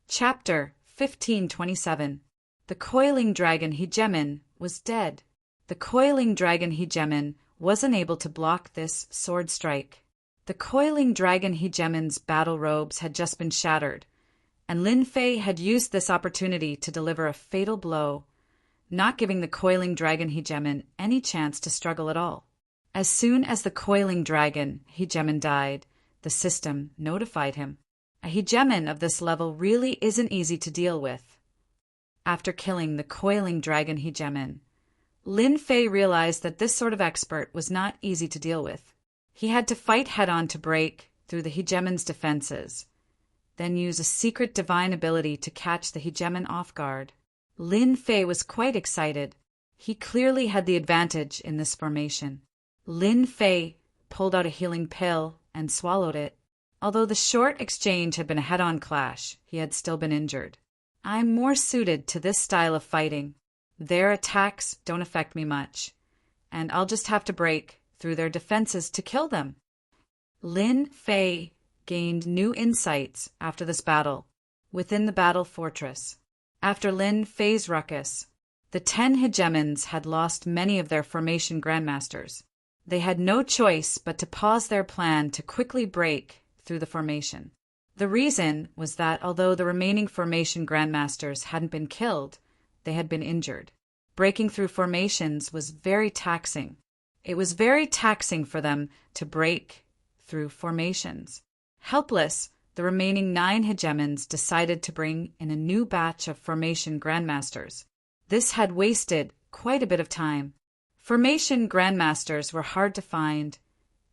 Chapter 1527. The coiling dragon Hegemon was dead. The coiling dragon Hegemon was unable to block this sword strike. The coiling dragon Hegemon's battle robes had just been shattered, and Lin Fei had used this opportunity to deliver a fatal blow, not giving the coiling dragon Hegemon any chance to struggle at all. As soon as the coiling dragon Hegemon died, the system notified him. A Hegemon of this level really isn't easy to deal with. After killing the coiling dragon Hegemon, Lin Fei realized that this sort of expert was not easy to deal with. He had to fight head-on to break through the Hegemon's defenses, then use a secret divine ability to catch the Hegemon off guard. Lin Fei was quite excited. He clearly had the advantage in this formation. Lin Fei pulled out a healing pill and swallowed it. Although the short exchange had been a head-on clash, he had still been injured. I'm more suited to this style of fighting. Their attacks don't affect me much, and I'll just have to break through their defenses to kill them. Lin Fei gained new insights after this battle within the battle fortress. After Lin Fei's ruckus, the 10 Hegemons had lost many of their formation grandmasters. They had no choice but to pause their plan to quickly break through the formation. The reason was that although the remaining formation grandmasters hadn't been killed, they had been injured. Breaking through formations was very taxing. It was very taxing for them to break through formations. Helpless, the remaining 9 Hegemons decided to bring in a new batch of formation grandmasters. This had wasted quite a bit of time. Formation grandmasters were hard to find,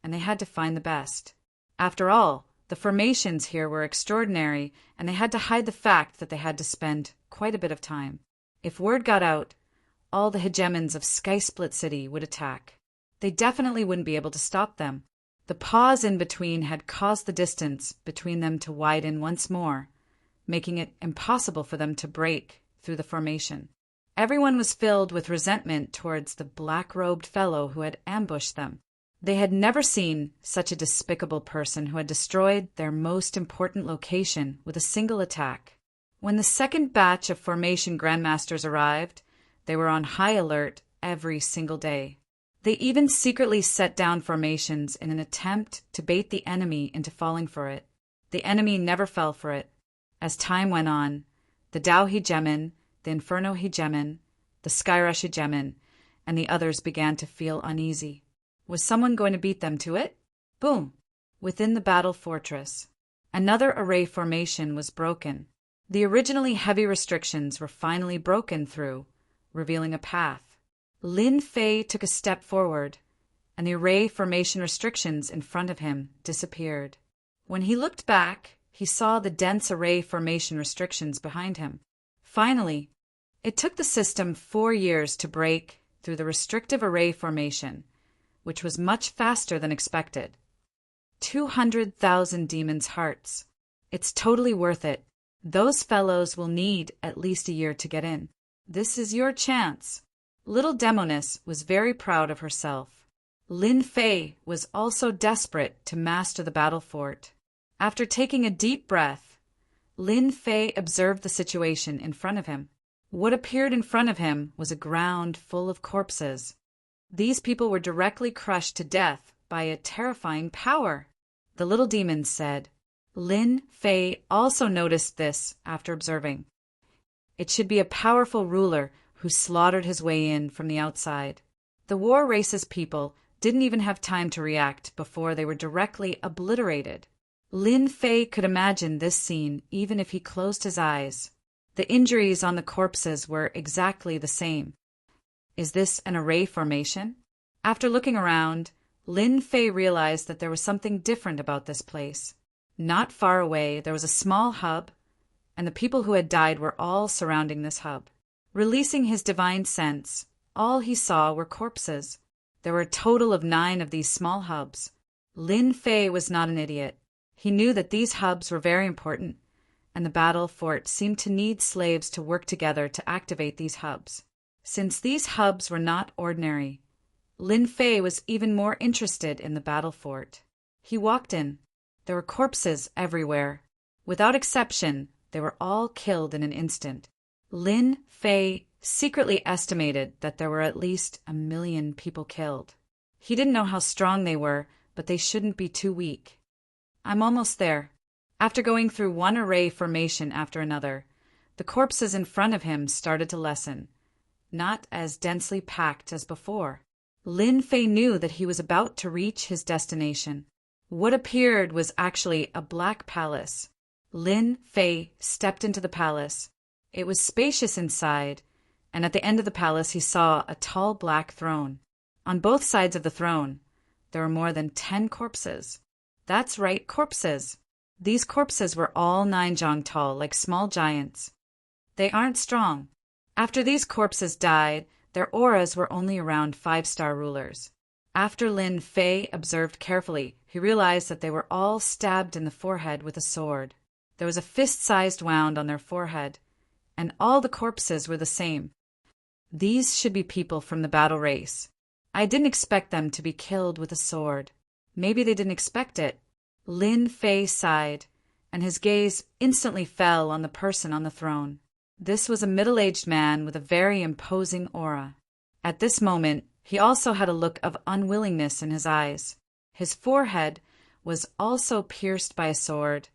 and they had to find the best. After all, the formations here were extraordinary, and they had to hide the fact that they had to spend quite a bit of time. If word got out, all the Hegemons of Skysplit City would attack. They definitely wouldn't be able to stop them. The pause in between had caused the distance between them to widen once more, making it impossible for them to break through the formation. Everyone was filled with resentment towards the black-robed fellow who had ambushed them. They had never seen such a despicable person who had destroyed their most important location with a single attack. When the second batch of formation grandmasters arrived, they were on high alert every single day. They even secretly set down formations in an attempt to bait the enemy into falling for it. The enemy never fell for it. As time went on, the Tao Hegemon, the Inferno Hegemon, the Skyrush Hegemon, and the others began to feel uneasy. Was someone going to beat them to it? Boom! Within the battle fortress, another array formation was broken. The originally heavy restrictions were finally broken through, revealing a path. Lin Fei took a step forward, and the array formation restrictions in front of him disappeared. When he looked back, he saw the dense array formation restrictions behind him. Finally, it took the system 4 years to break through the restrictive array formation, which was much faster than expected. 200,000 demons' hearts. It's totally worth it. Those fellows will need at least a year to get in. This is your chance. Little Demoness was very proud of herself. Lin Fei was also desperate to master the battle fort. After taking a deep breath, Lin Fei observed the situation in front of him. What appeared in front of him was a ground full of corpses. These people were directly crushed to death by a terrifying power. The little demons said. Lin Fei also noticed this after observing. It should be a powerful ruler who slaughtered his way in from the outside. The war race's people didn't even have time to react before they were directly obliterated. Lin Fei could imagine this scene even if he closed his eyes. The injuries on the corpses were exactly the same. Is this an array formation? After looking around, Lin Fei realized that there was something different about this place. Not far away, there was a small hub, and the people who had died were all surrounding this hub. Releasing his divine sense, all he saw were corpses. There were a total of 9 of these small hubs. Lin Fei was not an idiot. He knew that these hubs were very important, and the battle fort seemed to need slaves to work together to activate these hubs. Since these hubs were not ordinary, Lin Fei was even more interested in the battle fort. He walked in. There were corpses everywhere. Without exception, they were all killed in an instant. Lin Fei secretly estimated that there were at least 1 million people killed. He didn't know how strong they were, but they shouldn't be too weak. I'm almost there. After going through one array formation after another, the corpses in front of him started to lessen, not as densely packed as before. Lin Fei knew that he was about to reach his destination. What appeared was actually a black palace. Lin Fei stepped into the palace. It was spacious inside, and at the end of the palace he saw a tall black throne. On both sides of the throne, there were more than 10 corpses. That's right, corpses. These corpses were all 9 zhang tall, like small giants. They aren't strong. After these corpses died, their auras were only around 5-star rulers. After Lin Fei observed carefully, he realized that they were all stabbed in the forehead with a sword. There was a fist-sized wound on their forehead, and all the corpses were the same. These should be people from the battle race. I didn't expect them to be killed with a sword. Maybe they didn't expect it. Lin Fei sighed, and his gaze instantly fell on the person on the throne. This was a middle-aged man with a very imposing aura. At this moment, he also had a look of unwillingness in his eyes. His forehead was also pierced by a sword,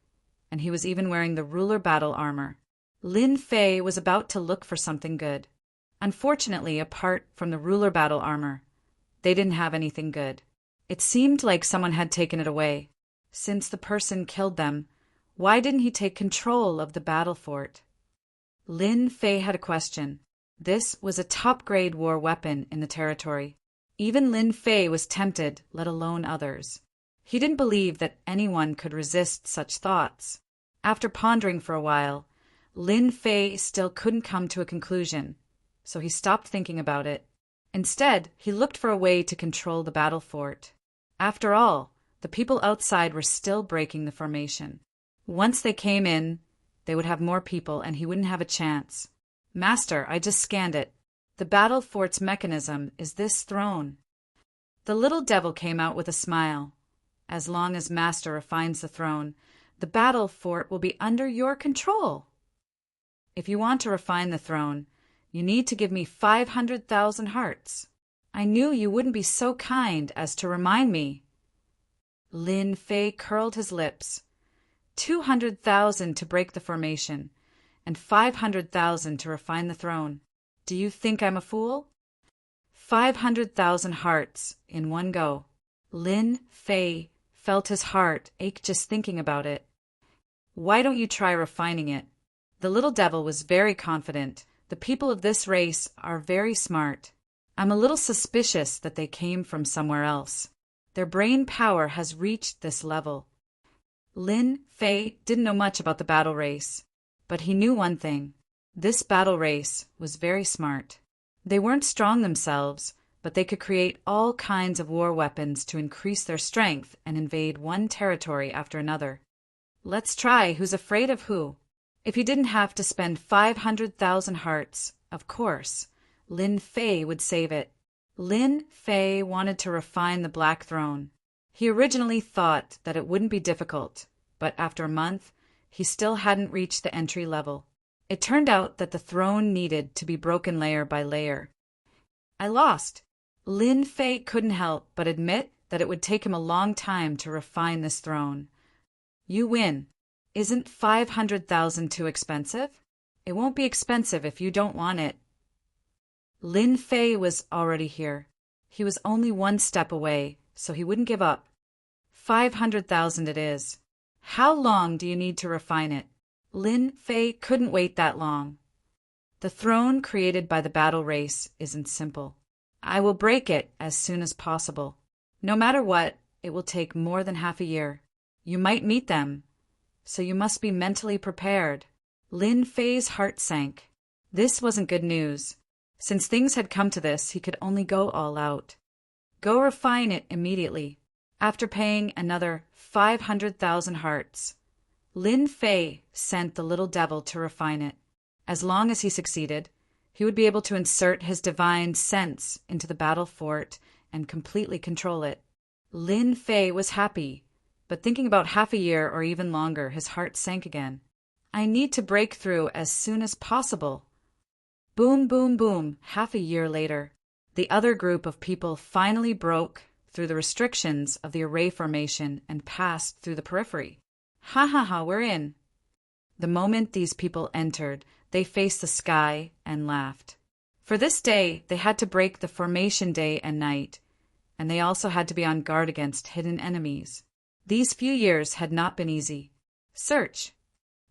and he was even wearing the ruler battle armor. Lin Fei was about to look for something good. Unfortunately, apart from the ruler battle armor, they didn't have anything good. It seemed like someone had taken it away. Since the person killed them, why didn't he take control of the battle fort? Lin Fei had a question. This was a top-grade war weapon in the territory. Even Lin Fei was tempted, let alone others. He didn't believe that anyone could resist such thoughts. After pondering for a while, Lin Fei still couldn't come to a conclusion, so he stopped thinking about it. Instead, he looked for a way to control the battle fort. After all, the people outside were still breaking the formation. Once they came in, they would have more people and he wouldn't have a chance. Master, I just scanned it. The battle fort's mechanism is this throne. The little devil came out with a smile. As long as Master refines the throne, the battle fort will be under your control. If you want to refine the throne, you need to give me 500,000 hearts. I knew you wouldn't be so kind as to remind me. Lin Fei curled his lips. 200,000 to break the formation, and 500,000 to refine the throne. Do you think I'm a fool? 500,000 hearts in one go. Lin Fei felt his heart ache just thinking about it. Why don't you try refining it? The little devil was very confident. The people of this race are very smart. I'm a little suspicious that they came from somewhere else. Their brain power has reached this level. Lin Fei didn't know much about the battle race, but he knew one thing. This battle race was very smart. They weren't strong themselves, but they could create all kinds of war weapons to increase their strength and invade one territory after another. Let's try who's afraid of who. If he didn't have to spend 500,000 hearts, of course, Lin Fei would save it. Lin Fei wanted to refine the Black Throne. He originally thought that it wouldn't be difficult, but after a month, he still hadn't reached the entry level. It turned out that the throne needed to be broken layer by layer. I lost. Lin Fei couldn't help but admit that it would take him a long time to refine this throne. You win. Isn't 500,000 too expensive? It won't be expensive if you don't want it. Lin Fei was already here. He was only one step away, so he wouldn't give up. 500,000 it is. How long do you need to refine it? Lin Fei couldn't wait that long. The throne created by the battle race isn't simple. I will break it as soon as possible. No matter what, it will take more than half a year. You might meet them, so you must be mentally prepared. Lin Fei's heart sank. This wasn't good news. Since things had come to this, he could only go all out. Go refine it immediately. After paying another 500,000 hearts, Lin Fei sent the little devil to refine it. As long as he succeeded, he would be able to insert his divine sense into the battle fort and completely control it. Lin Fei was happy, but thinking about half a year or even longer, his heart sank again. I need to break through as soon as possible. Boom, boom, boom. Half a year later, the other group of people finally broke through the restrictions of the array formation and passed through the periphery. Ha ha ha, we're in. The moment these people entered, they faced the sky and laughed. For this day, they had to break the formation day and night, and they also had to be on guard against hidden enemies. These few years had not been easy. Search.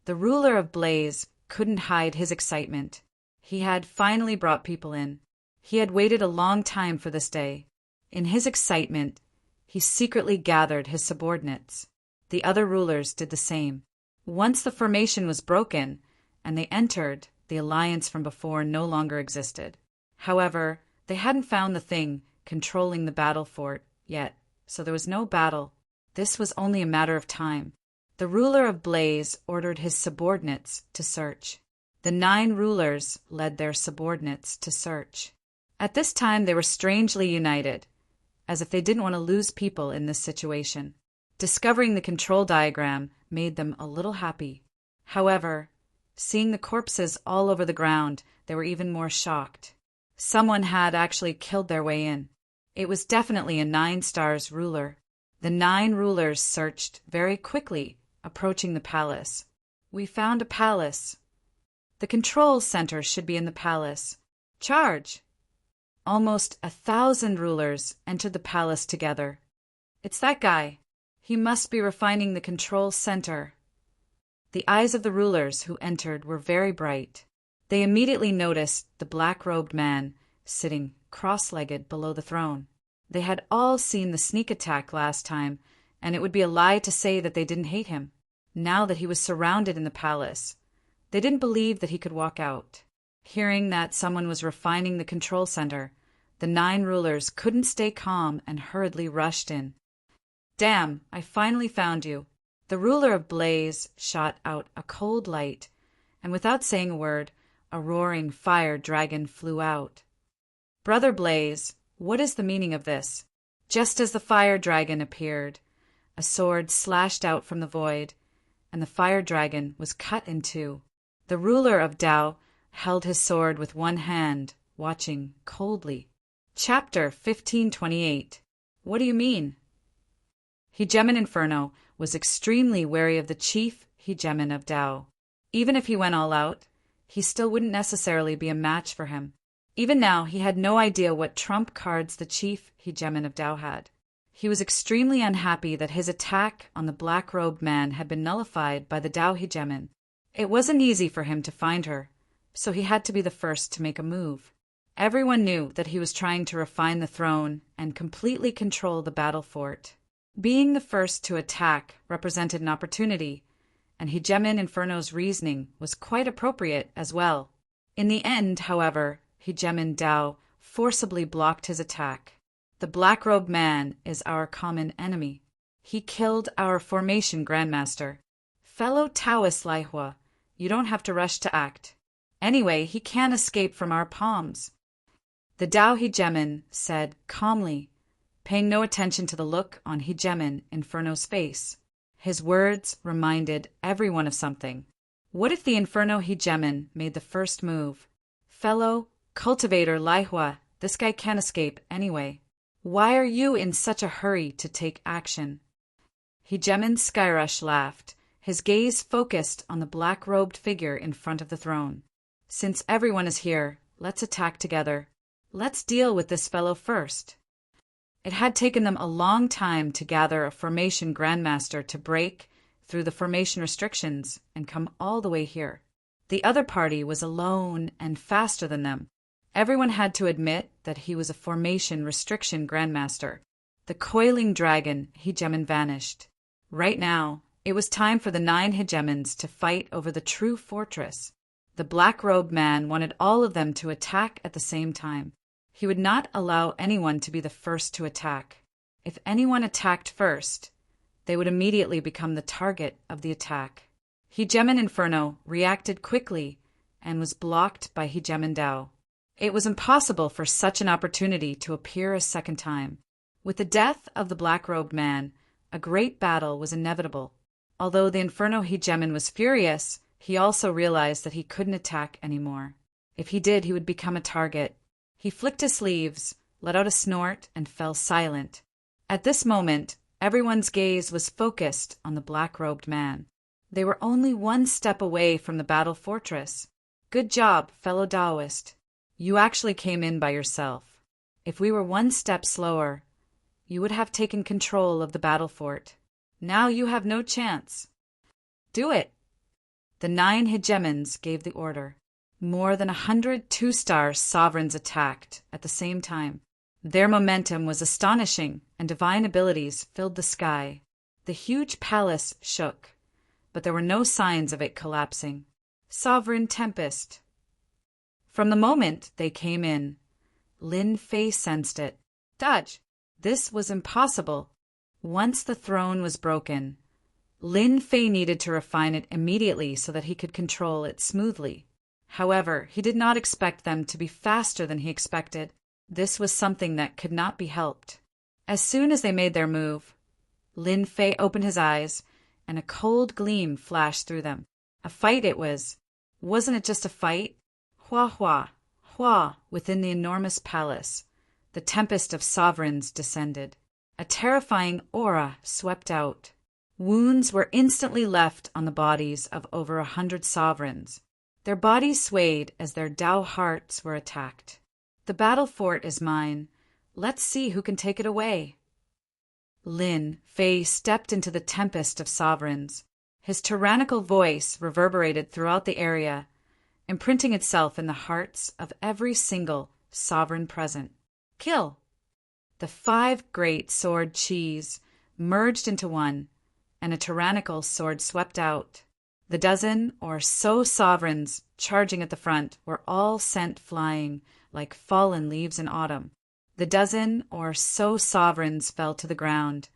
The ruler of Blaze couldn't hide his excitement. He had finally brought people in. He had waited a long time for this day. In his excitement, he secretly gathered his subordinates. The other rulers did the same. Once the formation was broken, and they entered, the alliance from before no longer existed. However, they hadn't found the thing controlling the battle fort yet, so there was no battle. This was only a matter of time. The ruler of Blaze ordered his subordinates to search. The 9 rulers led their subordinates to search. At this time, they were strangely united, as if they didn't want to lose people in this situation. Discovering the control diagram made them a little happy. However, seeing the corpses all over the ground, they were even more shocked. Someone had actually killed their way in. It was definitely a 9 stars ruler. The 9 rulers searched very quickly, approaching the palace. We found a palace. The control center should be in the palace. Charge! Almost 1,000 rulers entered the palace together. It's that guy. He must be refining the control center. The eyes of the rulers who entered were very bright. They immediately noticed the black-robed man sitting cross-legged below the throne. They had all seen the sneak attack last time, and it would be a lie to say that they didn't hate him. Now that he was surrounded in the palace, they didn't believe that he could walk out. Hearing that someone was refining the control center, the 9 rulers couldn't stay calm and hurriedly rushed in. Damn, I finally found you. The ruler of Blaze shot out a cold light, and without saying a word, a roaring fire dragon flew out. Brother Blaze, what is the meaning of this? Just as the fire dragon appeared, a sword slashed out from the void, and the fire dragon was cut in 2. The ruler of Dao held his sword with one hand, watching coldly. Chapter 1528. What do you mean? Hegemon Inferno was extremely wary of the chief Hegemon of Dao. Even if he went all out, he still wouldn't necessarily be a match for him. Even now, he had no idea what trump cards the chief Hegemon of Dao had. He was extremely unhappy that his attack on the black-robed man had been nullified by the Dao Hegemon. It wasn't easy for him to find her, so he had to be the first to make a move. Everyone knew that he was trying to refine the throne and completely control the battle fort. Being the first to attack represented an opportunity, and Hegemon Inferno's reasoning was quite appropriate as well. In the end, however, Hegemon Dao forcibly blocked his attack. The black-robed man is our common enemy. He killed our formation grandmaster. Fellow Taoist Laihua, you don't have to rush to act. Anyway, he can't escape from our palms. The Dao Hegemon said calmly, paying no attention to the look on Hegemon Inferno's face. His words reminded everyone of something. What if the Inferno Hegemon made the first move? Fellow cultivator Laihua, this guy can't escape anyway. Why are you in such a hurry to take action? Hegemon Skyrush laughed, his gaze focused on the black-robed figure in front of the throne. Since everyone is here, let's attack together. Let's deal with this fellow first. It had taken them a long time to gather a formation grandmaster to break through the formation restrictions and come all the way here. The other party was alone and faster than them. Everyone had to admit that he was a formation restriction grandmaster. The coiling dragon Hegemon vanished. Right now, it was time for the 9 Hegemons to fight over the true fortress. The black-robed man wanted all of them to attack at the same time. He would not allow anyone to be the first to attack. If anyone attacked first, they would immediately become the target of the attack. Hegemon Inferno reacted quickly and was blocked by Hegemon Dao. It was impossible for such an opportunity to appear a second time. With the death of the black-robed man, a great battle was inevitable. Although the Inferno Hegemon was furious, He also realized that he couldn't attack anymore. If he did, he would become a target. He flicked his sleeves, let out a snort, and fell silent. At this moment, everyone's gaze was focused on the black-robed man. They were only one step away from the battle fortress. Good job, fellow Taoist. You actually came in by yourself. If we were one step slower, you would have taken control of the battle fort. Now you have no chance. Do it. The 9 hegemons gave the order. More than 100 two-star sovereigns attacked at the same time. Their momentum was astonishing, and divine abilities filled the sky. The huge palace shook, but there were no signs of it collapsing. Sovereign Tempest. From the moment they came in, Lin Fei sensed it. Dodge! This was impossible. Once the throne was broken, Lin Fei needed to refine it immediately so that he could control it smoothly. However, he did not expect them to be faster than he expected. This was something that could not be helped. As soon as they made their move, Lin Fei opened his eyes, and a cold gleam flashed through them. A fight it was. Wasn't it just a fight? Hua hua, hua, within the enormous palace. The tempest of sovereigns descended. A terrifying aura swept out. Wounds were instantly left on the bodies of over 100 sovereigns. Their bodies swayed as their Tao hearts were attacked. The battle fort is mine. Let's see who can take it away. Lin Fei stepped into the tempest of sovereigns. His tyrannical voice reverberated throughout the area, imprinting itself in the hearts of every single sovereign present. Kill! The 5 great sword chis merged into one, and a tyrannical sword swept out. The dozen or so sovereigns charging at the front were all sent flying like fallen leaves in autumn. The dozen or so sovereigns fell to the ground,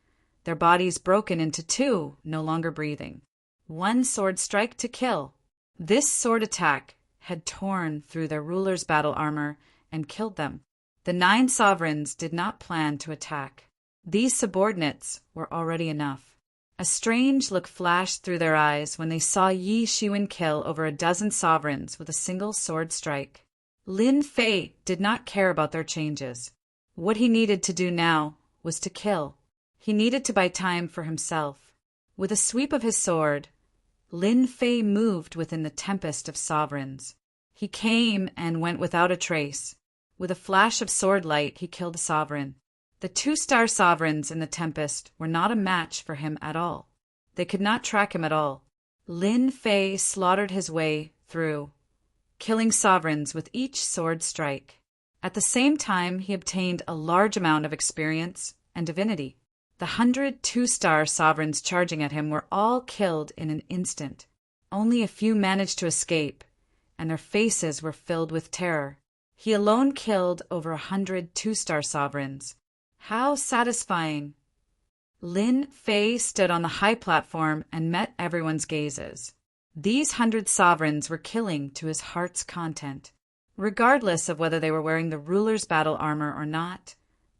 their bodies broken into 2, no longer breathing. 1 sword strike to kill. This sword attack had torn through their ruler's battle armor and killed them. The 9 sovereigns did not plan to attack. These subordinates were already enough. A strange look flashed through their eyes when they saw Yi Shiwen kill over a dozen sovereigns with a single sword strike. Lin Fei did not care about their changes. What he needed to do now was to kill. He needed to buy time for himself. With a sweep of his sword, Lin Fei moved within the tempest of sovereigns. He came and went without a trace. With a flash of sword light, he killed a sovereign. The 2-star sovereigns in the tempest were not a match for him at all. They could not track him at all. Lin Fei slaughtered his way through, killing sovereigns with each sword strike. At the same time, he obtained a large amount of experience and divinity. The 100 2-star sovereigns charging at him were all killed in an instant. Only a few managed to escape, and their faces were filled with terror. He alone killed over 100 2-star sovereigns. How satisfying! Lin Fei stood on the high platform and met everyone's gazes. These 100 sovereigns were killing to his heart's content. Regardless of whether they were wearing the ruler's battle armor or not,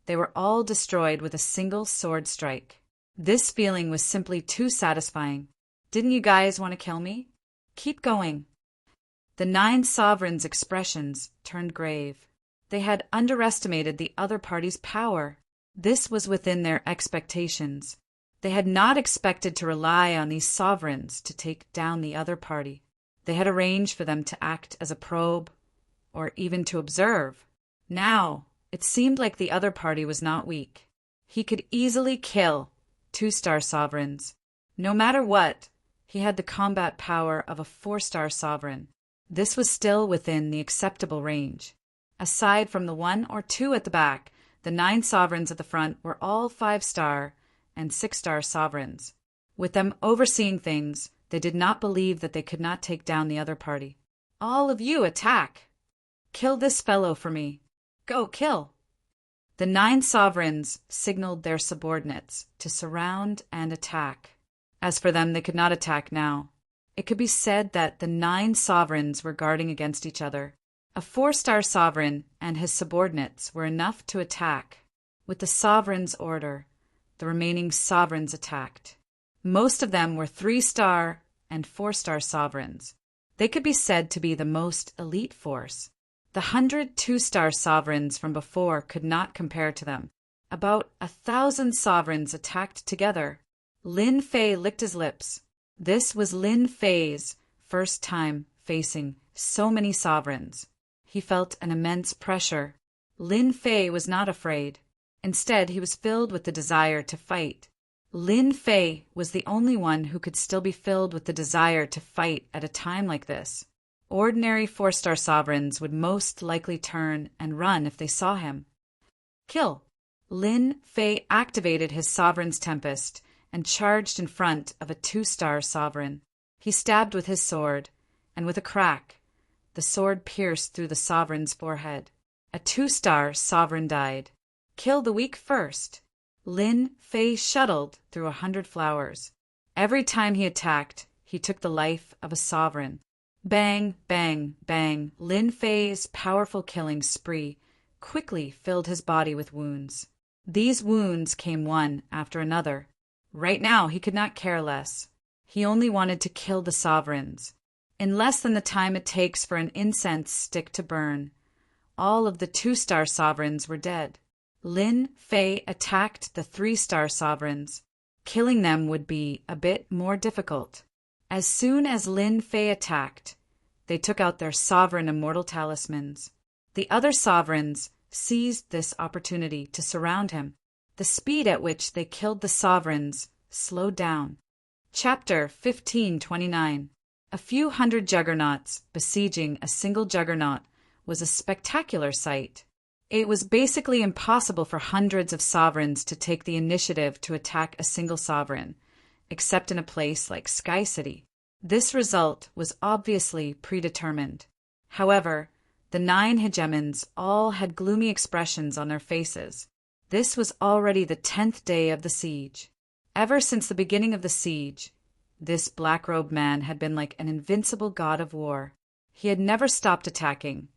they were all destroyed with a single sword strike. This feeling was simply too satisfying. Didn't you guys want to kill me? Keep going. The 9 sovereigns' expressions turned grave. They had underestimated the other party's power. This was within their expectations. They had not expected to rely on these sovereigns to take down the other party. They had arranged for them to act as a probe, or even to observe. Now, it seemed like the other party was not weak. He could easily kill 2-star sovereigns. No matter what, he had the combat power of a 4-star sovereign. This was still within the acceptable range. Aside from the 1 or 2 at the back, the 9 sovereigns at the front were all 5-star and 6-star sovereigns. With them overseeing things, they did not believe that they could not take down the other party. All of you attack! Kill this fellow for me. Go, kill! The 9 sovereigns signaled their subordinates to surround and attack. As for them, they could not attack now. It could be said that the 9 sovereigns were guarding against each other. A 4-star sovereign and his subordinates were enough to attack. With the sovereign's order, the remaining sovereigns attacked. Most of them were 3-star and 4-star sovereigns. They could be said to be the most elite force. The 100 2-star sovereigns from before could not compare to them. About 1,000 sovereigns attacked together. Lin Fei licked his lips. This was Lin Fei's first time facing so many sovereigns. He felt an immense pressure. Lin Fei was not afraid. Instead, he was filled with the desire to fight. Lin Fei was the only one who could still be filled with the desire to fight at a time like this. Ordinary 4-star sovereigns would most likely turn and run if they saw him. Kill! Lin Fei activated his Sovereign's Tempest and charged in front of a 2-star sovereign. He stabbed with his sword, and with a crack, the sword pierced through the sovereign's forehead. A 2-star sovereign died. Kill the weak first. Lin Fei shuttled through 100 flowers. Every time he attacked, he took the life of a sovereign. Bang, bang, bang. Lin Fei's powerful killing spree quickly filled his body with wounds. These wounds came one after another. Right now, he could not care less. He only wanted to kill the sovereigns. In less than the time it takes for an incense stick to burn, all of the 2-star sovereigns were dead. Lin Fei attacked the 3-star sovereigns. Killing them would be a bit more difficult. As soon as Lin Fei attacked, they took out their sovereign immortal talismans. The other sovereigns seized this opportunity to surround him. The speed at which they killed the sovereigns slowed down. Chapter 1529. A few hundred juggernauts besieging a single juggernaut was a spectacular sight. It was basically impossible for hundreds of sovereigns to take the initiative to attack a single sovereign, except in a place like Sky City. This result was obviously predetermined. However, the 9 hegemons all had gloomy expressions on their faces. This was already the 10th day of the siege. Ever since the beginning of the siege, this black-robed man had been like an invincible god of war. He had never stopped attacking,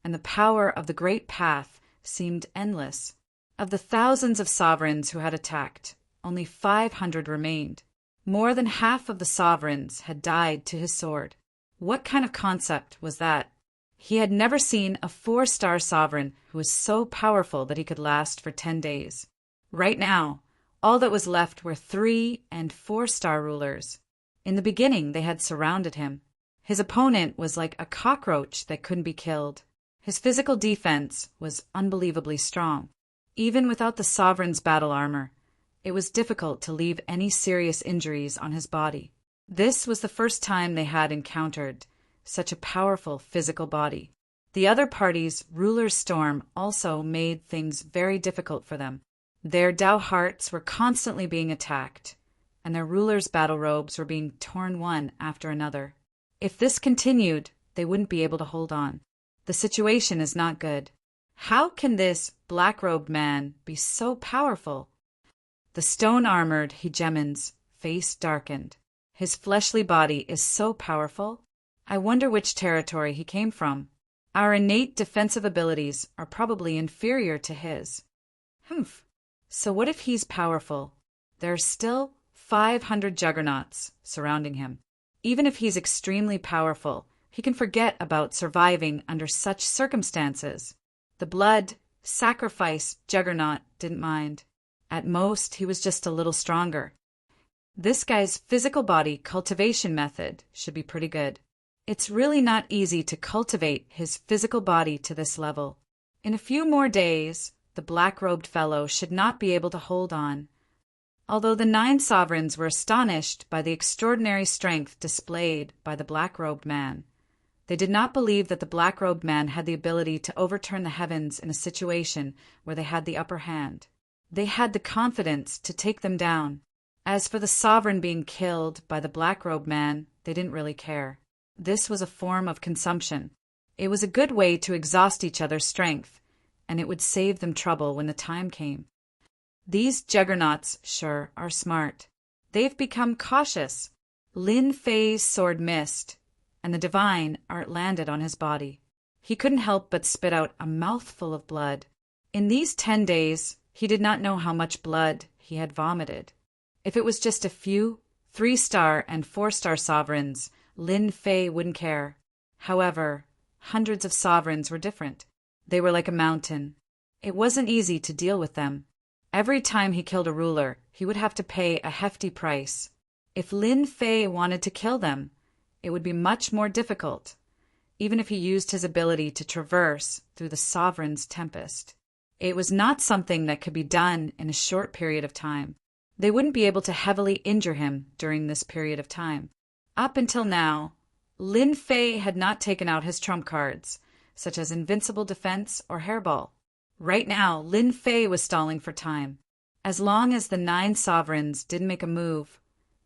and the power of the Great Path seemed endless. Of the thousands of sovereigns who had attacked, only 500 remained. More than half of the sovereigns had died to his sword. What kind of concept was that? He had never seen a 4-star sovereign who was so powerful that he could last for 10 days. Right now, all that was left were 3- and 4-star rulers. In the beginning, they had surrounded him. His opponent was like a cockroach that couldn't be killed. His physical defense was unbelievably strong. Even without the sovereign's battle armor, it was difficult to leave any serious injuries on his body. This was the first time they had encountered such a powerful physical body. The other party's ruler's storm also made things very difficult for them. Their Dao hearts were constantly being attacked, and their ruler's battle robes were being torn one after another. If this continued, they wouldn't be able to hold on. The situation is not good. How can this black-robed man be so powerful? The stone-armored hegemon's face darkened. His fleshly body is so powerful. I wonder which territory he came from. Our innate defensive abilities are probably inferior to his. So what if he's powerful? There are still 500 juggernauts surrounding him. Even if he's extremely powerful, he can forget about surviving under such circumstances. The blood sacrifice juggernaut didn't mind. At most, he was just a little stronger. This guy's physical body cultivation method should be pretty good. It's really not easy to cultivate his physical body to this level. In a few more days, the black-robed fellow should not be able to hold on. Although the 9 sovereigns were astonished by the extraordinary strength displayed by the black-robed man, they did not believe that the black-robed man had the ability to overturn the heavens in a situation where they had the upper hand. They had the confidence to take them down. As for the sovereign being killed by the black-robed man, they didn't really care. This was a form of consumption. It was a good way to exhaust each other's strength, and it would save them trouble when the time came. These juggernauts sure are smart. They've become cautious. Lin Fei's sword missed, and the divine art landed on his body. He couldn't help but spit out a mouthful of blood. In these 10 days, he did not know how much blood he had vomited. If it was just a few 3-star and 4-star sovereigns, Lin Fei wouldn't care. However, hundreds of sovereigns were different. They were like a mountain. It wasn't easy to deal with them. Every time he killed a ruler, he would have to pay a hefty price. If Lin Fei wanted to kill them, it would be much more difficult, even if he used his ability to traverse through the sovereign's tempest. It was not something that could be done in a short period of time. They wouldn't be able to heavily injure him during this period of time. Up until now, Lin Fei had not taken out his trump cards, such as invincible defense or hairball. Right now, Lin Fei was stalling for time. As long as the 9 sovereigns didn't make a move,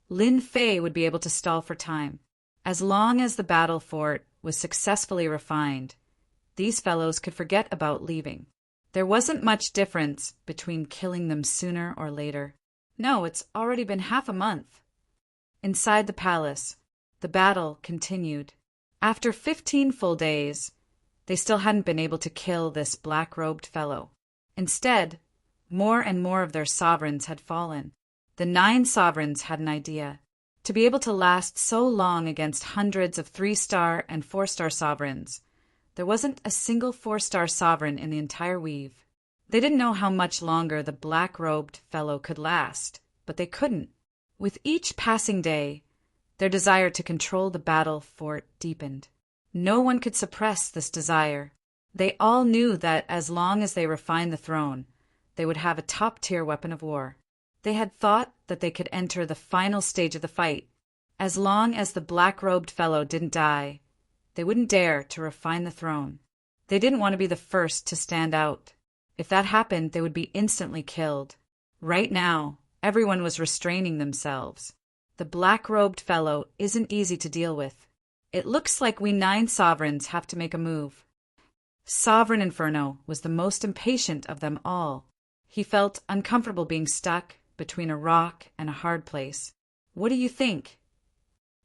Lin Fei would be able to stall for time. As long as the battle fort was successfully refined, these fellows could forget about leaving. There wasn't much difference between killing them sooner or later. No, it's already been half a month. Inside the palace, the battle continued. After 15 full days, they still hadn't been able to kill this black-robed fellow. Instead, more and more of their sovereigns had fallen. The 9 sovereigns had an idea. To be able to last so long against hundreds of 3-star and 4-star sovereigns, there wasn't a single 4-star sovereign in the entire weave. They didn't know how much longer the black-robed fellow could last, but they couldn't. With each passing day, their desire to control the battle fort deepened. No one could suppress this desire. They all knew that as long as they refined the throne, they would have a top-tier weapon of war. They had thought that they could enter the final stage of the fight. As long as the black-robed fellow didn't die, they wouldn't dare to refine the throne. They didn't want to be the first to stand out. If that happened, they would be instantly killed. Right now, everyone was restraining themselves. The black-robed fellow isn't easy to deal with. It looks like we 9 sovereigns have to make a move. Sovereign Inferno was the most impatient of them all. He felt uncomfortable being stuck between a rock and a hard place. What do you think?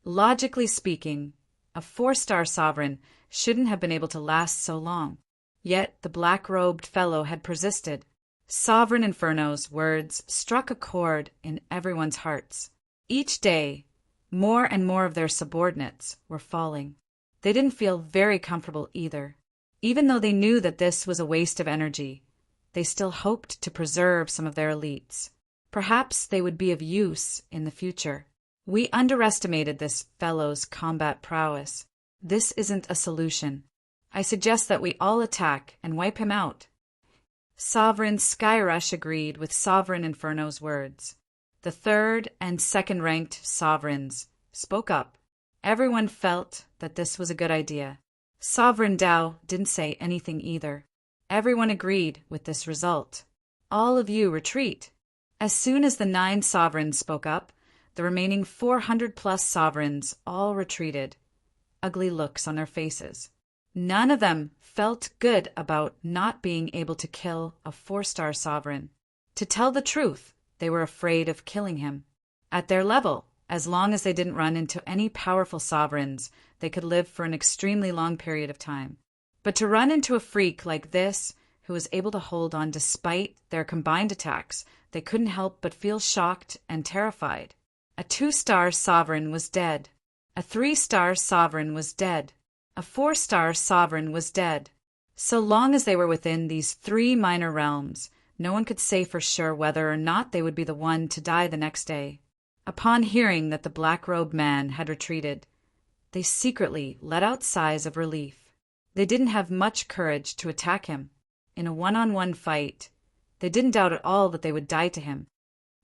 Logically speaking, a 4-star sovereign shouldn't have been able to last so long. Yet the black-robed fellow had persisted. Sovereign Inferno's words struck a chord in everyone's hearts. Each day, more and more of their subordinates were falling. They didn't feel very comfortable either. Even though they knew that this was a waste of energy, they still hoped to preserve some of their elites. Perhaps they would be of use in the future. We underestimated this fellow's combat prowess. This isn't a solution. I suggest that we all attack and wipe him out. Sovereign Skyrush agreed with Sovereign Inferno's words. The 3rd and 2nd ranked sovereigns spoke up. Everyone felt that this was a good idea. Sovereign Dao didn't say anything either. Everyone agreed with this result. All of you retreat. As soon as the 9 sovereigns spoke up, the remaining 400+ sovereigns all retreated, ugly looks on their faces. None of them felt good about not being able to kill a 4-star sovereign. To tell the truth, they were afraid of killing him. At their level, as long as they didn't run into any powerful sovereigns, they could live for an extremely long period of time. But to run into a freak like this, who was able to hold on despite their combined attacks, they couldn't help but feel shocked and terrified. A 2-star sovereign was dead. A 3-star sovereign was dead. A 4-star sovereign was dead. So long as they were within these 3 minor realms, no one could say for sure whether or not they would be the one to die the next day. Upon hearing that the black-robed man had retreated, they secretly let out sighs of relief. They didn't have much courage to attack him. In a one-on-one fight, they didn't doubt at all that they would die to him.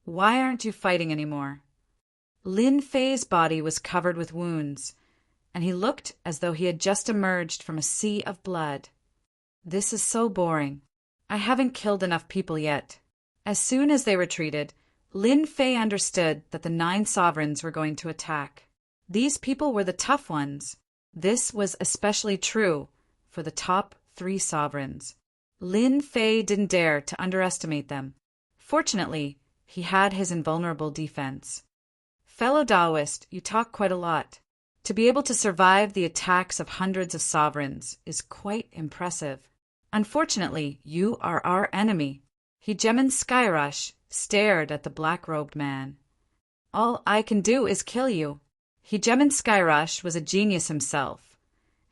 Why aren't you fighting anymore? Lin Fei's body was covered with wounds, and he looked as though he had just emerged from a sea of blood. This is so boring. I haven't killed enough people yet. As soon as they retreated, Lin Fei understood that the 9 sovereigns were going to attack. These people were the tough ones. This was especially true for the top 3 sovereigns. Lin Fei didn't dare to underestimate them. Fortunately, he had his invulnerable defense. Fellow Taoist, you talk quite a lot. To be able to survive the attacks of hundreds of sovereigns is quite impressive. Unfortunately, you are our enemy. Hegemon Skyrush stared at the black-robed man. All I can do is kill you. Hegemin Skyrush was a genius himself,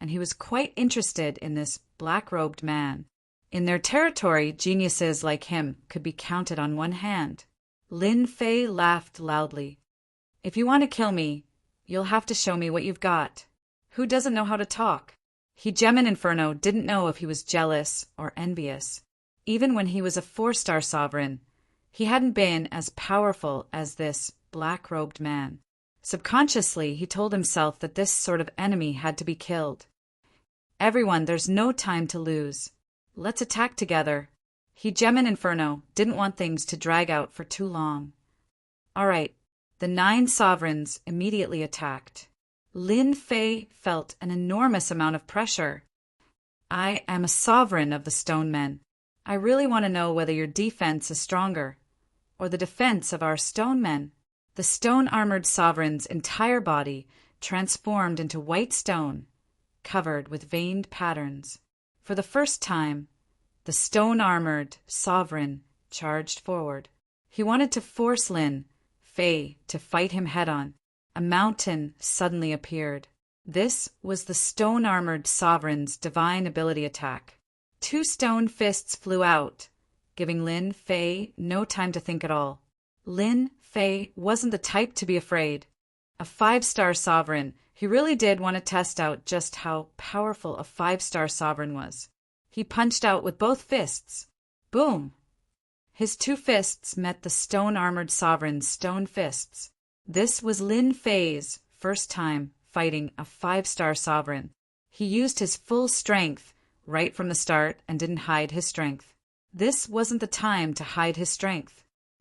and he was quite interested in this black-robed man. In their territory, geniuses like him could be counted on one hand. Lin Fei laughed loudly. If you want to kill me, you'll have to show me what you've got. Who doesn't know how to talk? Hegemin Inferno didn't know if he was jealous or envious. Even when he was a 4-star sovereign, he hadn't been as powerful as this black-robed man. Subconsciously, he told himself that this sort of enemy had to be killed. Everyone, there's no time to lose. Let's attack together. Hegemin Inferno didn't want things to drag out for too long. All right, the 9 sovereigns immediately attacked. Lin Fei felt an enormous amount of pressure. I am a sovereign of the Stone Men. I really want to know whether your defense is stronger, or the defense of our Stone Men. The stone-armored sovereign's entire body transformed into white stone, covered with veined patterns. For the first time, the stone-armored sovereign charged forward. He wanted to force Lin Fei to fight him head-on. A mountain suddenly appeared. This was the stone-armored sovereign's divine ability attack. 2 stone fists flew out, giving Lin Fei no time to think at all. Lin Fei wasn't the type to be afraid. A 5-star sovereign, he really did want to test out just how powerful a 5-star sovereign was. He punched out with both fists. Boom! His 2 fists met the stone-armored sovereign's stone fists. This was Lin Fei's first time fighting a 5-star sovereign. He used his full strength right from the start and didn't hide his strength. This wasn't the time to hide his strength.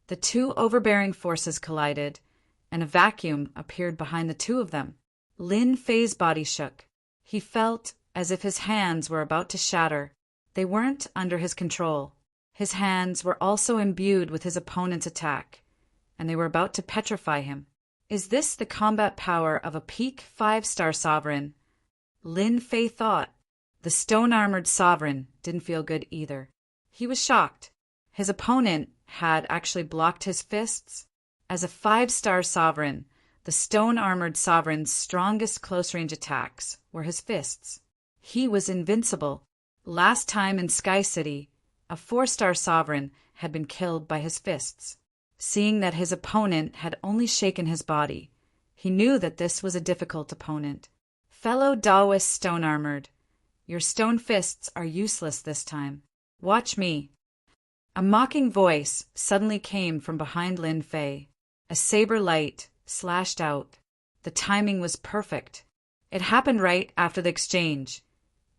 The 2 overbearing forces collided, and a vacuum appeared behind the 2 of them. Lin Fei's body shook. He felt as if his hands were about to shatter. They weren't under his control. His hands were also imbued with his opponent's attack, and they were about to petrify him. Is this the combat power of a peak 5-star sovereign? Lin Fei thought. The stone-armored sovereign didn't feel good either. He was shocked. His opponent had actually blocked his fists. As a 5-star sovereign, the stone-armored sovereign's strongest close-range attacks were his fists. He was invincible. Last time in Sky City, a 4-star sovereign had been killed by his fists. Seeing that his opponent had only shaken his body, he knew that this was a difficult opponent. Fellow Daoist stone-armored, your stone fists are useless this time. Watch me. A mocking voice suddenly came from behind Lin Fei. A saber light slashed out. The timing was perfect. It happened right after the exchange,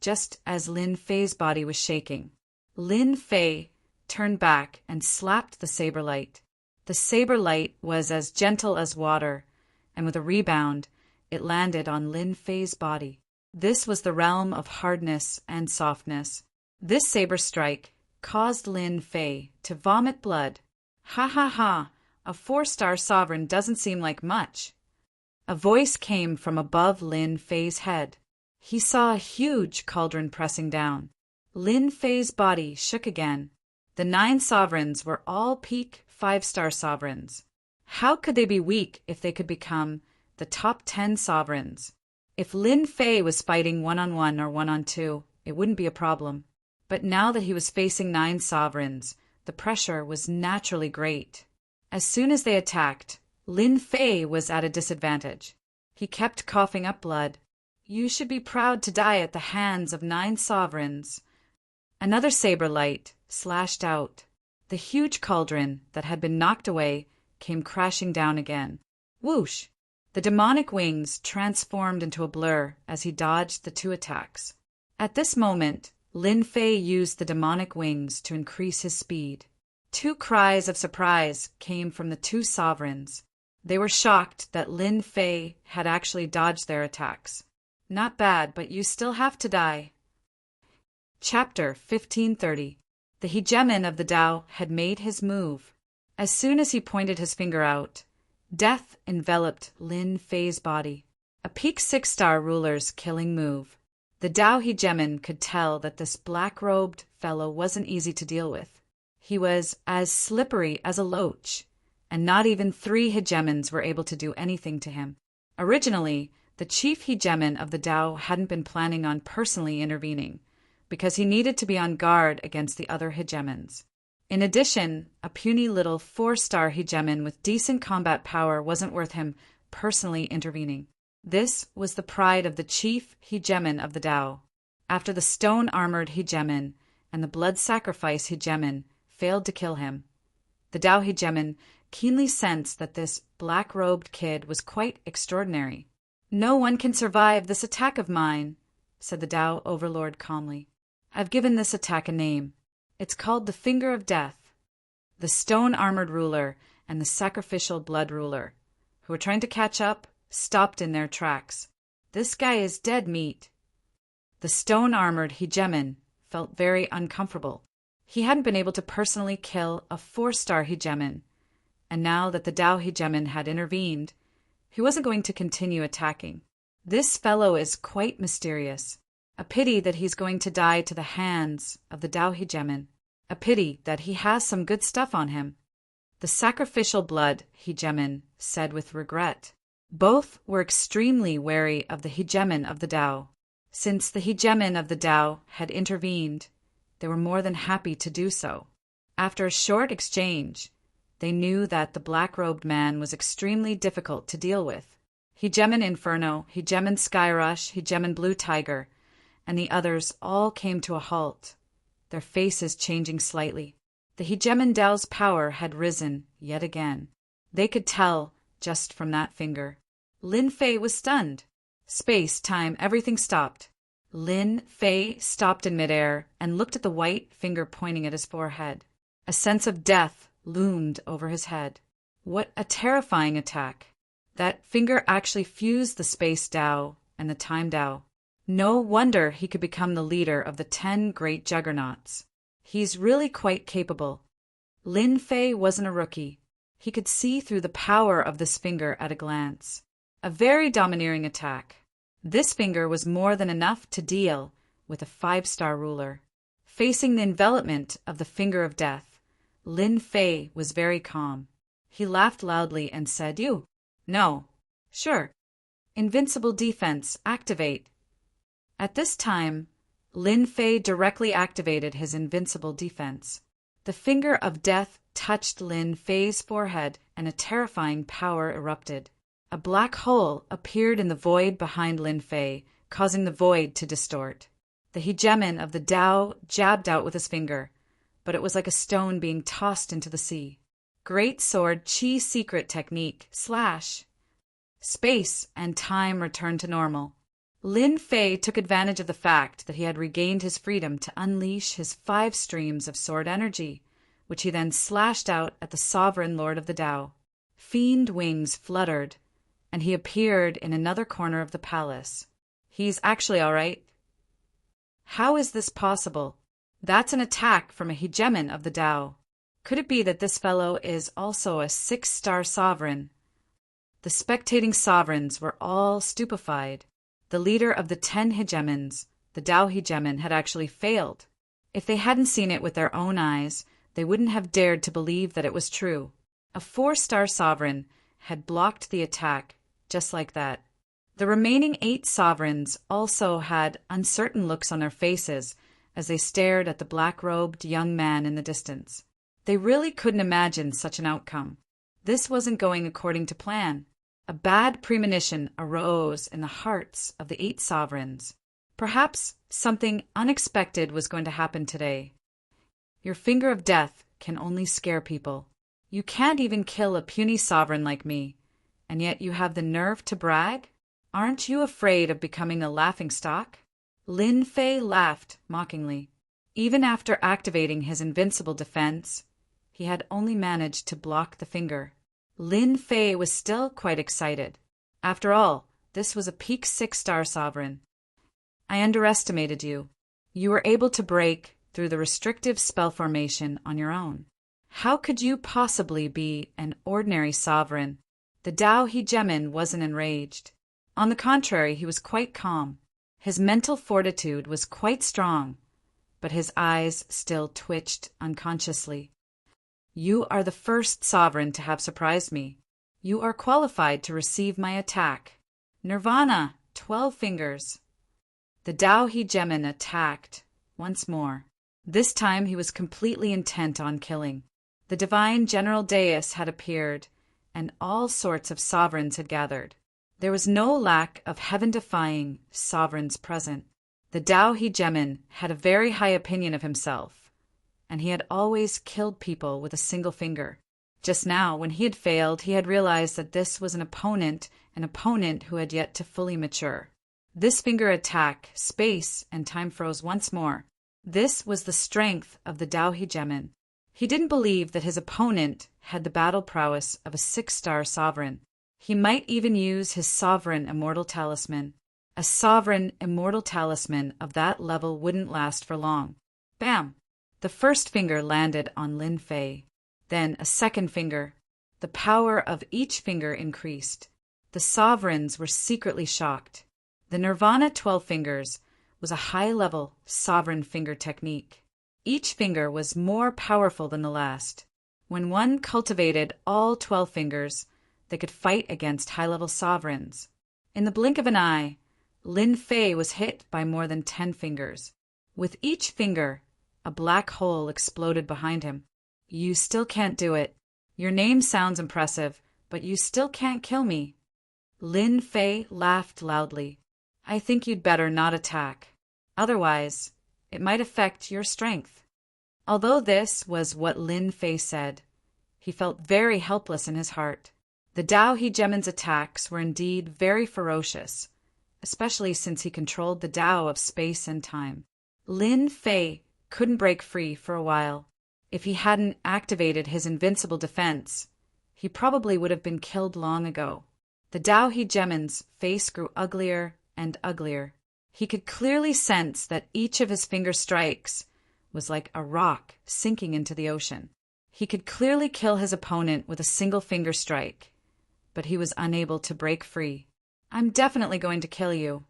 just as Lin Fei's body was shaking. Lin Fei turned back and slapped the saber light. The saber light was as gentle as water, and with a rebound, it landed on Lin Fei's body. This was the realm of hardness and softness. This saber strike caused Lin Fei to vomit blood. Ha ha ha! A 4-star sovereign doesn't seem like much. A voice came from above Lin Fei's head. He saw a huge cauldron pressing down. Lin Fei's body shook again. The 9 sovereigns were all peak 5-star sovereigns. How could they be weak if they could become the top 10 sovereigns? If Lin Fei was fighting 1-on-1 or 1-on-2, it wouldn't be a problem. But now that he was facing 9 sovereigns, the pressure was naturally great. As soon as they attacked, Lin Fei was at a disadvantage. He kept coughing up blood. You should be proud to die at the hands of 9 sovereigns. Another saber light slashed out. The huge cauldron that had been knocked away came crashing down again. Whoosh! The demonic wings transformed into a blur as he dodged the 2 attacks. At this moment, Lin Fei used the demonic wings to increase his speed. 2 cries of surprise came from the 2 sovereigns. They were shocked that Lin Fei had actually dodged their attacks. Not bad, but you still have to die. Chapter 1530. The hegemon of the Tao had made his move. As soon as he pointed his finger out, death enveloped Lin Fei's body. A peak 6-star ruler's killing move. The Tao hegemon could tell that this black-robed fellow wasn't easy to deal with. He was as slippery as a loach, and not even 3 hegemons were able to do anything to him. Originally, the chief hegemon of the Tao hadn't been planning on personally intervening, because he needed to be on guard against the other hegemons. In addition, a puny little 4-star hegemon with decent combat power wasn't worth him personally intervening. This was the pride of the chief hegemon of the Tao. After the stone-armored hegemon and the blood sacrifice hegemon failed to kill him, the Tao hegemon keenly sensed that this black-robed kid was quite extraordinary. "No one can survive this attack of mine," said the Tao overlord calmly. "I've given this attack a name. It's called the Finger of Death." The stone-armored ruler and the sacrificial blood ruler, who were trying to catch up, stopped in their tracks. "This guy is dead meat." The stone-armored hegemon felt very uncomfortable. He hadn't been able to personally kill a 4-star hegemon, and now that the Tao hegemon had intervened, he wasn't going to continue attacking. "This fellow is quite mysterious. A pity that he's going to die to the hands of the Tao hegemon. A pity that he has some good stuff on him," the sacrificial blood hegemon said with regret. Both were extremely wary of the hegemon of the Tao. Since the hegemon of the Tao had intervened, they were more than happy to do so. After a short exchange, they knew that the black-robed man was extremely difficult to deal with. Hegemon Inferno, Hegemon Skyrush, Hegemon Blue Tiger, and the others all came to a halt, their faces changing slightly. The hegemon Tao's power had risen yet again. They could tell just from that finger. Lin Fei was stunned. Space, time, everything stopped. Lin Fei stopped in midair and looked at the white finger pointing at his forehead. A sense of death loomed over his head. What a terrifying attack. That finger actually fused the space Tao and the time Tao. No wonder he could become the leader of the 10 great juggernauts. He's really quite capable. Lin Fei wasn't a rookie. He could see through the power of this finger at a glance. A very domineering attack. This finger was more than enough to deal with a 5-star ruler. Facing the envelopment of the Finger of Death, Lin Fei was very calm. He laughed loudly and said, "You? No. Sure. Invincible defense, activate." At this time, Lin Fei directly activated his invincible defense. The Finger of Death touched Lin Fei's forehead and a terrifying power erupted. A black hole appeared in the void behind Lin Fei, causing the void to distort. The hegemon of the Tao jabbed out with his finger, but it was like a stone being tossed into the sea. Great Sword Chi secret technique, slash. Space and time returned to normal. Lin Fei took advantage of the fact that he had regained his freedom to unleash his 5 streams of sword energy, which he then slashed out at the sovereign lord of the Tao. Fiend wings fluttered, and he appeared in another corner of the palace. "He's actually all right." "How is this possible? That's an attack from a hegemon of the Tao. Could it be that this fellow is also a 6-star sovereign?" The spectating sovereigns were all stupefied. The leader of the 10 hegemons, the Tao hegemon, had actually failed. If they hadn't seen it with their own eyes, they wouldn't have dared to believe that it was true. A 4-star sovereign had blocked the attack just like that. The remaining 8 sovereigns also had uncertain looks on their faces as they stared at the black-robed young man in the distance. They really couldn't imagine such an outcome. This wasn't going according to plan. A bad premonition arose in the hearts of the 8 sovereigns. Perhaps something unexpected was going to happen today. Your Finger of Death can only scare people. You can't even kill a puny sovereign like me, and yet you have the nerve to brag? Aren't you afraid of becoming the laughingstock? Lin Fei laughed mockingly. Even after activating his invincible defense, he had only managed to block the finger. Lin Fei was still quite excited. After all, this was a peak 6-star sovereign. "I underestimated you. You were able to break through the restrictive spell formation on your own. How could you possibly be an ordinary sovereign?" The Tao hegemon wasn't enraged. On the contrary, he was quite calm. His mental fortitude was quite strong, but his eyes still twitched unconsciously. You are the first sovereign to have surprised me. You are qualified to receive my attack. Nirvana, 12 fingers. The Tao Hegemon attacked once more. This time he was completely intent on killing. The divine general dais had appeared, and all sorts of sovereigns had gathered. There was no lack of heaven-defying sovereigns present. The Tao Hegemon had a very high opinion of himself, and he had always killed people with a single finger. Just now, when he had failed, he had realized that this was an opponent who had yet to fully mature. This finger attack, space and time froze once more. This was the strength of the Tao Hegemon. He didn't believe that his opponent had the battle prowess of a 6-star sovereign. He might even use his sovereign immortal talisman. A sovereign immortal talisman of that level wouldn't last for long. Bam! The first finger landed on Lin Fei. Then a second finger. The power of each finger increased. The sovereigns were secretly shocked. The Nirvana 12 fingers was a high-level sovereign finger technique. Each finger was more powerful than the last. When one cultivated all 12 fingers, they could fight against high-level sovereigns. In the blink of an eye, Lin Fei was hit by more than 10 fingers. With each finger, a black hole exploded behind him. You still can't do it. Your name sounds impressive, but you still can't kill me. Lin Fei laughed loudly. I think you'd better not attack. Otherwise, it might affect your strength. Although this was what Lin Fei said, he felt very helpless in his heart. The Tao Hegemon's attacks were indeed very ferocious, especially since he controlled the Tao of space and time. Lin Fei couldn't break free for a while. If he hadn't activated his invincible defense, he probably would have been killed long ago. The Tao Hegemon's face grew uglier and uglier. He could clearly sense that each of his finger strikes was like a rock sinking into the ocean. He could clearly kill his opponent with a single finger strike, but he was unable to break free. I'm definitely going to kill you.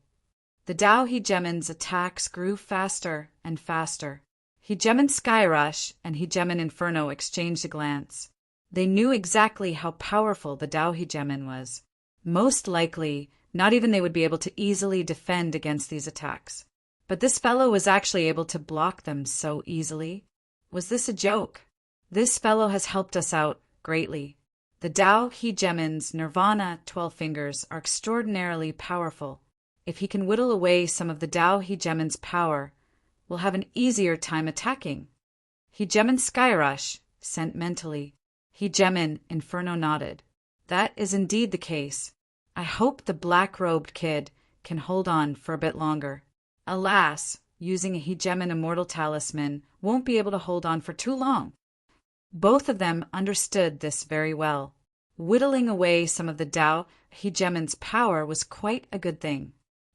The Tao Hegemon's attacks grew faster and faster. Hegemon Skyrush and Hegemon Inferno exchanged a glance. They knew exactly how powerful the Tao Hegemon was. Most likely, not even they would be able to easily defend against these attacks. But this fellow was actually able to block them so easily. Was this a joke? This fellow has helped us out greatly. The Tao Hegemon's Nirvana 12 fingers are extraordinarily powerful. If he can whittle away some of the Tao Hegemon's power, we'll have an easier time attacking. Hegemon Skyrush sent mentally. Hegemon Inferno nodded. That is indeed the case. I hope the black-robed kid can hold on for a bit longer. Alas, using a Hegemon Immortal Talisman won't be able to hold on for too long. Both of them understood this very well. Whittling away some of the Tao Hegemon's power was quite a good thing.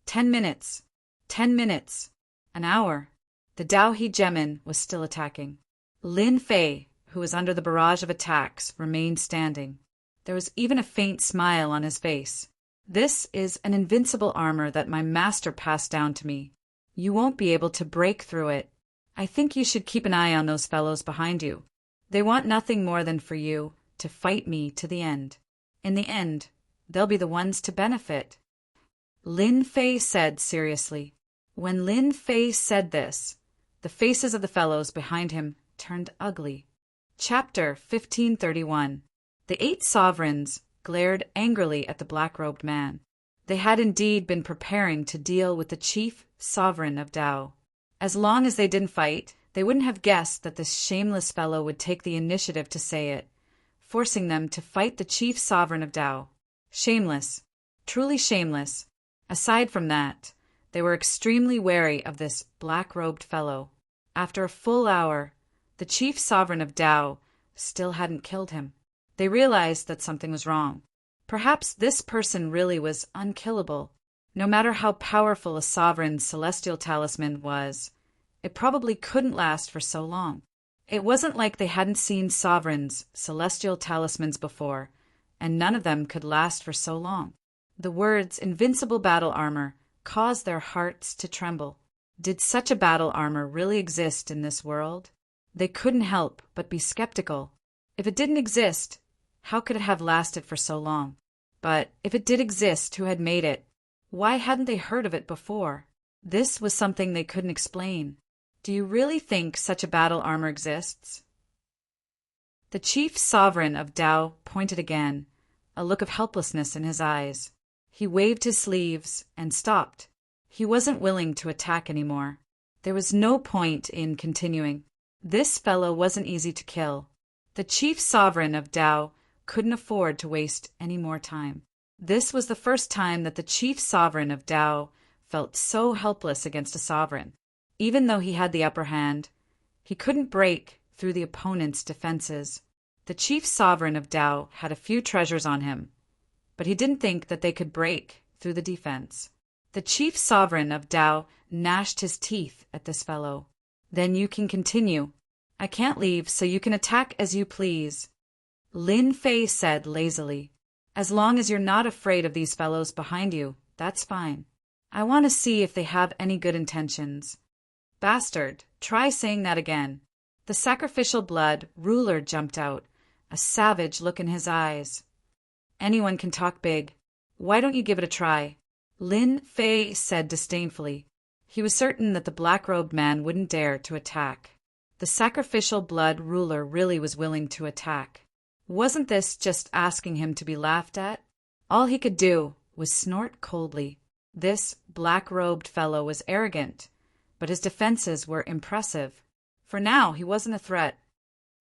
10 minutes. 10 minutes. An hour. The Tao Hegemon was still attacking. Lin Fei, who was under the barrage of attacks, remained standing. There was even a faint smile on his face. This is an invincible armor that my master passed down to me. You won't be able to break through it. I think you should keep an eye on those fellows behind you. They want nothing more than for you to fight me to the end. In the end, they'll be the ones to benefit. Lin Fei said seriously. When Lin Fei said this, the faces of the fellows behind him turned ugly. Chapter 1531. The 8 sovereigns glared angrily at the black-robed man. They had indeed been preparing to deal with the chief sovereign of Tao. As long as they didn't fight, they wouldn't have guessed that this shameless fellow would take the initiative to say it, forcing them to fight the chief sovereign of Tao. Shameless. Truly shameless. Aside from that, they were extremely wary of this black-robed fellow. After a full hour, the chief sovereign of Tao still hadn't killed him. They realized that something was wrong. Perhaps this person really was unkillable. No matter how powerful a sovereign's celestial talisman was, it probably couldn't last for so long. It wasn't like they hadn't seen sovereigns' celestial talismans before, and none of them could last for so long. The words invincible battle armor caused their hearts to tremble. Did such a battle armor really exist in this world? They couldn't help but be skeptical. If it didn't exist, how could it have lasted for so long? But if it did exist, who had made it? Why hadn't they heard of it before? This was something they couldn't explain. Do you really think such a battle armor exists? The chief sovereign of Tao pointed again, a look of helplessness in his eyes. He waved his sleeves and stopped. He wasn't willing to attack anymore. There was no point in continuing. This fellow wasn't easy to kill. The chief sovereign of Tao couldn't afford to waste any more time. This was the first time that the chief sovereign of Tao felt so helpless against a sovereign. Even though he had the upper hand, he couldn't break through the opponent's defenses. The chief sovereign of Tao had a few treasures on him, but he didn't think that they could break through the defense. The chief sovereign of Tao gnashed his teeth at this fellow. Then you can continue. I can't leave, so you can attack as you please. Lin Fei said lazily. As long as you're not afraid of these fellows behind you, that's fine. I want to see if they have any good intentions. Bastard, try saying that again. The sacrificial blood ruler jumped out, a savage look in his eyes. Anyone can talk big. Why don't you give it a try? Lin Fei said disdainfully. He was certain that the black-robed man wouldn't dare to attack. The sacrificial blood ruler really was willing to attack. Wasn't this just asking him to be laughed at? All he could do was snort coldly. This black-robed fellow was arrogant, but his defenses were impressive. For now, he wasn't a threat.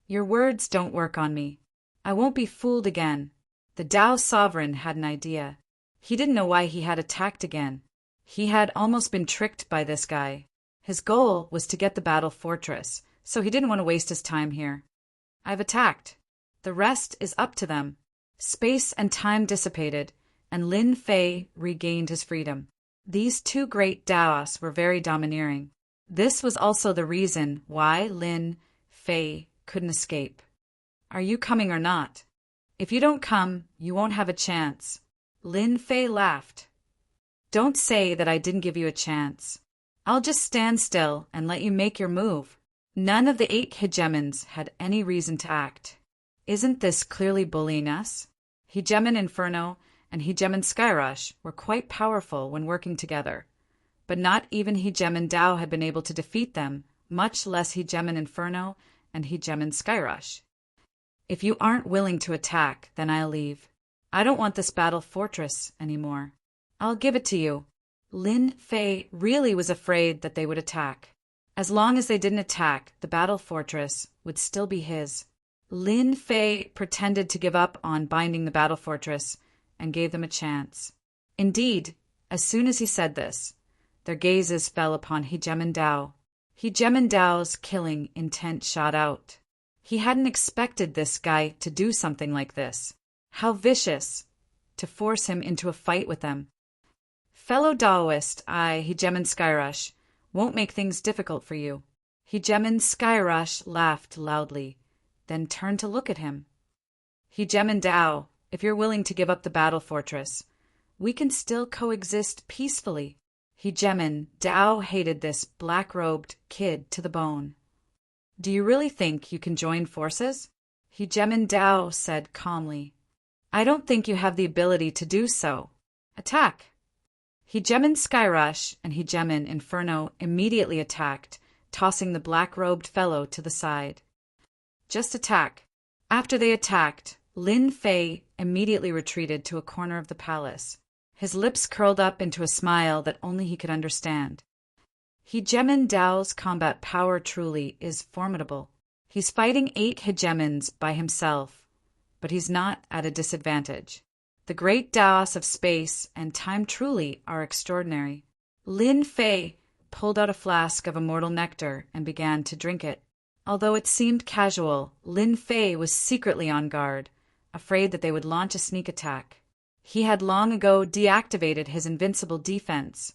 Your words don't work on me. I won't be fooled again. The Tao sovereign had an idea. He didn't know why he had attacked again. He had almost been tricked by this guy. His goal was to get the battle fortress, so he didn't want to waste his time here. I've attacked. The rest is up to them. Space and time dissipated, and Lin Fei regained his freedom. These two great Taoists were very domineering. This was also the reason why Lin Fei couldn't escape. Are you coming or not? If you don't come, you won't have a chance. Lin Fei laughed. Don't say that I didn't give you a chance. I'll just stand still and let you make your move. None of the 8 hegemons had any reason to act. Isn't this clearly bullying us? Hegemon Inferno and Hegemon Skyrush were quite powerful when working together, but not even Hegemon Tao had been able to defeat them, much less Hegemon Inferno and Hegemon Skyrush. If you aren't willing to attack, then I'll leave. I don't want this battle fortress anymore. I'll give it to you. Lin Fei really was afraid that they would attack. As long as they didn't attack, the battle fortress would still be his. Lin Fei pretended to give up on binding the battle fortress and gave them a chance. Indeed, as soon as he said this, their gazes fell upon Hegemon Tao. Hegemon Tao's killing intent shot out. He hadn't expected this guy to do something like this. How vicious, to force him into a fight with them. Fellow Taoist, Hegemon Skyrush, won't make things difficult for you. Hegemon Skyrush laughed loudly, then turned to look at him. Hegemon Tao, if you're willing to give up the battle fortress, we can still coexist peacefully. Hegemon Tao hated this black-robed kid to the bone. Do you really think you can join forces? Hegemon Tao said calmly. I don't think you have the ability to do so. Attack! Hegemon Skyrush and Hegemon Inferno immediately attacked, tossing the black-robed fellow to the side. Just attack. After they attacked, Lin Fei immediately retreated to a corner of the palace. His lips curled up into a smile that only he could understand. Hegemon Tao's combat power truly is formidable. He's fighting 8 hegemons by himself, but he's not at a disadvantage. The great Taoists of space and time truly are extraordinary. Lin Fei pulled out a flask of immortal nectar and began to drink it. Although it seemed casual, Lin Fei was secretly on guard, afraid that they would launch a sneak attack. He had long ago deactivated his invincible defense,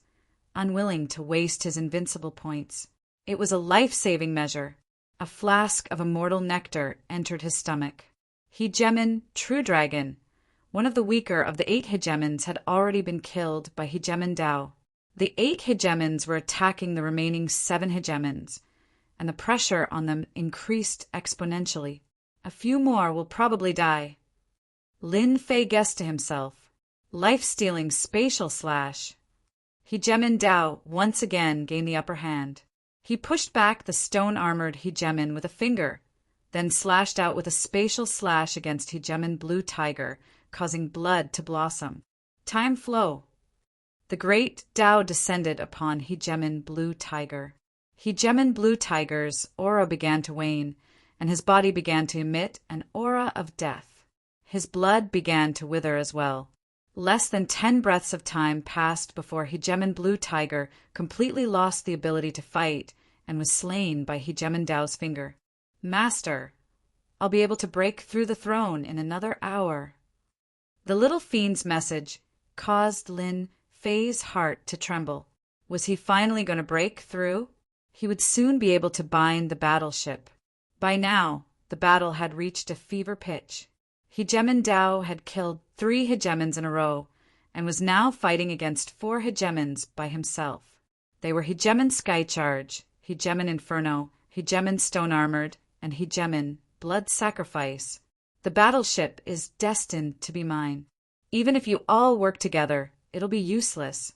unwilling to waste his invincible points. It was a life-saving measure. A flask of immortal nectar entered his stomach. Hegemon True Dragon, one of the weaker of the 8 hegemons, had already been killed by Hegemon Tao. The 8 hegemons were attacking the remaining 7 hegemons, and the pressure on them increased exponentially. A few more will probably die. Lin Fei guessed to himself. Life-stealing spatial slash. Hegemin Dao once again gained the upper hand. He pushed back the stone-armored Hegemin with a finger, then slashed out with a spatial slash against Hegemin Blue Tiger, causing blood to blossom. Time flow. The great Dao descended upon Hegemin Blue Tiger. Hegemin Blue Tiger's aura began to wane, and his body began to emit an aura of death. His blood began to wither as well. Less than 10 breaths of time passed before Hegemin Blue Tiger completely lost the ability to fight and was slain by Hegemin Dao's finger. Master, I'll be able to break through the throne in another hour. The little fiend's message caused Lin Fei's heart to tremble. Was he finally going to break through? He would soon be able to bind the battleship. By now, the battle had reached a fever pitch. Hegemin Dao had killed 3 Hegemins in a row and was now fighting against 4 Hegemins by himself. They were Hegemin Skycharge, Hegemin Inferno, Hegemin Stone Armored, and Hegemin Blood Sacrifice. The battleship is destined to be mine. Even if you all work together, it'll be useless.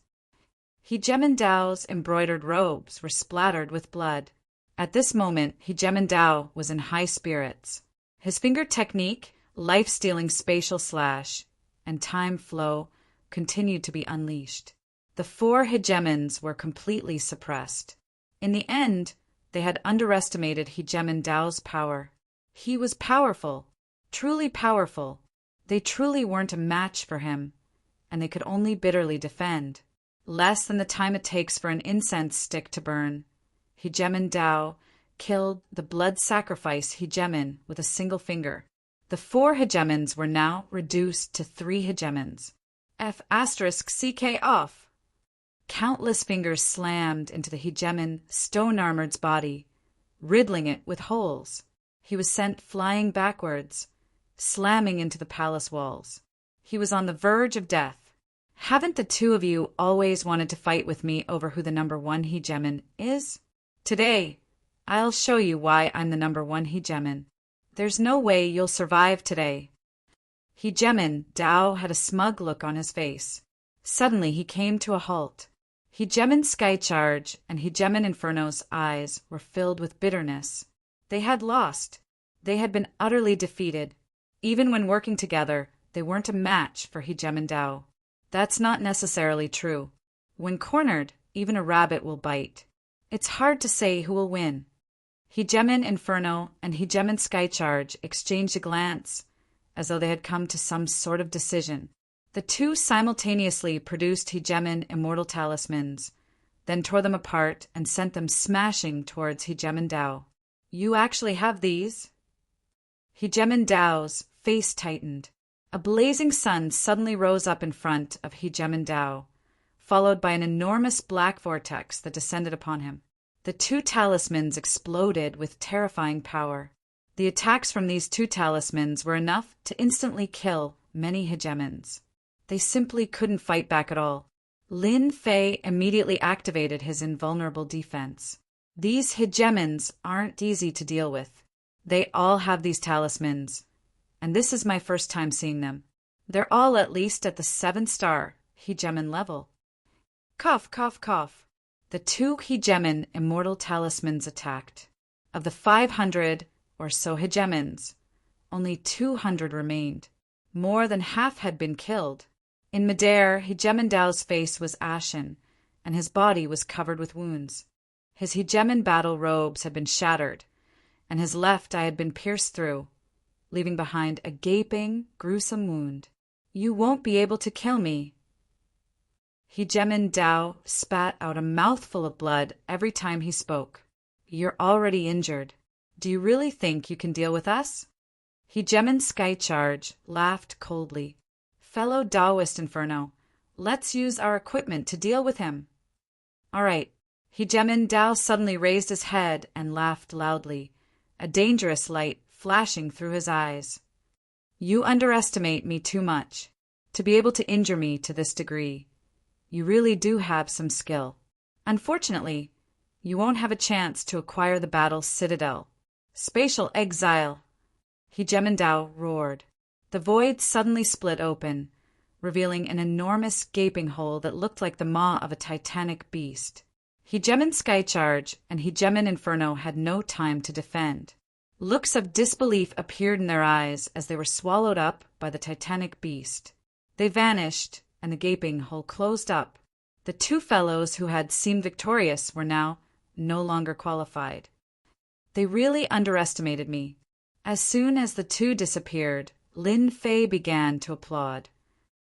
Hegemin Dao's embroidered robes were splattered with blood. At this moment, Hegemin Dao was in high spirits. His finger technique, life-stealing spatial slash, and time flow continued to be unleashed. The 4 Hegemins were completely suppressed. In the end, they had underestimated Hegemin Dao's power. He was powerful, truly powerful. They truly weren't a match for him, and they could only bitterly defend. Less than the time it takes for an incense stick to burn, Hegemin Dao killed the blood sacrifice Hegemin with a single finger. The 4 Hegemins were now reduced to 3 Hegemins. F***CK off. Countless fingers slammed into the Hegemin stone-armored's body, riddling it with holes. He was sent flying backwards, slamming into the palace walls. He was on the verge of death. Haven't the 2 of you always wanted to fight with me over who the number 1 Hegemin is? Today, I'll show you why I'm the number 1 Hegemin. There's no way you'll survive today. Hegemin Dao had a smug look on his face. Suddenly he came to a halt. Hegemin Skycharge and Hegemin Inferno's eyes were filled with bitterness. They had lost. They had been utterly defeated. Even when working together, they weren't a match for Hegemin Dao. That's not necessarily true. When cornered, even a rabbit will bite. It's hard to say who will win. Hegemin Inferno and Hegemin Skycharge exchanged a glance, as though they had come to some sort of decision. The 2 simultaneously produced Hegemin Immortal Talismans, then tore them apart and sent them smashing towards Hegemin Dao. You actually have these? Hegemin Dao's face tightened. A blazing sun suddenly rose up in front of Hegemin Dao, followed by an enormous black vortex that descended upon him. The 2 talismans exploded with terrifying power. The attacks from these 2 talismans were enough to instantly kill many Hegemins. They simply couldn't fight back at all. Lin Fei immediately activated his invulnerable defense. These Hegemins aren't easy to deal with. They all have these talismans, and this is my first time seeing them. They're all at least at the 7-star Hegemin level. Cough, cough, cough. The 2 Hegemin Immortal Talismans attacked. Of the 500 or so Hegemins, only 200 remained. More than half had been killed. In midair, Hegemin Dao's face was ashen, and his body was covered with wounds. His Hegemin battle robes had been shattered, and his left eye had been pierced through, leaving behind a gaping, gruesome wound. You won't be able to kill me. Hegemin Dao spat out a mouthful of blood every time he spoke. You're already injured. Do you really think you can deal with us? Hegemin Skycharge laughed coldly. Fellow Daoist Inferno, let's use our equipment to deal with him. All right. Hegemin Dao suddenly raised his head and laughed loudly, a dangerous light flashing through his eyes. You underestimate me too much. To be able to injure me to this degree, you really do have some skill. Unfortunately, you won't have a chance to acquire the battle's citadel. Spatial exile. Hegemin Dao roared. The void suddenly split open, revealing an enormous gaping hole that looked like the maw of a titanic beast. Hegemin Skycharge and Hegemin Inferno had no time to defend. Looks of disbelief appeared in their eyes as they were swallowed up by the titanic beast. They vanished, and the gaping hole closed up. The two fellows who had seemed victorious were now no longer qualified. They really underestimated me. As soon as the two disappeared, Lin Fei began to applaud.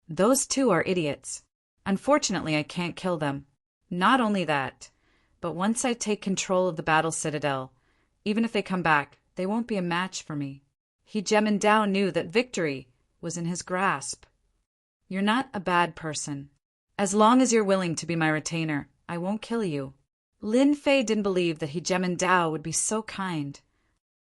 Those two are idiots. Unfortunately, I can't kill them. Not only that, but once I take control of the battle citadel, even if they come back, they won't be a match for me. Hegemin Dao knew that victory was in his grasp. You're not a bad person. As long as you're willing to be my retainer, I won't kill you. Lin Fei didn't believe that Hegemin Dao would be so kind.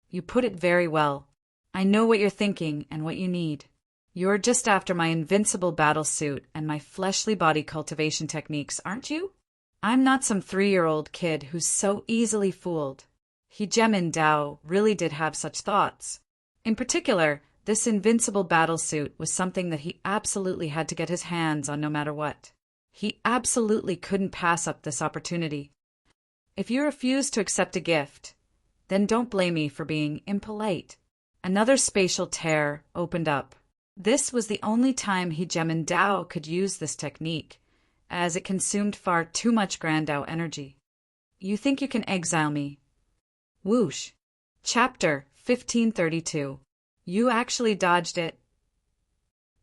You put it very well. I know what you're thinking and what you need. You're just after my invincible battle suit and my fleshly body cultivation techniques, aren't you? I'm not some 3-year-old kid who's so easily fooled. Hegemin Dao really did have such thoughts. In particular, this invincible battle suit was something that he absolutely had to get his hands on no matter what. He absolutely couldn't pass up this opportunity. If you refuse to accept a gift, then don't blame me for being impolite. Another spatial tear opened up. This was the only time Hegemin Dao could use this technique, as it consumed far too much Grand Dao energy. You think you can exile me? Whoosh. Chapter 1532. You actually dodged it.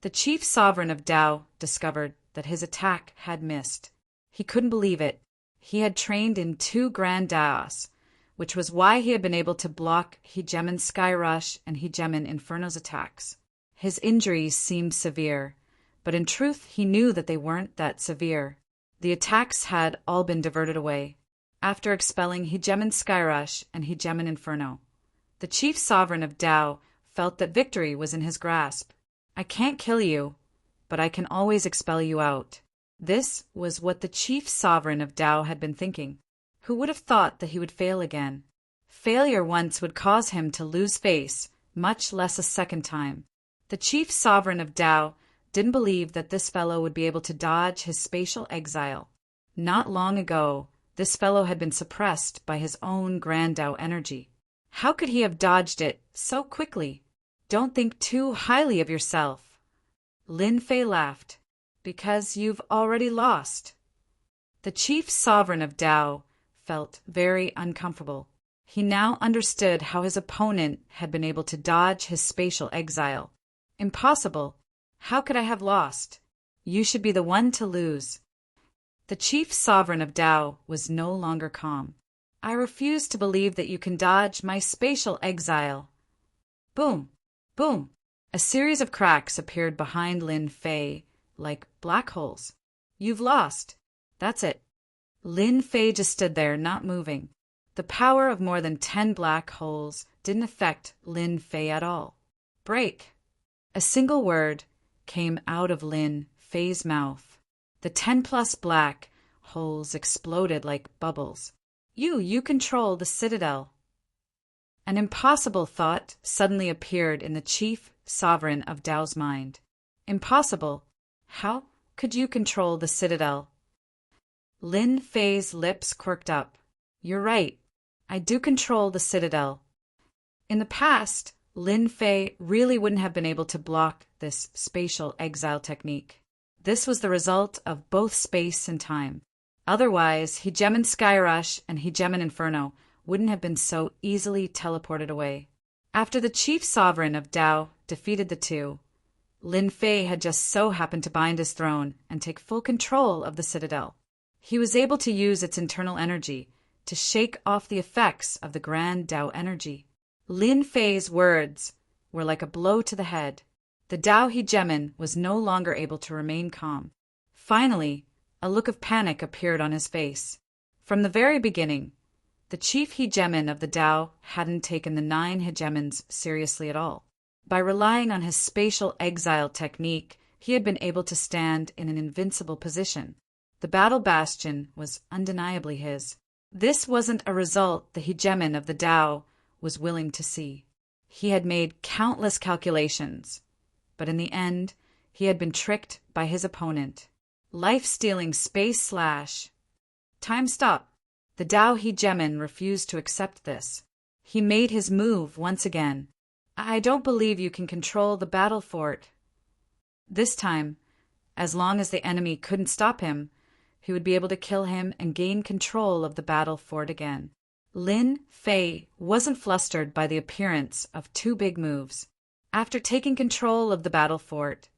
The chief sovereign of Dao discovered that his attack had missed. He couldn't believe it. He had trained in 2 Grand Daos, which was why he had been able to block Hegemin Skyrush and Hegemin Inferno's attacks. His injuries seemed severe, but in truth he knew that they weren't that severe. The attacks had all been diverted away. After expelling Hegemin Skyrush and Hegemin Inferno, the chief sovereign of Dao felt that victory was in his grasp. I can't kill you, but I can always expel you out. This was what the chief sovereign of Dao had been thinking. Who would have thought that he would fail again? Failure once would cause him to lose face, much less a second time. The chief sovereign of Dao didn't believe that this fellow would be able to dodge his spatial exile. Not long ago, this fellow had been suppressed by his own Grand Dao energy. How could he have dodged it so quickly? Don't think too highly of yourself. Lin Fei laughed. Because you've already lost. The chief sovereign of Dao felt very uncomfortable. He now understood how his opponent had been able to dodge his spatial exile. Impossible. How could I have lost? You should be the one to lose. The chief sovereign of Dao was no longer calm. I refuse to believe that you can dodge my spatial exile. Boom! Boom! A series of cracks appeared behind Lin Fei, like black holes. You've lost. That's it. Lin Fei just stood there, not moving. The power of more than 10 black holes didn't affect Lin Fei at all. Break. A single word came out of Lin Fei's mouth. The 10+ black holes exploded like bubbles. You control the citadel. An impossible thought suddenly appeared in the chief sovereign of Dao's mind. Impossible? How could you control the citadel? Lin Fei's lips quirked up. You're right. I do control the citadel. In the past, Lin Fei really wouldn't have been able to block this spatial exile technique. This was the result of both space and time. Otherwise, Hegemin Skyrush and Hegemin Inferno wouldn't have been so easily teleported away. After the chief sovereign of Dao defeated the two, Lin Fei had just so happened to bind his throne and take full control of the citadel. He was able to use its internal energy to shake off the effects of the Grand Dao energy. Lin Fei's words were like a blow to the head. The Dao Hegemin was no longer able to remain calm. Finally, a look of panic appeared on his face. From the very beginning, the chief Hegemin of the Dao hadn't taken the 9 Hegemins seriously at all. By relying on his spatial exile technique, he had been able to stand in an invincible position. The battle bastion was undeniably his. This wasn't a result the Hegemin of the Dao was willing to see. He had made countless calculations, but in the end, he had been tricked by his opponent. Life-stealing space slash. Time stop. The Dao Hegemon refused to accept this. He made his move once again. I don't believe you can control the battle fort. This time, as long as the enemy couldn't stop him, he would be able to kill him and gain control of the battle fort again. Lin Fei wasn't flustered by the appearance of two big moves. After taking control of the battle fort,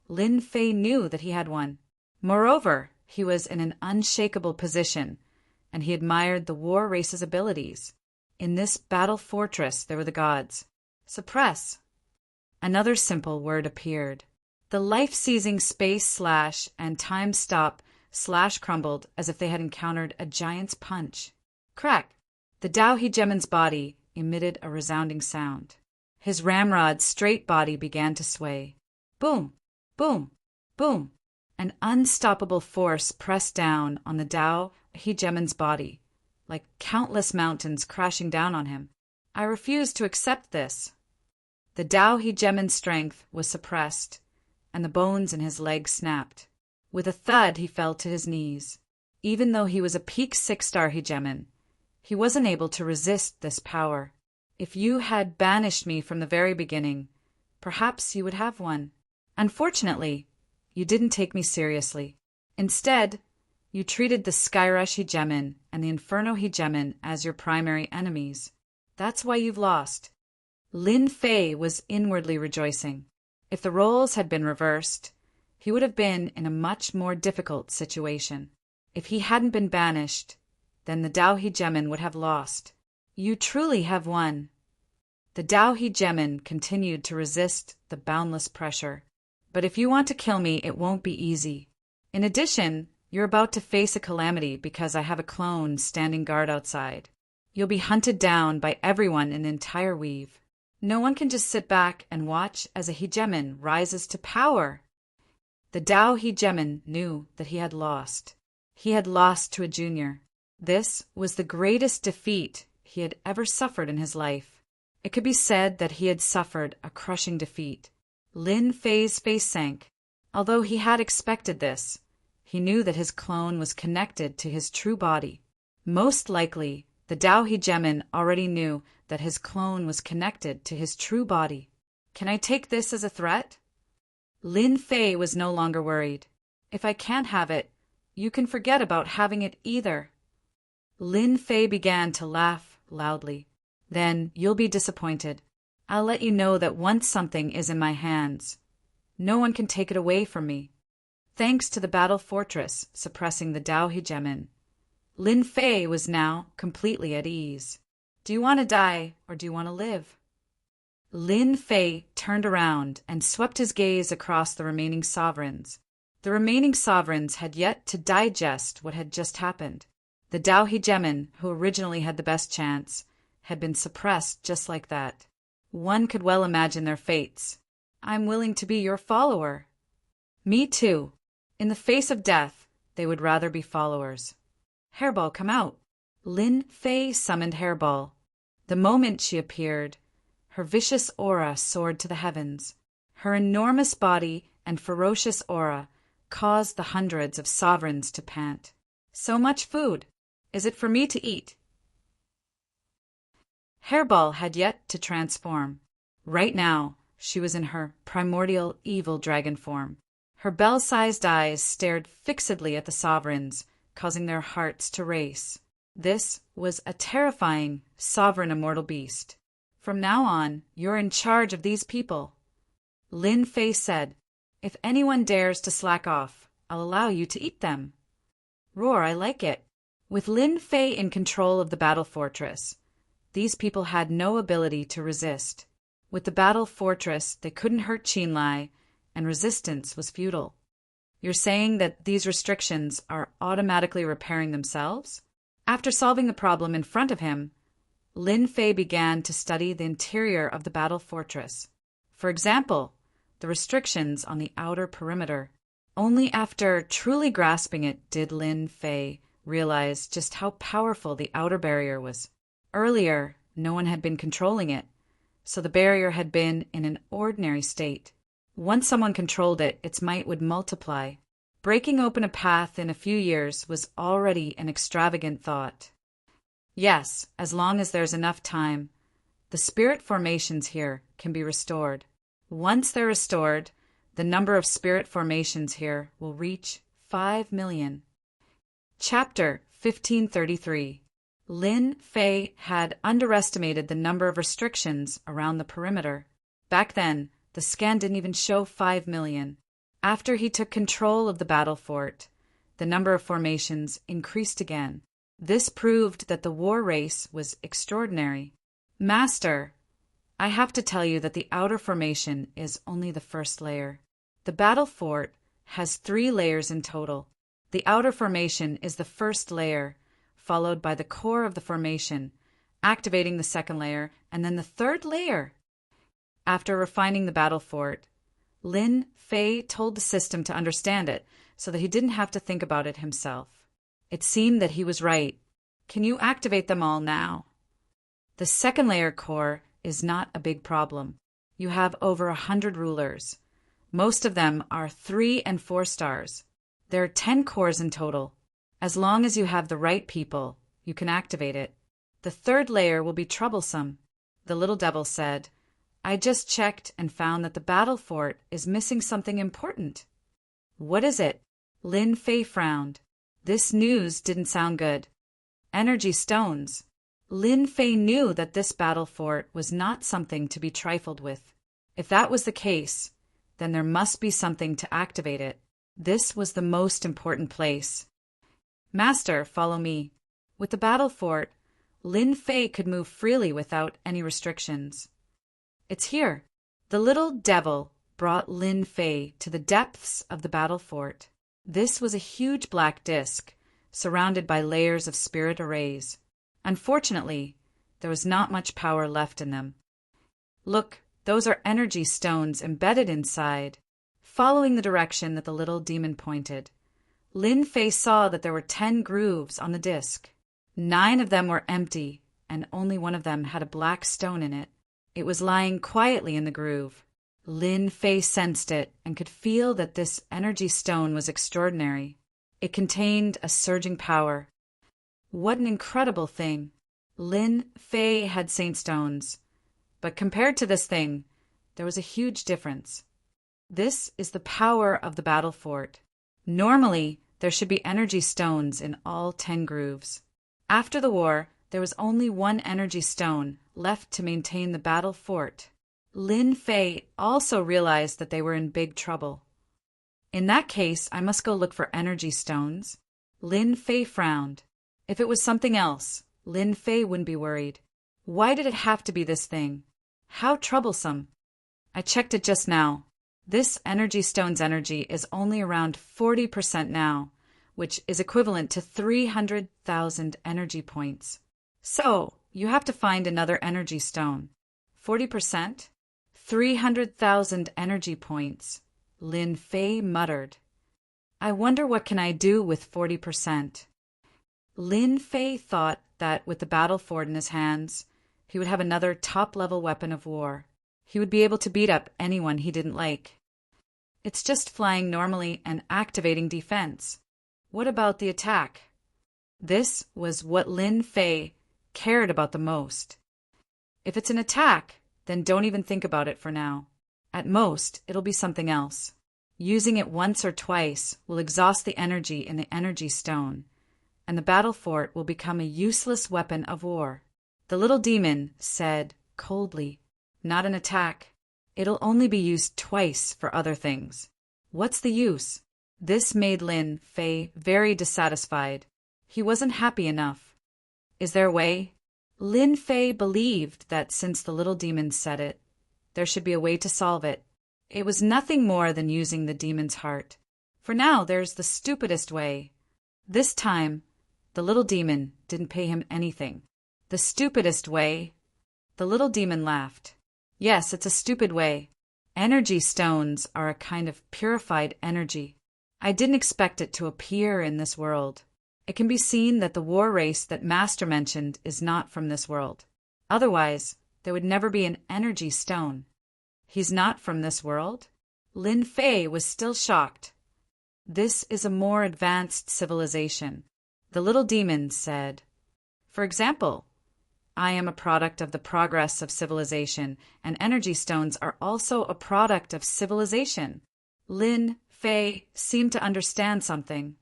Lin Fei knew that he had won. Moreover, he was in an unshakable position, and he admired the war race's abilities. In this battle fortress there were the gods. Suppress. Another simple word appeared. The life-seizing space slash and time stop slash crumbled as if they had encountered a giant's punch. Crack! The Dao Hegemon's body emitted a resounding sound. His ramrod's straight body began to sway. Boom! Boom! Boom! An unstoppable force pressed down on the Dao Hegemon's body, like countless mountains crashing down on him. I refuse to accept this. The Dao Hegemon's strength was suppressed, and the bones in his legs snapped. With a thud, he fell to his knees. Even though he was a peak 6-star Hegemon, he wasn't able to resist this power. If you had banished me from the very beginning, perhaps you would have won. Unfortunately, you didn't take me seriously. Instead, you treated the Skyrush Hegemon and the Inferno Hegemon as your primary enemies. That's why you've lost. Lin Fei was inwardly rejoicing. If the roles had been reversed, he would have been in a much more difficult situation. If he hadn't been banished, then the Dao Hegemon would have lost. You truly have won. The Dao Hegemon continued to resist the boundless pressure. But if you want to kill me, it won't be easy. In addition, you're about to face a calamity because I have a clone standing guard outside. You'll be hunted down by everyone in the entire weave. No one can just sit back and watch as a Hegemon rises to power. The Dao Hegemon knew that he had lost. He had lost to a junior. This was the greatest defeat he had ever suffered in his life. It could be said that he had suffered a crushing defeat. Lin Fei's face sank. Although he had expected this, he knew that his clone was connected to his true body. Most likely, the Dao Hegemon already knew that his clone was connected to his true body. Can I take this as a threat? Lin Fei was no longer worried. If I can't have it, you can forget about having it either. Lin Fei began to laugh loudly. Then you'll be disappointed. I'll let you know that once something is in my hands, no one can take it away from me. Thanks to the battle fortress suppressing the Dao Hegemon, Lin Fei was now completely at ease. Do you want to die or do you want to live? Lin Fei turned around and swept his gaze across the remaining sovereigns. The remaining sovereigns had yet to digest what had just happened. The Dao Hegemon, who originally had the best chance, had been suppressed just like that. One could well imagine their fates. I'm willing to be your follower. Me too. In the face of death, they would rather be followers. Hairball, come out. Lin Fei summoned Hairball. The moment she appeared, her vicious aura soared to the heavens. Her enormous body and ferocious aura caused the hundreds of sovereigns to pant. So much food. Is it for me to eat? Hairball had yet to transform. Right now, she was in her primordial evil dragon form. Her bell-sized eyes stared fixedly at the sovereigns, causing their hearts to race. This was a terrifying, sovereign immortal beast. From now on, you're in charge of these people. Lin Fei said, if anyone dares to slack off, I'll allow you to eat them. Roar, I like it. With Lin Fei in control of the battle fortress, these people had no ability to resist. With the battle fortress, they couldn't hurt Qinlai, and resistance was futile. You're saying that these restrictions are automatically repairing themselves? After solving the problem in front of him, Lin Fei began to study the interior of the battle fortress. For example, the restrictions on the outer perimeter. Only after truly grasping it did Lin Fei realize just how powerful the outer barrier was. Earlier, no one had been controlling it, so the barrier had been in an ordinary state. Once someone controlled it, its might would multiply. Breaking open a path in a few years was already an extravagant thought. Yes, as long as there's enough time, the spirit formations here can be restored. Once they're restored, the number of spirit formations here will reach 5 million. Chapter 1533. Lin Fei had underestimated the number of restrictions around the perimeter. Back then, the scan didn't even show 5 million. After he took control of the battle fort, the number of formations increased again. This proved that the war race was extraordinary. Master, I have to tell you that the outer formation is only the first layer. The battle fort has 3 layers in total. The outer formation is the first layer, followed by the core of the formation, activating the second layer, and then the third layer. After refining the battle fort, Lin Fei told the system to understand it so that he didn't have to think about it himself. It seemed that he was right. Can you activate them all now? The second layer core is not a big problem. You have over 100 rulers. Most of them are 3 and 4 stars. There are 10 cores in total. As long as you have the right people, you can activate it. The third layer will be troublesome. The little devil said, I just checked and found that the battle fort is missing something important. What is it? Lin Fei frowned. This news didn't sound good. Energy stones. Lin Fei knew that this battle fort was not something to be trifled with. If that was the case, then there must be something to activate it. This was the most important place. Master, follow me. With the battle fort, Lin Fei could move freely without any restrictions. It's here. The little devil brought Lin Fei to the depths of the battle fort. This was a huge black disk, surrounded by layers of spirit arrays. Unfortunately, there was not much power left in them. Look, those are energy stones embedded inside. Following the direction that the little demon pointed, Lin Fei saw that there were 10 grooves on the disc. 9 of them were empty, and only one of them had a black stone in it. It was lying quietly in the groove. Lin Fei sensed it and could feel that this energy stone was extraordinary. It contained a surging power. What an incredible thing! Lin Fei had saint stones, but compared to this thing, there was a huge difference. This is the power of the battle fort. Normally, there should be energy stones in all 10 grooves. After the war, there was only 1 energy stone left to maintain the battle fort. Lin Fei also realized that they were in big trouble. In that case, I must go look for energy stones. Lin Fei frowned. If it was something else, Lin Fei wouldn't be worried. Why did it have to be this thing? How troublesome. I checked it just now. This energy stone's energy is only around 40% now, which is equivalent to 300,000 energy points. So, you have to find another energy stone. 40%? 300,000 energy points. Lin Fei muttered. I wonder what can I do with 40%. Lin Fei thought that with the battle fort in his hands, he would have another top-level weapon of war. He would be able to beat up anyone he didn't like. It's just flying normally and activating defense. What about the attack? This was what Lin Fei cared about the most. If it's an attack, then don't even think about it for now. At most, it'll be something else. Using it once or twice will exhaust the energy in the energy stone, and the battle fort will become a useless weapon of war. The little demon said coldly, Not an attack. It'll only be used twice for other things. What's the use? This made Lin Fei very dissatisfied. He wasn't happy enough. Is there a way? Lin Fei believed that since the little demon said it, there should be a way to solve it. It was nothing more than using the demon's heart. For now, there's the stupidest way. This time, the little demon didn't pay him anything. The stupidest way? The little demon laughed. Yes, it's a stupid way. Energy stones are a kind of purified energy. I didn't expect it to appear in this world. It can be seen that the war race that Master mentioned is not from this world. Otherwise, there would never be an energy stone. He's not from this world? Lin Fei was still shocked. This is a more advanced civilization, the little demon said. For example, I am a product of the progress of civilization, and energy stones are also a product of civilization. Lin Fei seemed to understand something.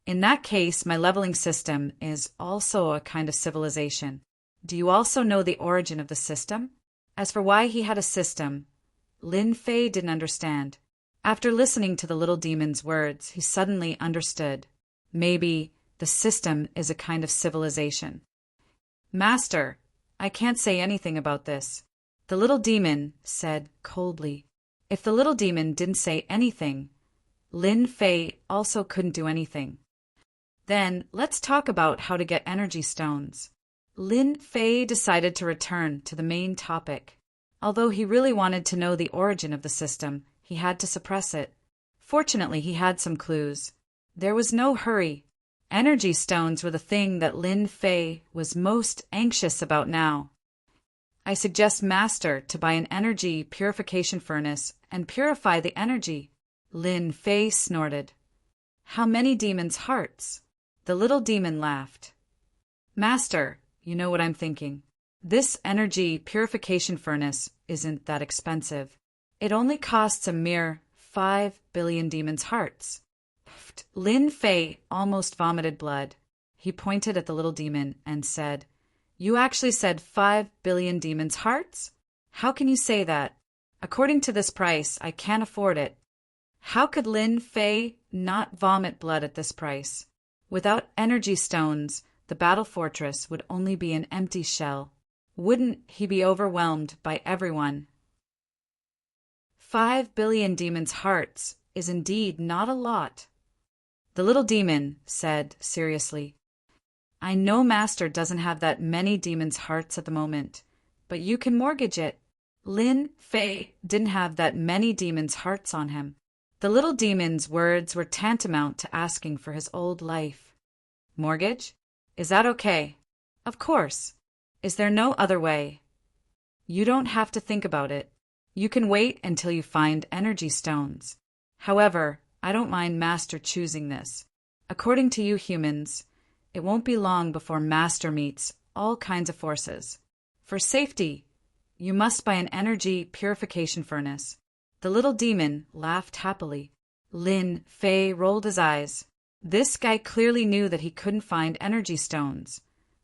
In that case, my leveling system is also a kind of civilization. Do you also know the origin of the system? As for why he had a system, Lin Fei didn't understand. After listening to the little demon's words, he suddenly understood. Maybe the system is a kind of civilization. Master, I can't say anything about this, the little demon said coldly. If the little demon didn't say anything, Lin Fei also couldn't do anything. Then let's talk about how to get energy stones. Lin Fei decided to return to the main topic. Although he really wanted to know the origin of the system, he had to suppress it. Fortunately, he had some clues. There was no hurry. Energy stones were the thing that Lin Fei was most anxious about now. I suggest Master to buy an energy purification furnace and purify the energy. Lin Fei snorted. How many demons' hearts? The little demon laughed. Master, you know what I'm thinking. This energy purification furnace isn't that expensive. It only costs a mere 5 billion demons' hearts. Lin Fei almost vomited blood. He pointed at the little demon and said, You actually said 5 billion demons' hearts? How can you say that? According to this price, I can't afford it. How could Lin Fei not vomit blood at this price? Without energy stones, the battle fortress would only be an empty shell. Wouldn't he be overwhelmed by everyone? 5 billion demons' hearts is indeed not a lot. The little demon said seriously, I know Master doesn't have that many demons' hearts at the moment, but you can mortgage it. Lin Fei didn't have that many demons' hearts on him. The little demon's words were tantamount to asking for his old life. Mortgage? Is that okay? Of course. Is there no other way? You don't have to think about it. You can wait until you find energy stones. However, I don't mind Master choosing this. According to you humans, it won't be long before Master meets all kinds of forces. For safety, you must buy an energy purification furnace. The little demon laughed happily. Lin Fei rolled his eyes. This guy clearly knew that he couldn't find energy stones,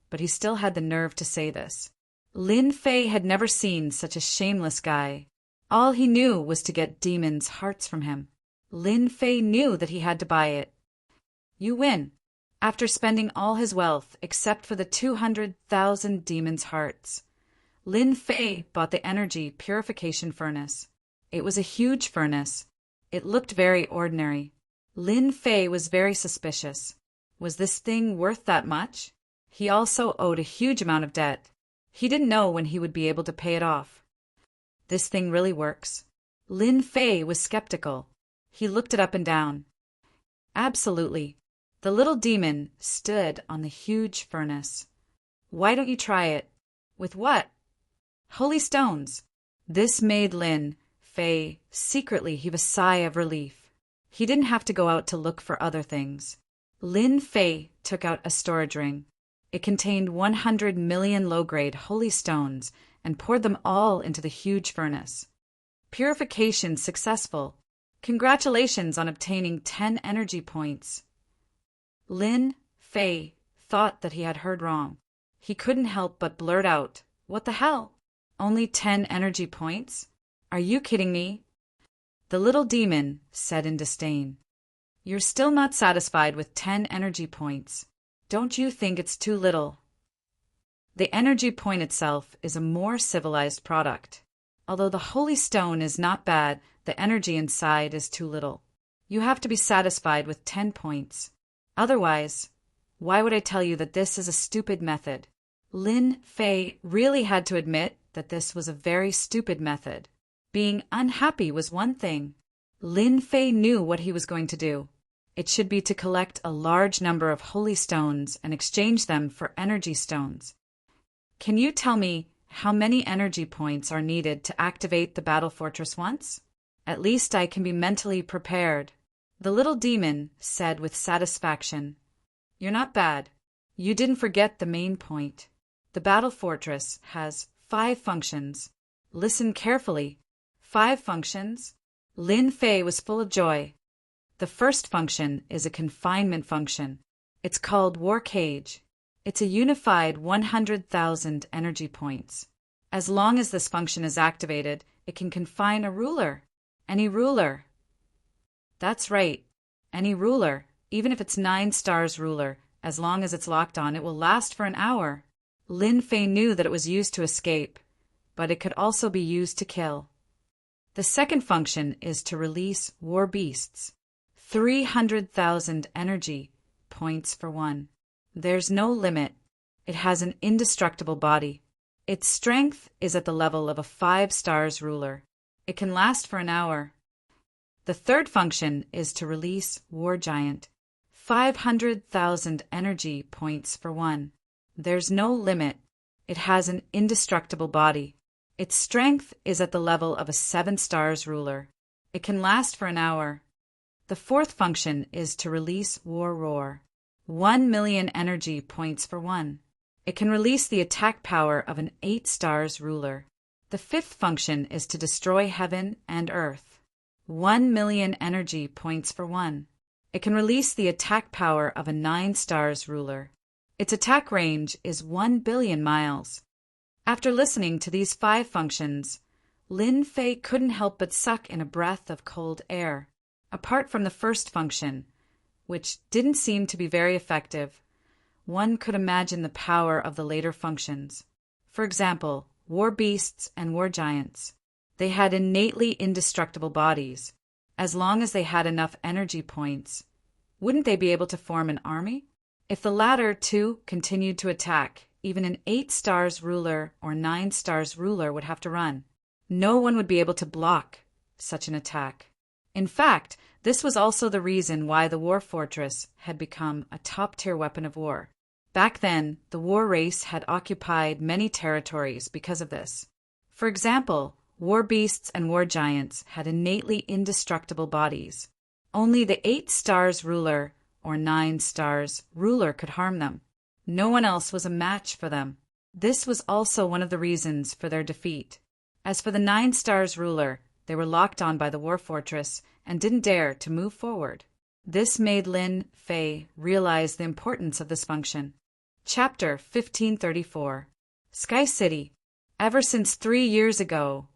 but he still had the nerve to say this. Lin Fei had never seen such a shameless guy. All he knew was to get demons' hearts from him. Lin Fei knew that he had to buy it. You win. After spending all his wealth except for the 200,000 demons' hearts, Lin Fei bought the energy purification furnace. It was a huge furnace. It looked very ordinary. Lin Fei was very suspicious. Was this thing worth that much? He also owed a huge amount of debt. He didn't know when he would be able to pay it off. This thing really works. Lin Fei was skeptical. He looked it up and down. Absolutely. The little demon stood on the huge furnace. Why don't you try it? With what? Holy stones. This made Lin Fei secretly heave a sigh of relief. He didn't have to go out to look for other things. Lin Fei took out a storage ring. It contained 100 million low-grade holy stones and poured them all into the huge furnace. Purification successful. Congratulations on obtaining 10 energy points. Lin Fei thought that he had heard wrong. He couldn't help but blurt out, What the hell? Only 10 energy points? Are you kidding me? The little demon said in disdain. You're still not satisfied with 10 energy points. Don't you think it's too little? The energy point itself is a more civilized product. Although the holy stone is not bad, the energy inside is too little. You have to be satisfied with 10 points. Otherwise, why would I tell you that this is a stupid method? Lin Fei really had to admit that this was a very stupid method. Being unhappy was one thing. Lin Fei knew what he was going to do. It should be to collect a large number of holy stones and exchange them for energy stones. Can you tell me how many energy points are needed to activate the battle fortress once? At least I can be mentally prepared. The little demon said with satisfaction. You're not bad. You didn't forget the main point. The battle fortress has 5 functions. Listen carefully. 5 functions. Lin Fei was full of joy. The first function is a confinement function. It's called War Cage. It's a unified 100,000 energy points. As long as this function is activated, it can confine a ruler. Any ruler. That's right. Any ruler, even if it's 9 stars ruler, as long as it's locked on, it will last for an hour. Lin Fei knew that it was used to escape, but it could also be used to kill. The second function is to release war beasts. 300,000 energy points for one. There's no limit. It has an indestructible body. Its strength is at the level of a 5 stars ruler. It can last for an hour. The third function is to release War Giant. 500,000 energy points for one. There's no limit. It has an indestructible body. Its strength is at the level of a 7 stars ruler. It can last for an hour. The fourth function is to release War Roar. 1 million energy points for one. It can release the attack power of an 8 stars ruler. The fifth function is to destroy heaven and earth. 1 million energy points for one. It can release the attack power of a 9 stars ruler. Its attack range is 1 billion miles. After listening to these 5 functions, Lin Fei couldn't help but suck in a breath of cold air. Apart from the first function, which didn't seem to be very effective, one could imagine the power of the later functions. For example, war beasts and war giants. They had innately indestructible bodies. As long as they had enough energy points, wouldn't they be able to form an army? If the latter two continued to attack, even an 8 stars ruler or 9 stars ruler would have to run. No one would be able to block such an attack. In fact, this was also the reason why the war fortress had become a top-tier weapon of war. Back then, the war race had occupied many territories because of this. For example, war beasts and war giants had innately indestructible bodies. Only the 8 stars ruler or 9 stars ruler could harm them. No one else was a match for them. This was also one of the reasons for their defeat. As for the 9 stars ruler, they were locked on by the war fortress and didn't dare to move forward. This made Lin Fei realize the importance of this function. Chapter 1534. Sky City. Ever since 3 years ago,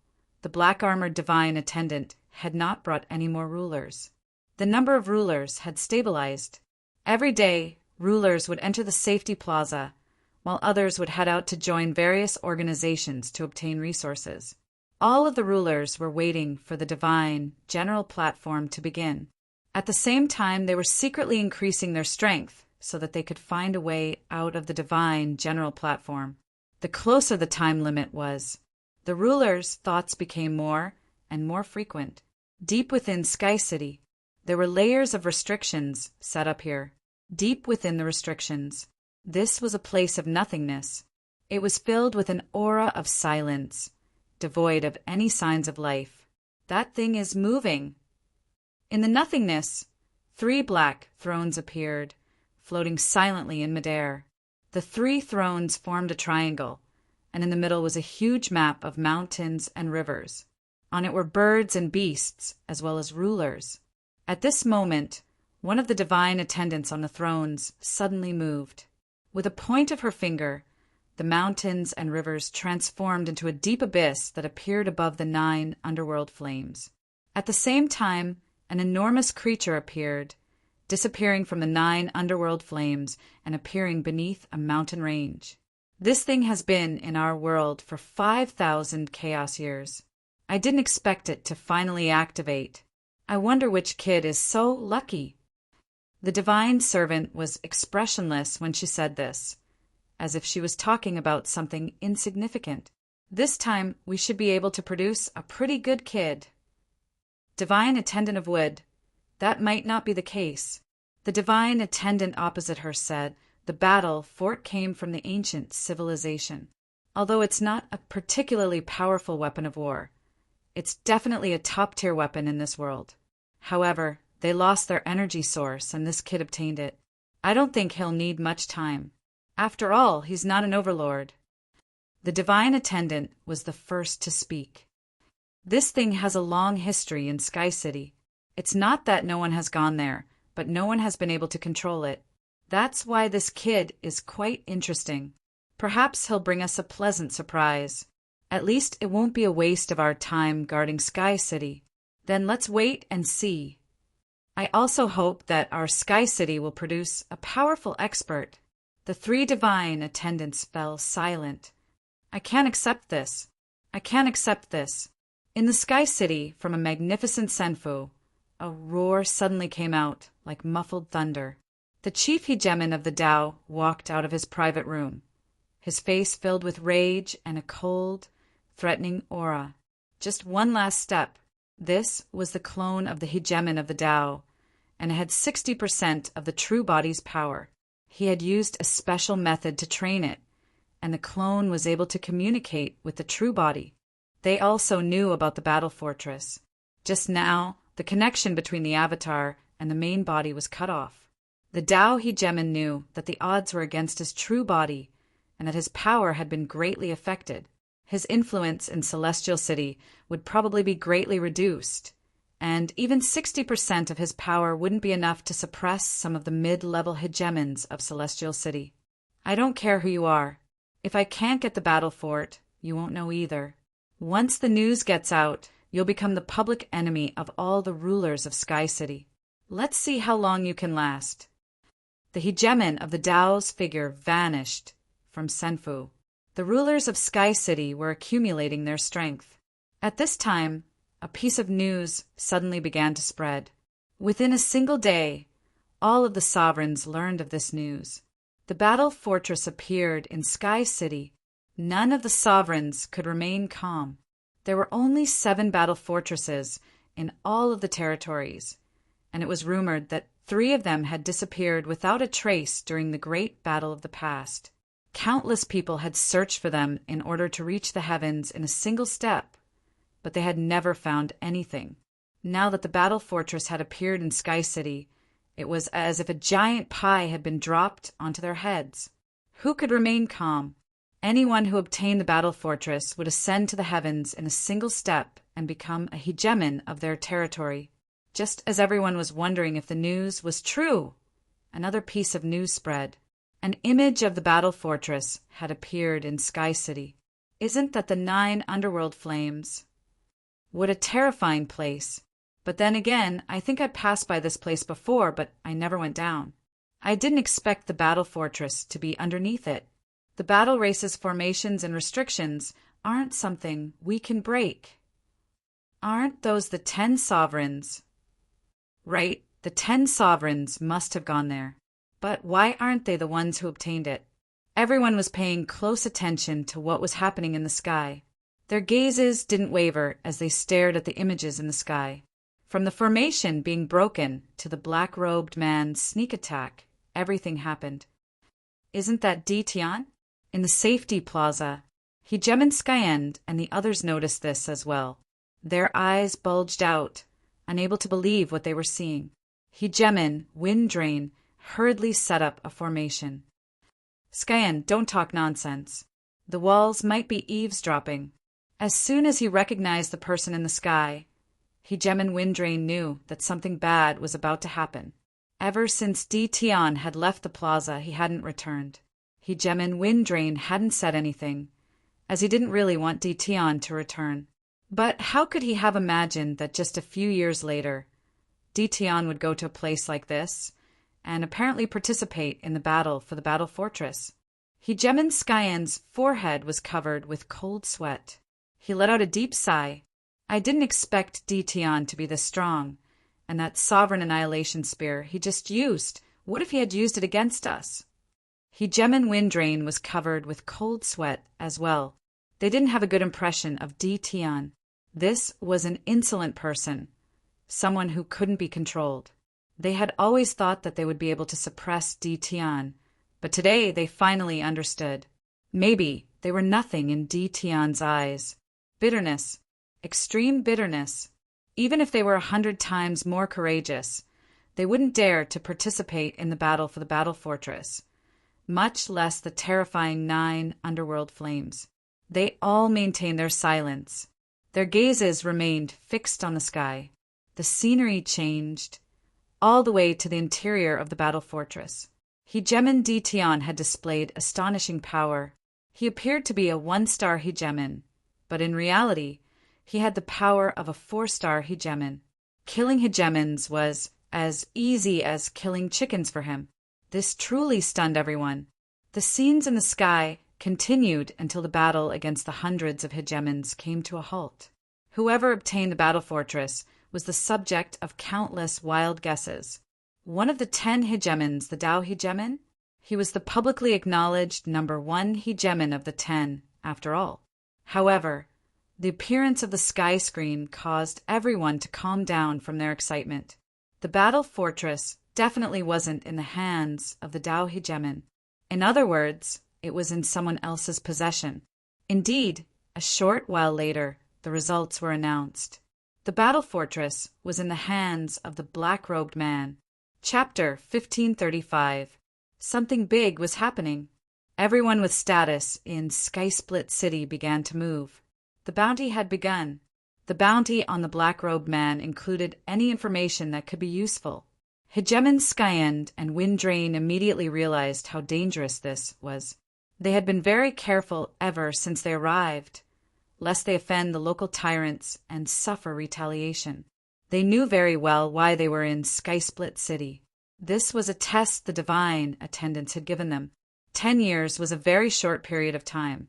the black-armored divine attendant had not brought any more rulers. The number of rulers had stabilized. Every day, rulers would enter the safety plaza, while others would head out to join various organizations to obtain resources. All of the rulers were waiting for the divine general platform to begin. At the same time, they were secretly increasing their strength so that they could find a way out of the divine general platform. The closer the time limit was, the rulers' thoughts became more and more frequent. Deep within Sky City, there were layers of restrictions set up here. Deep within the restrictions, this was a place of nothingness. It was filled with an aura of silence, devoid of any signs of life. That thing is moving. In the nothingness, 3 black thrones appeared, floating silently in midair. The 3 thrones formed a triangle, and in the middle was a huge map of mountains and rivers. On it were birds and beasts, as well as rulers. At this moment, one of the divine attendants on the thrones suddenly moved. With a point of her finger, the mountains and rivers transformed into a deep abyss that appeared above the 9 underworld flames. At the same time, an enormous creature appeared, disappearing from the 9 underworld flames and appearing beneath a mountain range. This thing has been in our world for 5,000 chaos years. I didn't expect it to finally activate. I wonder which kid is so lucky. The divine servant was expressionless when she said this, as if she was talking about something insignificant. This time, we should be able to produce a pretty good kid. Divine attendant of wood, that might not be the case. The divine attendant opposite her said, the battle fort came from the ancient civilization. Although it's not a particularly powerful weapon of war, it's definitely a top-tier weapon in this world. However, they lost their energy source and this kid obtained it. I don't think he'll need much time. After all, he's not an overlord. The divine attendant was the first to speak. This thing has a long history in Sky City. It's not that no one has gone there, but no one has been able to control it. That's why this kid is quite interesting. Perhaps he'll bring us a pleasant surprise. At least it won't be a waste of our time guarding Sky City. Then let's wait and see. I also hope that our Sky City will produce a powerful expert. The three divine attendants fell silent. I can't accept this. I can't accept this. In the Sky City, from a magnificent senfu, a roar suddenly came out, like muffled thunder. The chief hegemon of the Tao walked out of his private room, his face filled with rage and a cold, threatening aura. Just one last step. This was the clone of the hegemon of the Tao, and it had 60% of the true body's power. He had used a special method to train it, and the clone was able to communicate with the true body. They also knew about the battle fortress. Just now, the connection between the avatar and the main body was cut off. The Tao hegemon knew that the odds were against his true body and that his power had been greatly affected. His influence in Celestial City would probably be greatly reduced, and even 60% of his power wouldn't be enough to suppress some of the mid-level hegemons of Celestial City. I don't care who you are. If I can't get the battle fort, you won't know either. Once the news gets out, you'll become the public enemy of all the rulers of Sky City. Let's see how long you can last. The hegemon of the Tao's figure vanished from Senfu. The rulers of Sky City were accumulating their strength. At this time, a piece of news suddenly began to spread. Within a single day, all of the sovereigns learned of this news. The battle fortress appeared in Sky City. None of the sovereigns could remain calm. There were only 7 battle fortresses in all of the territories, and it was rumored that 3 of them had disappeared without a trace during the great battle of the past. Countless people had searched for them in order to reach the heavens in a single step, but they had never found anything. Now that the battle fortress had appeared in Sky City, it was as if a giant pie had been dropped onto their heads. Who could remain calm? Anyone who obtained the battle fortress would ascend to the heavens in a single step and become a hegemon of their territory. Just as everyone was wondering if the news was true, another piece of news spread. An image of the battle fortress had appeared in Sky City. Isn't that the 9 underworld flames? What a terrifying place. But then again, I think I passed by this place before, but I never went down. I didn't expect the battle fortress to be underneath it. The battle race's formations and restrictions aren't something we can break. Aren't those the 10 sovereigns? Right, the 10 sovereigns must have gone there. But why aren't they the ones who obtained it? Everyone was paying close attention to what was happening in the sky. Their gazes didn't waver as they stared at the images in the sky. From the formation being broken to the black-robed man's sneak attack, everything happened. Isn't that Di Tian? In the safety plaza, Hegemon Skyend and the others noticed this as well. Their eyes bulged out, unable to believe what they were seeing. Hegemon Winddrain hurriedly set up a formation. Skyen, don't talk nonsense. The walls might be eavesdropping. As soon as he recognized the person in the sky, Hegemon Winddrain knew that something bad was about to happen. Ever since Di Tian had left the plaza, he hadn't returned. Hegemon Winddrain hadn't said anything, as he didn't really want Di Tian to return. But how could he have imagined that just a few years later, Di Tian would go to a place like this and apparently participate in the battle for the battle fortress? Hegemon Skyen's forehead was covered with cold sweat. He let out a deep sigh. I didn't expect Di Tian to be this strong, and that sovereign annihilation spear he just used, what if he had used it against us? Hegemon Winddrain was covered with cold sweat as well. They didn't have a good impression of Di Tian. This was an insolent person, someone who couldn't be controlled. They had always thought that they would be able to suppress Di Tian, but today they finally understood. Maybe, They were nothing in Di Tian's eyes. Bitterness. Extreme bitterness. Even if they were 100 times more courageous, they wouldn't dare to participate in the battle for the battle fortress, much less the terrifying 9 underworld flames. They all maintained their silence. Their gazes remained fixed on the sky. The scenery changed, all the way to the interior of the battle fortress. Hegemon Di Tian had displayed astonishing power. He appeared to be a 1-star hegemon, but in reality, he had the power of a 4-star hegemon. Killing hegemons was as easy as killing chickens for him. This truly stunned everyone. The scenes in the sky continued until the battle against the hundreds of hegemons came to a halt. Whoever obtained the battle fortress was the subject of countless wild guesses. One of the 10 hegemons, the Dao hegemon, he was the publicly acknowledged number 1 hegemon of the 10, after all. However, the appearance of the sky screen caused everyone to calm down from their excitement. The battle fortress definitely wasn't in the hands of the Dao hegemon. In other words, it was in someone else's possession. Indeed, a short while later, the results were announced. The battle fortress was in the hands of the black-robed man. Chapter 1535. Something big was happening. Everyone with status in Sky-Split City began to move. The bounty had begun. The bounty on the black-robed man included any information that could be useful. Hegemon Skyend and Windrain immediately realized how dangerous this was. They had been very careful ever since they arrived, lest they offend the local tyrants and suffer retaliation. They knew very well why they were in Sky-Split City. This was a test the divine attendants had given them. 10 years was a very short period of time,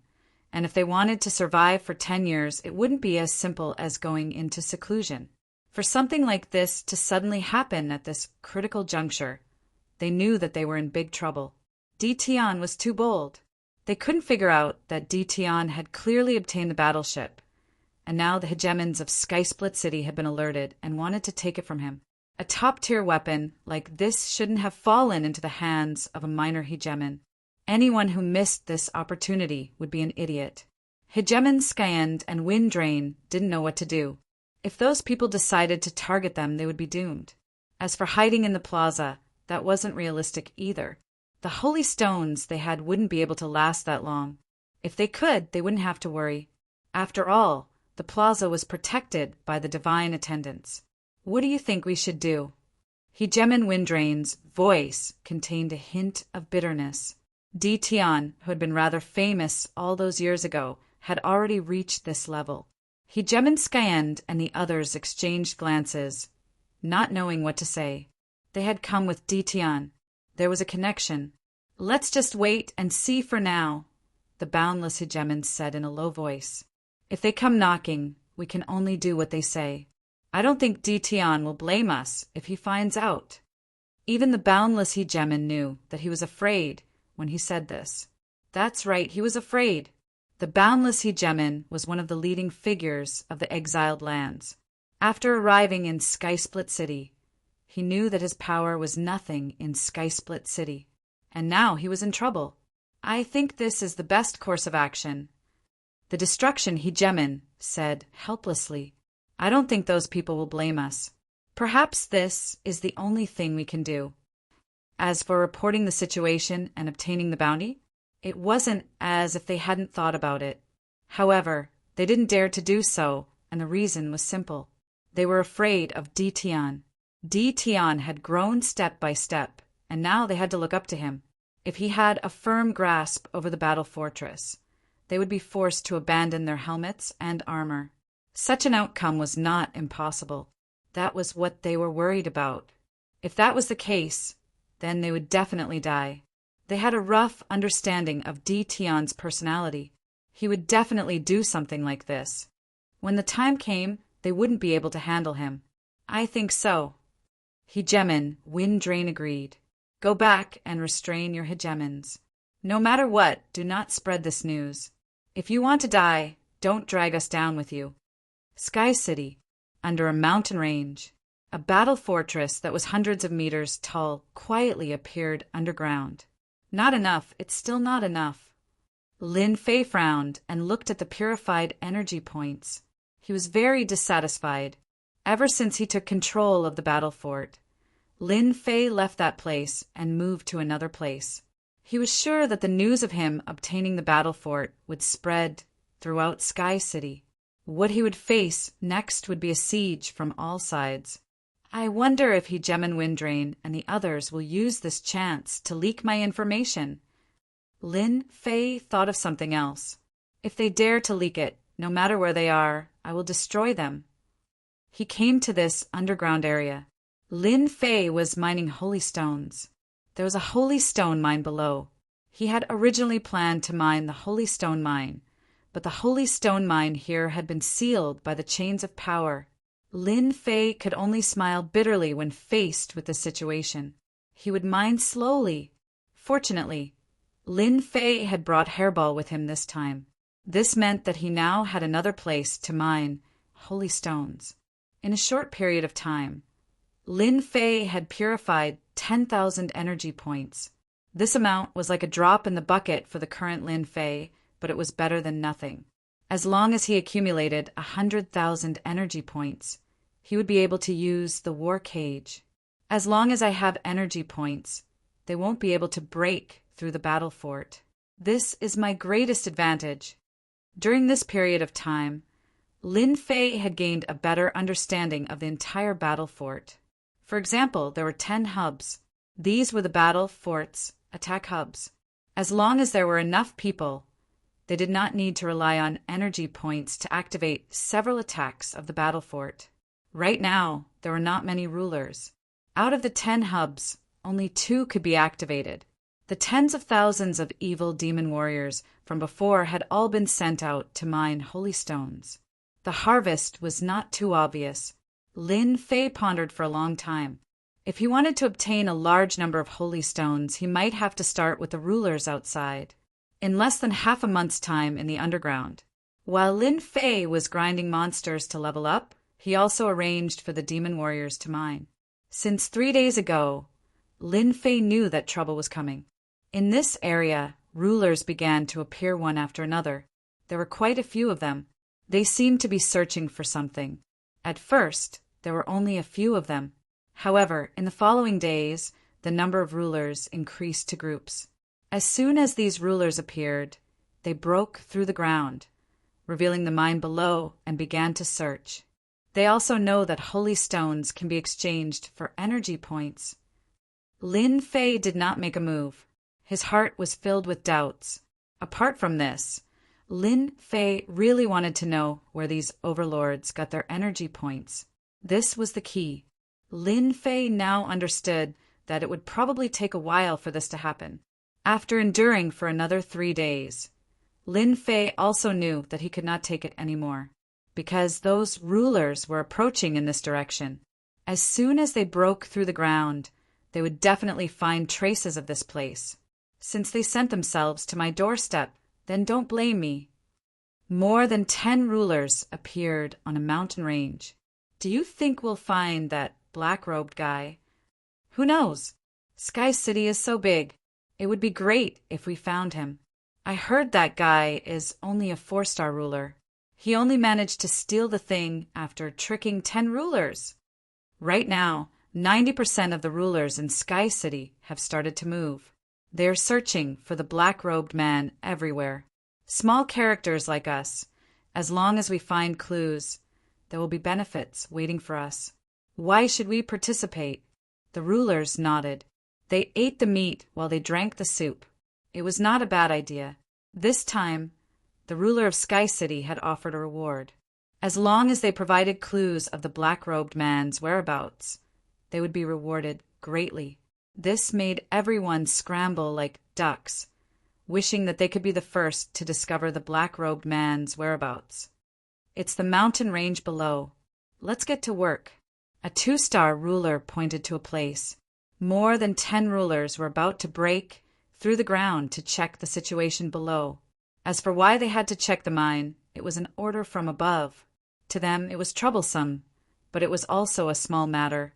and if they wanted to survive for 10 years, it wouldn't be as simple as going into seclusion. For something like this to suddenly happen at this critical juncture, they knew that they were in big trouble. Di Tian was too bold. They couldn't figure out that Di Tian had clearly obtained the battleship, and now the hegemons of Sky-Split City had been alerted and wanted to take it from him. A top-tier weapon like this shouldn't have fallen into the hands of a minor hegemon. Anyone who missed this opportunity would be an idiot. Hegemon Skyend and Windrain didn't know what to do. If those people decided to target them, they would be doomed. As for hiding in the plaza, that wasn't realistic either. The holy stones they had wouldn't be able to last that long. If they could, they wouldn't have to worry. After all, the plaza was protected by the divine attendants. What do you think we should do? Hegemon Windrain's voice contained a hint of bitterness. Di Tian, who had been rather famous all those years ago, had already reached this level. Hegemon Skyend and the others exchanged glances, not knowing what to say. They had come with Di Tian. There was a connection. Let's just wait and see for now, the boundless hegemon said in a low voice. If they come knocking, we can only do what they say. I don't think Di Tian will blame us if he finds out. Even the boundless hegemon knew that he was afraid when he said this. That's right, he was afraid. The boundless hegemon was one of the leading figures of the exiled lands. After arriving in Sky-Split City, he knew that his power was nothing in Sky-Split City, and now he was in trouble. I think this is the best course of action. The destruction hegemon said helplessly. I don't think those people will blame us. Perhaps this is the only thing we can do. As for reporting the situation and obtaining the bounty, it wasn't as if they hadn't thought about it. However, they didn't dare to do so, and the reason was simple. They were afraid of Di Tian. Di Tian had grown step by step, and now they had to look up to him. If he had a firm grasp over the battle fortress, they would be forced to abandon their helmets and armor. Such an outcome was not impossible. That was what they were worried about. If that was the case, then they would definitely die. They had a rough understanding of Di Tian's personality. He would definitely do something like this. When the time came, they wouldn't be able to handle him. I think so. Hegemon Windrain agreed. Go back and restrain your hegemons. No matter what, do not spread this news. If you want to die, don't drag us down with you. Sky City, under a mountain range, a battle fortress that was hundreds of meters tall quietly appeared underground. Not enough, it's still not enough. Lin Fei frowned and looked at the purified energy points. He was very dissatisfied. Ever since he took control of the battle fort, Lin Fei left that place and moved to another place. He was sure that the news of him obtaining the battle fort would spread throughout Sky City. What he would face next would be a siege from all sides. I wonder if Gemin Windrain and the others will use this chance to leak my information. Lin Fei thought of something else. If they dare to leak it, no matter where they are, I will destroy them. He came to this underground area. Lin Fei was mining holy stones. There was a holy stone mine below. He had originally planned to mine the holy stone mine, but the holy stone mine here had been sealed by the chains of power. Lin Fei could only smile bitterly when faced with the situation. He would mine slowly. Fortunately, Lin Fei had brought Hairball with him this time. This meant that he now had another place to mine holy stones. In a short period of time, Lin Fei had purified 10,000 energy points. This amount was like a drop in the bucket for the current Lin Fei, but it was better than nothing. As long as he accumulated 100,000 energy points, he would be able to use the war cage. As long as I have energy points, they won't be able to break through the battle fort. This is my greatest advantage. During this period of time, Lin Fei had gained a better understanding of the entire battle fort. For example, there were 10 hubs. These were the battle fort's attack hubs. As long as there were enough people, they did not need to rely on energy points to activate several attacks of the battle fort. Right now, there were not many rulers. Out of the 10 hubs, only 2 could be activated. The tens of thousands of evil demon warriors from before had all been sent out to mine holy stones. The harvest was not too obvious. Lin Fei pondered for a long time. If he wanted to obtain a large number of holy stones, he might have to start with the rulers outside. In less than half a month's time in the underground, while Lin Fei was grinding monsters to level up, he also arranged for the demon warriors to mine. Since 3 days ago, Lin Fei knew that trouble was coming. In this area, rulers began to appear one after another. There were quite a few of them. They seemed to be searching for something. At first, there were only a few of them. However, in the following days, the number of rulers increased to groups. As soon as these rulers appeared, they broke through the ground, revealing the mine below, and began to search. They also know that holy stones can be exchanged for energy points. Lin Fei did not make a move. His heart was filled with doubts. Apart from this, Lin Fei really wanted to know where these overlords got their energy points. This was the key. Lin Fei now understood that it would probably take a while for this to happen. After enduring for another 3 days, Lin Fei also knew that he could not take it anymore, because those rulers were approaching in this direction. As soon as they broke through the ground, they would definitely find traces of this place. Since they sent themselves to my doorstep, then don't blame me. More than 10 rulers appeared on a mountain range. Do you think we'll find that black-robed guy? Who knows? Sky City is so big. It would be great if we found him. I heard that guy is only a 4-star ruler. He only managed to steal the thing after tricking 10 rulers. Right now, 90% of the rulers in Sky City have started to move. They are searching for the black-robed man everywhere. Small characters like us. As long as we find clues, there will be benefits waiting for us. Why should we participate? The rulers nodded. They ate the meat while they drank the soup. It was not a bad idea. This time, the ruler of Sky City had offered a reward. As long as they provided clues of the black-robed man's whereabouts, they would be rewarded greatly. This made everyone scramble like ducks, wishing that they could be the first to discover the black-robed man's whereabouts. It's the mountain range below. Let's get to work. A 2-star ruler pointed to a place. More than 10 rulers were about to break through the ground to check the situation below. As for why they had to check the mine, it was an order from above. To them, it was troublesome, but it was also a small matter.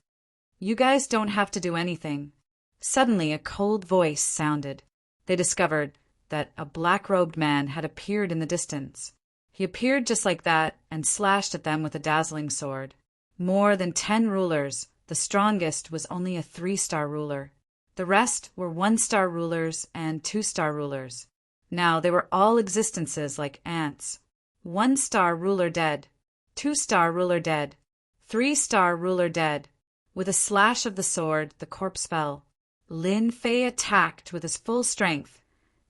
You guys don't have to do anything. Suddenly, a cold voice sounded. They discovered that a black-robed man had appeared in the distance. He appeared just like that and slashed at them with a dazzling sword. More than 10 rulers, the strongest was only a 3-star ruler. The rest were 1-star rulers and 2-star rulers. Now they were all existences like ants. 1-star ruler dead, 2-star ruler dead, 3-star ruler dead. With a slash of the sword, the corpse fell. Lin Fei attacked with his full strength,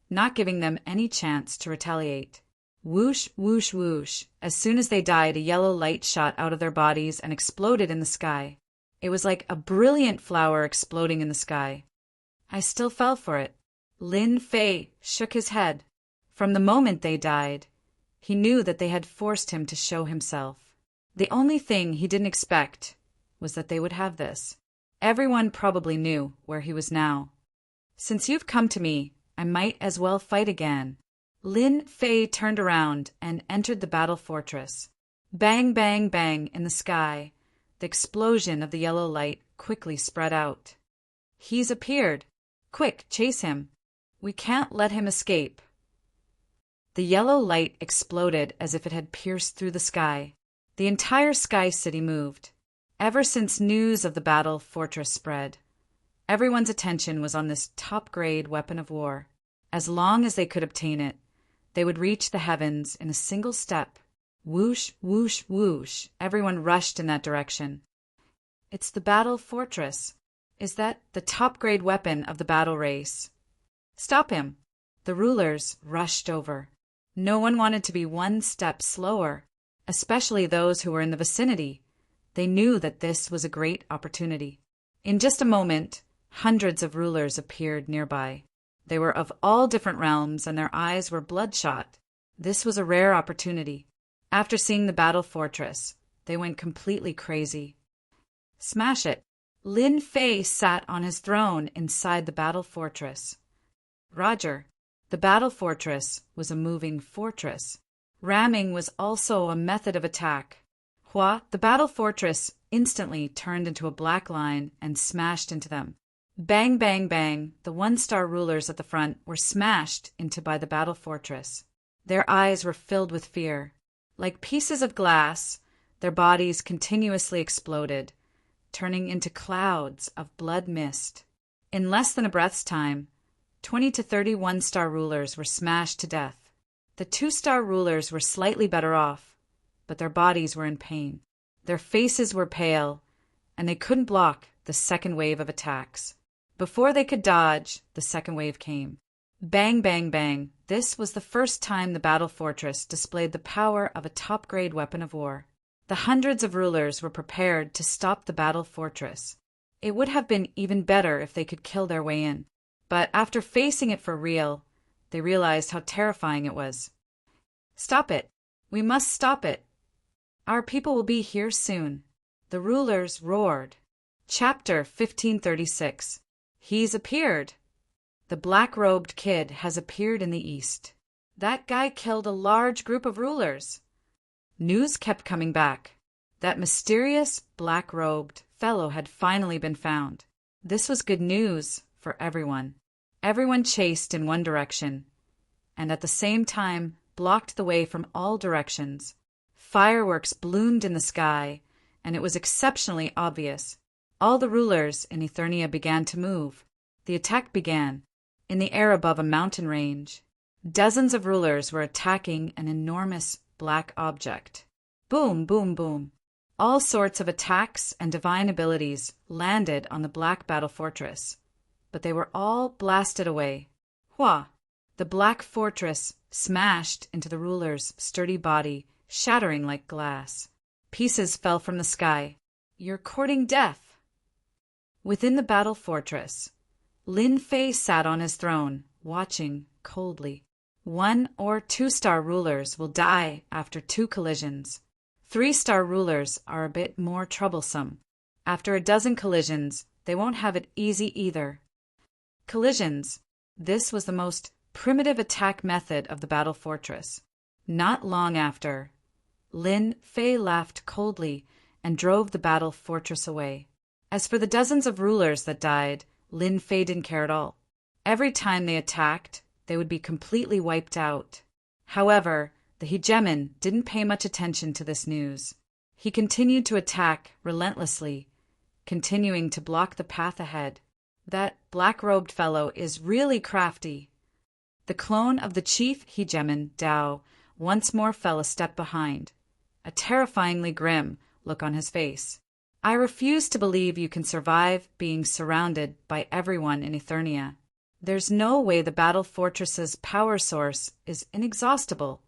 not giving them any chance to retaliate. Whoosh, whoosh, whoosh. As soon as they died, a yellow light shot out of their bodies and exploded in the sky. It was like a brilliant flower exploding in the sky. I still fell for it. Lin Fei shook his head. From the moment they died, he knew that they had forced him to show himself. The only thing he didn't expect was that they would have this. Everyone probably knew where he was now. Since you've come to me, I might as well fight again. Lin Fei turned around and entered the battle fortress. Bang, bang, bang in the sky. The explosion of the yellow light quickly spread out. He's appeared. Quick, chase him. We can't let him escape. The yellow light exploded as if it had pierced through the sky. The entire Sky City moved. Ever since news of the battle fortress spread, everyone's attention was on this top-grade weapon of war. As long as they could obtain it, they would reach the heavens in a single step. Whoosh, whoosh, whoosh. Everyone rushed in that direction. It's the battle fortress. Is that the top-grade weapon of the battle race? Stop him. The rulers rushed over. No one wanted to be one step slower, especially those who were in the vicinity. They knew that this was a great opportunity. In just a moment, hundreds of rulers appeared nearby. They were of all different realms, and their eyes were bloodshot. This was a rare opportunity. After seeing the battle fortress, they went completely crazy. Smash it! Lin Fei sat on his throne inside the battle fortress. Roger. The battle fortress was a moving fortress. Ramming was also a method of attack. Hua, the battle fortress, instantly turned into a black line and smashed into them. Bang, bang, bang, the 1-star rulers at the front were smashed into by the battle fortress. Their eyes were filled with fear. Like pieces of glass, their bodies continuously exploded, turning into clouds of blood mist. In less than a breath's time, 20 to 30 1-star rulers were smashed to death. The 2-star rulers were slightly better off, but their bodies were in pain. Their faces were pale, and they couldn't block the second wave of attacks. Before they could dodge, the second wave came. Bang, bang, bang. This was the first time the battle fortress displayed the power of a top-grade weapon of war. The hundreds of rulers were prepared to stop the battle fortress. It would have been even better if they could kill their way in. But after facing it for real, they realized how terrifying it was. Stop it! We must stop it! Our people will be here soon. The rulers roared. Chapter 1536. He's appeared. The black-robed kid has appeared in the east. That guy killed a large group of rulers. News kept coming back. That mysterious black-robed fellow had finally been found. This was good news for everyone. Everyone chased in one direction, and at the same time blocked the way from all directions. Fireworks bloomed in the sky, and it was exceptionally obvious. All the rulers in Eternia began to move. The attack began. In the air above a mountain range, dozens of rulers were attacking an enormous black object. Boom, boom, boom. All sorts of attacks and divine abilities landed on the black battle fortress, but they were all blasted away. Hua! The black fortress smashed into the ruler's sturdy body, shattering like glass. Pieces fell from the sky. You're courting death. Within the battle fortress, Lin Fei sat on his throne, watching coldly. 1- or 2-star rulers will die after 2 collisions. 3-star rulers are a bit more troublesome. After a dozen collisions, they won't have it easy either. Collisions. This was the most primitive attack method of the battle fortress. Not long after, Lin Fei laughed coldly and drove the battle fortress away. As for the dozens of rulers that died, Lin Fei didn't care at all. Every time they attacked, they would be completely wiped out. However, the hegemon didn't pay much attention to this news. He continued to attack relentlessly, continuing to block the path ahead. That black-robed fellow is really crafty. The clone of the chief hegemon, Dao, once more fell a step behind, a terrifyingly grim look on his face. I refuse to believe you can survive being surrounded by everyone in Eternia. There's no way the battle fortress's power source is inexhaustible.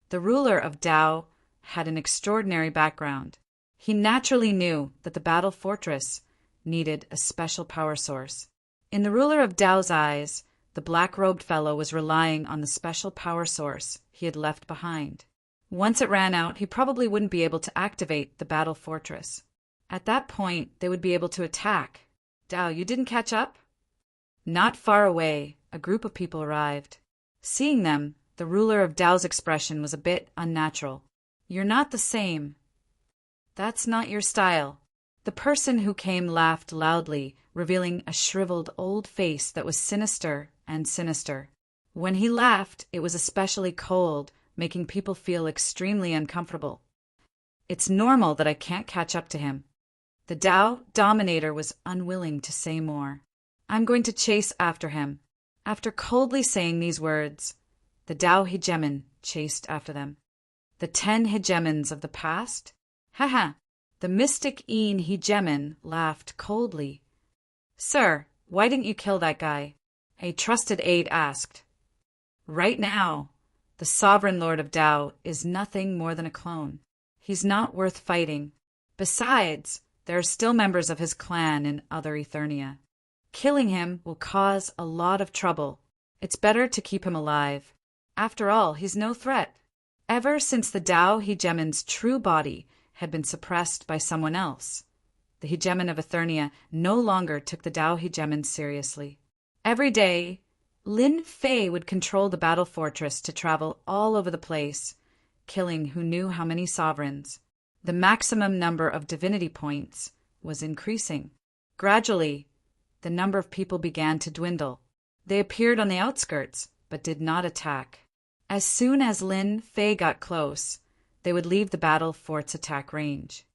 The ruler of Dao had an extraordinary background. He naturally knew that the battle fortress needed a special power source. In the ruler of Dao's eyes, the black-robed fellow was relying on the special power source he had left behind. Once it ran out, he probably wouldn't be able to activate the battle fortress. At that point, they would be able to attack. Dao, you didn't catch up? Not far away, a group of people arrived. Seeing them, the ruler of Dao's expression was a bit unnatural. You're not the same. That's not your style. The person who came laughed loudly, revealing a shriveled old face that was sinister and sinister. When he laughed, it was especially cold, making people feel extremely uncomfortable. It's normal that I can't catch up to him. The Dao Dominator was unwilling to say more. I'm going to chase after him. After coldly saying these words, the Dao hegemon chased after them. The 10 hegemons of the past? Haha! The mystic Een hegemon laughed coldly. Sir, why didn't you kill that guy? A trusted aide asked. Right now, the sovereign lord of Dao is nothing more than a clone. He's not worth fighting. Besides, there are still members of his clan in other Eternia. Killing him will cause a lot of trouble. It's better to keep him alive. After all, he's no threat. Ever since the Dao hegemon's true body had been suppressed by someone else, the hegemon of Eternia no longer took the Dao hegemon seriously. Every day, Lin Fei would control the battle fortress to travel all over the place, killing who knew how many sovereigns. The maximum number of divinity points was increasing. Gradually, the number of people began to dwindle. They appeared on the outskirts, but did not attack. As soon as Lin Fei got close, they would leave the battle for its attack range.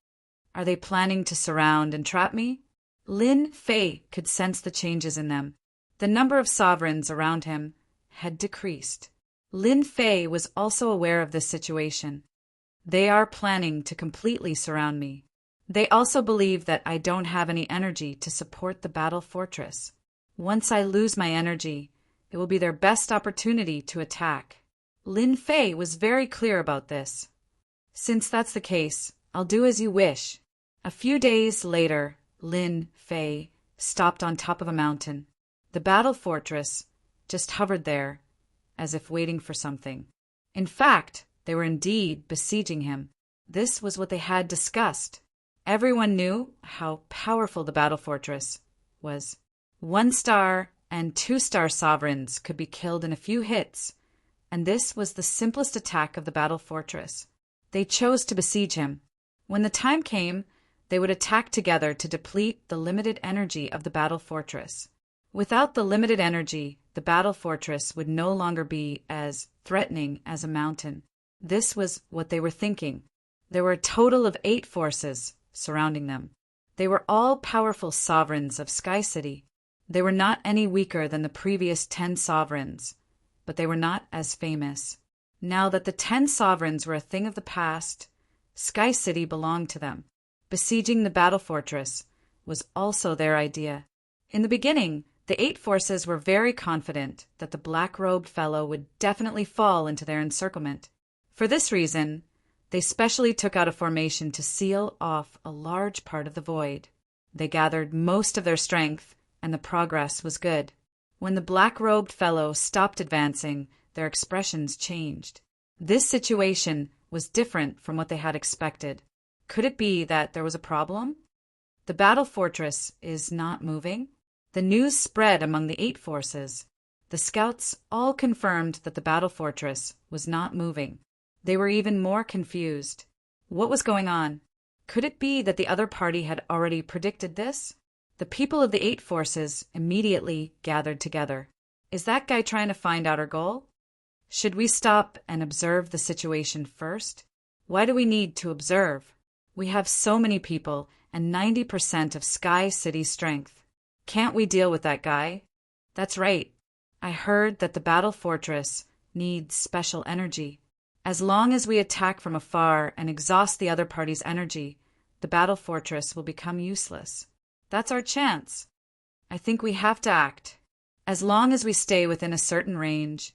Are they planning to surround and trap me? Lin Fei could sense the changes in them. The number of sovereigns around him had decreased. Lin Fei was also aware of this situation. They are planning to completely surround me. They also believe that I don't have any energy to support the battle fortress. Once I lose my energy, it will be their best opportunity to attack. Lin Fei was very clear about this. Since that's the case, I'll do as you wish. A few days later, Lin Fei stopped on top of a mountain. The battle fortress just hovered there, as if waiting for something. In fact, they were indeed besieging him. This was what they had discussed. Everyone knew how powerful the battle fortress was. 1-star and 2-star sovereigns could be killed in a few hits, and this was the simplest attack of the battle fortress. They chose to besiege him. When the time came, they would attack together to deplete the limited energy of the battle fortress. Without the limited energy, the battle fortress would no longer be as threatening as a mountain. This was what they were thinking. There were a total of 8 forces surrounding them. They were all powerful sovereigns of Sky City. They were not any weaker than the previous 10 sovereigns, but they were not as famous. Now that the 10 sovereigns were a thing of the past, Sky City belonged to them. Besieging the battle fortress was also their idea. In the beginning, the 8 forces were very confident that the black-robed fellow would definitely fall into their encirclement. For this reason, they specially took out a formation to seal off a large part of the void. They gathered most of their strength, and the progress was good. When the black-robed fellow stopped advancing, their expressions changed. This situation was different from what they had expected. Could it be that there was a problem? The battle fortress is not moving. The news spread among the 8 forces. The scouts all confirmed that the battle fortress was not moving. They were even more confused. What was going on? Could it be that the other party had already predicted this? The people of the 8 forces immediately gathered together. Is that guy trying to find out our goal? Should we stop and observe the situation first? Why do we need to observe? We have so many people and 90% of Sky City's strength. Can't we deal with that guy? That's right. I heard that the battle fortress needs special energy. As long as we attack from afar and exhaust the other party's energy, the battle fortress will become useless. That's our chance. I think we have to act. As long as we stay within a certain range,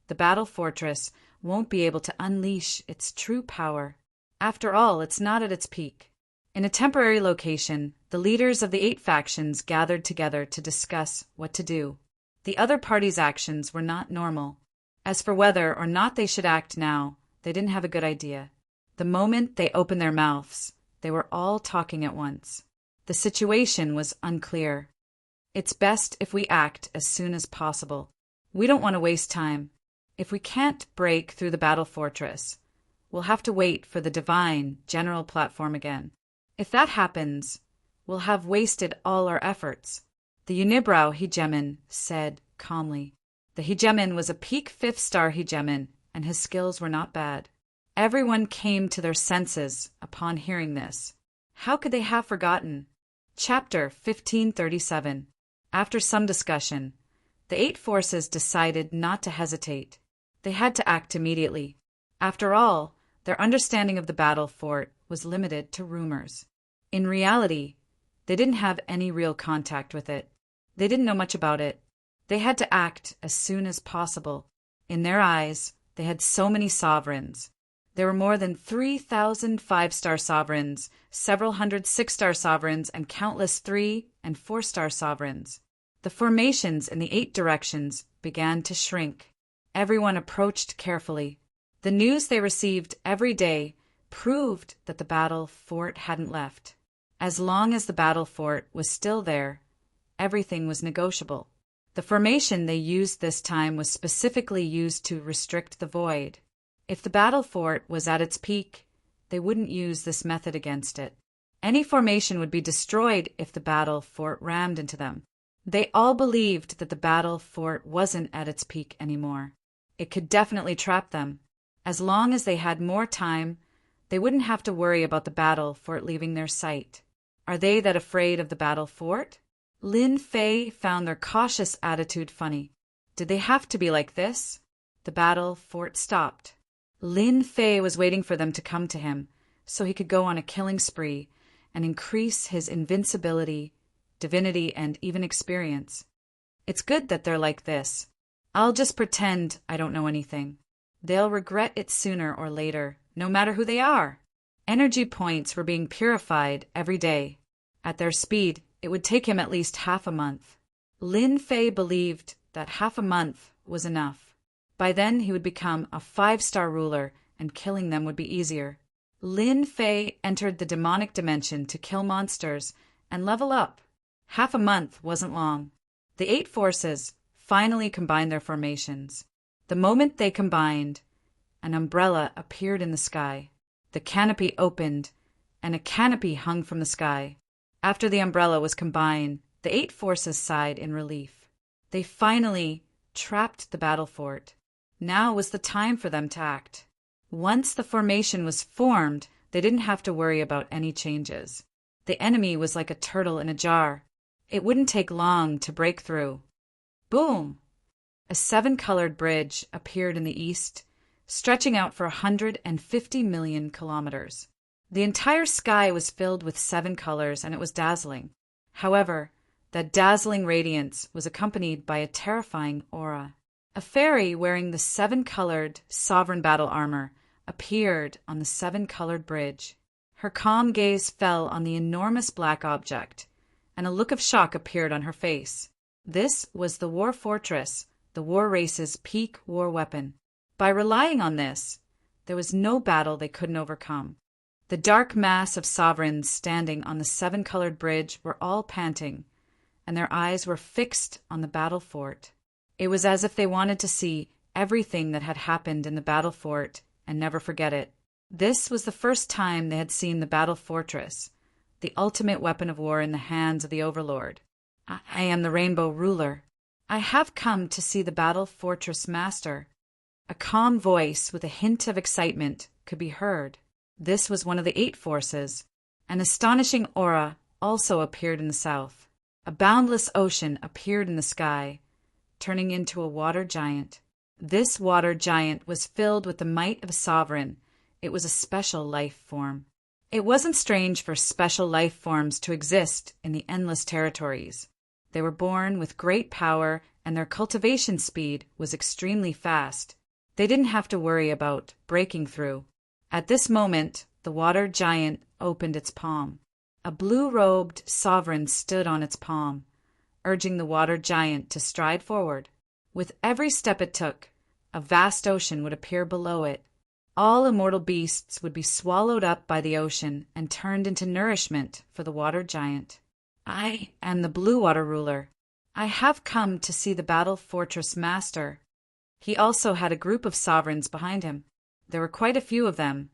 the battle fortress won't be able to unleash its true power. After all, it's not at its peak. In a temporary location, the leaders of the 8 factions gathered together to discuss what to do. The other party's actions were not normal. As for whether or not they should act now, they didn't have a good idea. The moment they opened their mouths, they were all talking at once. The situation was unclear. It's best if we act as soon as possible. We don't want to waste time. If we can't break through the battle fortress, we'll have to wait for the divine general platform again. If that happens, we'll have wasted all our efforts. The Unibrow Hegemon said calmly. The Hegemon was a peak 5th-star Hegemon, and his skills were not bad. Everyone came to their senses upon hearing this. How could they have forgotten? Chapter 1537. After some discussion, the 8 forces decided not to hesitate. They had to act immediately. After all, their understanding of the battle fort was limited to rumors. In reality, they didn't have any real contact with it. They didn't know much about it. They had to act as soon as possible. In their eyes, they had so many sovereigns. There were more than 3,000 5-star sovereigns, several hundred 6-star sovereigns, and countless 3- and 4-star sovereigns. The formations in the 8 directions began to shrink. Everyone approached carefully. The news they received every day proved that the battle fort hadn't left. As long as the battle fort was still there, everything was negotiable. The formation they used this time was specifically used to restrict the void. If the battle fort was at its peak, they wouldn't use this method against it. Any formation would be destroyed if the battle fort rammed into them. They all believed that the battle fort wasn't at its peak anymore. It could definitely trap them. As long as they had more time, they wouldn't have to worry about the battle fort leaving their sight. Are they that afraid of the battle fort? Lin Fei found their cautious attitude funny. Did they have to be like this? The battle fort stopped. Lin Fei was waiting for them to come to him, so he could go on a killing spree and increase his invincibility, divinity, and even experience. It's good that they're like this. I'll just pretend I don't know anything. They'll regret it sooner or later, no matter who they are. Energy points were being purified every day. At their speed, it would take him at least half a month. Lin Fei believed that half a month was enough. By then, he would become a 5-star ruler, and killing them would be easier. Lin Fei entered the demonic dimension to kill monsters and level up. Half a month wasn't long. The 8 forces finally combined their formations. The moment they combined, an umbrella appeared in the sky. The canopy opened, and a canopy hung from the sky. After the umbrella was combined, the 8 forces sighed in relief. They finally trapped the battle fort. Now was the time for them to act. Once the formation was formed, they didn't have to worry about any changes. The enemy was like a turtle in a jar. It wouldn't take long to break through. Boom! A 7-colored bridge appeared in the east, stretching out for 150 million kilometers. The entire sky was filled with 7 colors, and it was dazzling. However, that dazzling radiance was accompanied by a terrifying aura. A fairy wearing the 7-colored sovereign battle armor appeared on the 7-colored bridge. Her calm gaze fell on the enormous black object, and a look of shock appeared on her face. This was the War Fortress, the war race's peak war weapon. By relying on this, there was no battle they couldn't overcome. The dark mass of sovereigns standing on the 7-colored bridge were all panting, and their eyes were fixed on the battle fort. It was as if they wanted to see everything that had happened in the battle fort and never forget it. This was the first time they had seen the battle fortress, the ultimate weapon of war in the hands of the overlord. I am the Rainbow Ruler. I have come to see the battle fortress master. A calm voice with a hint of excitement could be heard. This was one of the 8 forces. An astonishing aura also appeared in the south. A boundless ocean appeared in the sky, turning into a water giant. This water giant was filled with the might of a sovereign. It was a special life form. It wasn't strange for special life forms to exist in the endless territories. They were born with great power, and their cultivation speed was extremely fast. They didn't have to worry about breaking through. At this moment, the water giant opened its palm. A blue-robed sovereign stood on its palm, urging the water giant to stride forward. With every step it took, a vast ocean would appear below it. All immortal beasts would be swallowed up by the ocean and turned into nourishment for the water giant. I am the Blue Water Ruler. I have come to see the battle fortress master. He also had a group of sovereigns behind him. There were quite a few of them,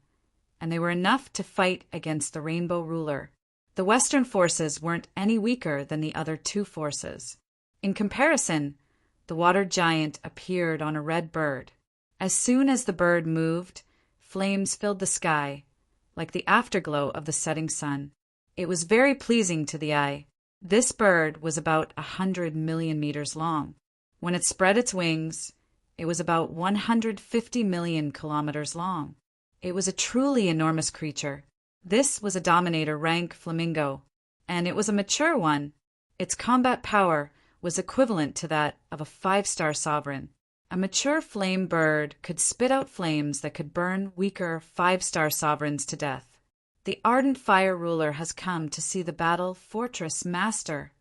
and they were enough to fight against the Rainbow Ruler. The Western forces weren't any weaker than the other 2 forces. In comparison, the water giant appeared on a red bird. As soon as the bird moved, flames filled the sky, like the afterglow of the setting sun. It was very pleasing to the eye. This bird was about 100 million meters long. When it spread its wings, it was about 150 million kilometers long. It was a truly enormous creature. This was a Dominator rank flamingo, and it was a mature one. Its combat power was equivalent to that of a 5-star sovereign. A mature flame bird could spit out flames that could burn weaker 5-star sovereigns to death. The Ardent Fire Ruler has come to see the battle fortress master.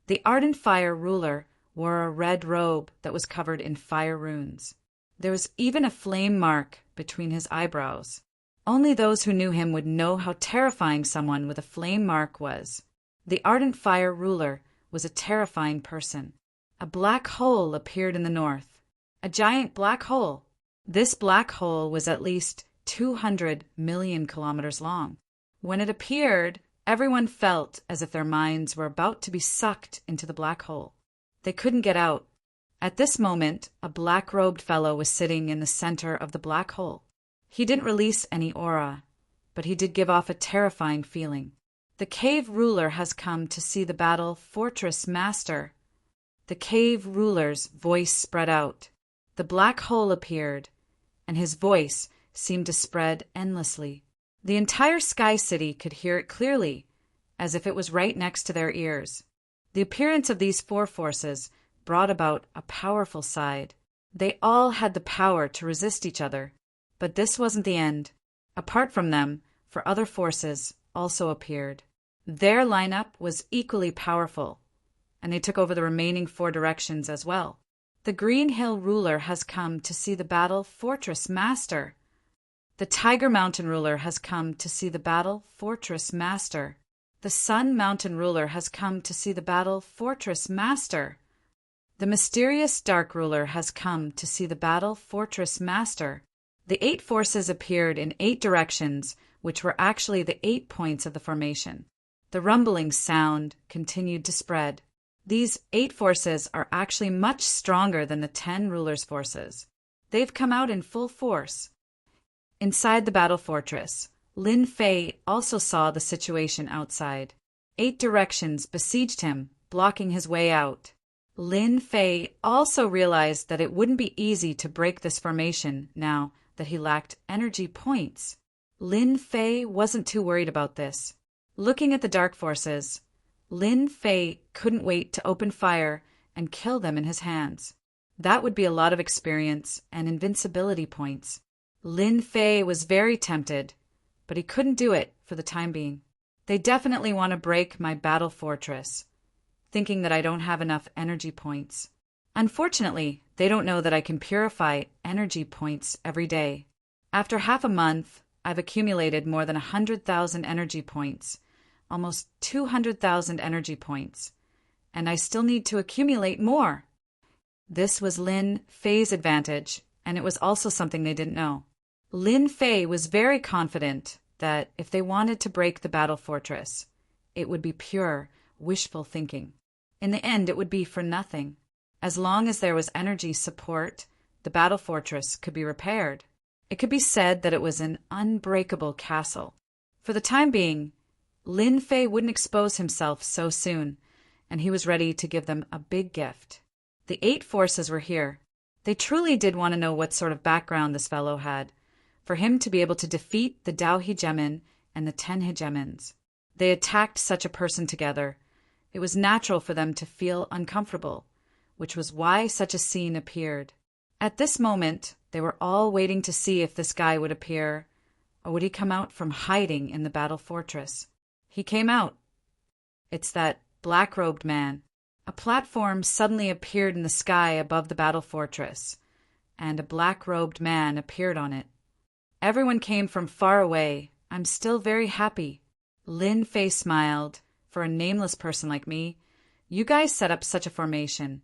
The Ardent Fire Ruler wore a red robe that was covered in fire runes. There was even a flame mark between his eyebrows. Only those who knew him would know how terrifying someone with a flame mark was. The Ardent Fire Ruler was a terrifying person. A black hole appeared in the north. A giant black hole. This black hole was at least 200 million kilometers long. When it appeared, everyone felt as if their minds were about to be sucked into the black hole. They couldn't get out. At this moment, a black-robed fellow was sitting in the center of the black hole. He didn't release any aura, but he did give off a terrifying feeling. The Cave Ruler has come to see the battle fortress master. The Cave Ruler's voice spread out. The black hole appeared, and his voice seemed to spread endlessly. The entire Sky City could hear it clearly, as if it was right next to their ears. The appearance of these 4 forces brought about a powerful side. They all had the power to resist each other, but this wasn't the end. Apart from them, 4 other forces also appeared. Their lineup was equally powerful, and they took over the remaining 4 directions as well. The Green Hill Ruler has come to see the battle fortress master. The Tiger Mountain Ruler has come to see the battle fortress master. The Sun Mountain Ruler has come to see the battle fortress master. The Mysterious Dark Ruler has come to see the battle fortress master. The 8 forces appeared in 8 directions, which were actually the 8 points of the formation. The rumbling sound continued to spread. These 8 forces are actually much stronger than the 10 rulers' forces. They've come out in full force. Inside the battle fortress, Lin Fei also saw the situation outside. 8 directions besieged him, blocking his way out. Lin Fei also realized that it wouldn't be easy to break this formation now that he lacked energy points. Lin Fei wasn't too worried about this. Looking at the dark forces, Lin Fei couldn't wait to open fire and kill them in his hands. That would be a lot of experience and invincibility points. Lin Fei was very tempted, but he couldn't do it for the time being. They definitely want to break my battle fortress, thinking that I don't have enough energy points. Unfortunately, they don't know that I can purify energy points every day. After half a month, I've accumulated more than 100,000 energy points, almost 200,000 energy points, and I still need to accumulate more. This was Lin Fei's advantage, and it was also something they didn't know. Lin Fei was very confident that if they wanted to break the battle fortress, it would be pure, wishful thinking. In the end, it would be for nothing. As long as there was energy support, the battle fortress could be repaired. It could be said that it was an unbreakable castle. For the time being, Lin Fei wouldn't expose himself so soon, and he was ready to give them a big gift. The 8 forces were here. They truly did want to know what sort of background this fellow had, for him to be able to defeat the Dao Hegemon and the 10 Hegemons. They attacked such a person together. It was natural for them to feel uncomfortable, which was why such a scene appeared. At this moment, they were all waiting to see if this guy would appear, or would he come out from hiding in the battle fortress. He came out. It's that black-robed man. A platform suddenly appeared in the sky above the battle fortress, and a black-robed man appeared on it. Everyone came from far away. I'm still very happy. Lin Fei smiled. For a nameless person like me, you guys set up such a formation.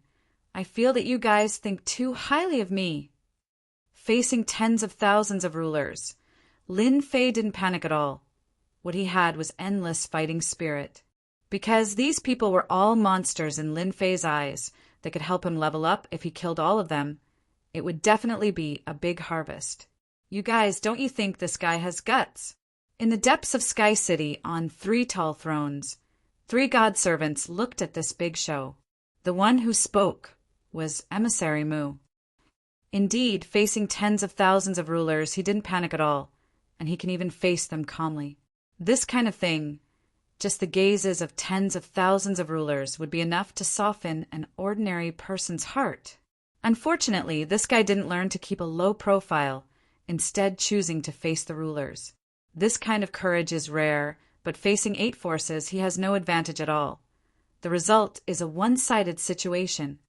I feel that you guys think too highly of me. Facing tens of thousands of rulers, Lin Fei didn't panic at all. What he had was endless fighting spirit. Because these people were all monsters in Lin Fei's eyes that could help him level up if he killed all of them, it would definitely be a big harvest. You guys, don't you think this guy has guts? In the depths of Sky City, on 3 tall thrones, 3 god servants looked at this big show. The one who spoke was Emissary Mu. Indeed, facing tens of thousands of rulers, he didn't panic at all, and he can even face them calmly. This kind of thing, just the gazes of tens of thousands of rulers, would be enough to soften an ordinary person's heart. Unfortunately, this guy didn't learn to keep a low profile, instead choosing to face the rulers. This kind of courage is rare, but facing 8 forces, he has no advantage at all. The result is a one-sided situation.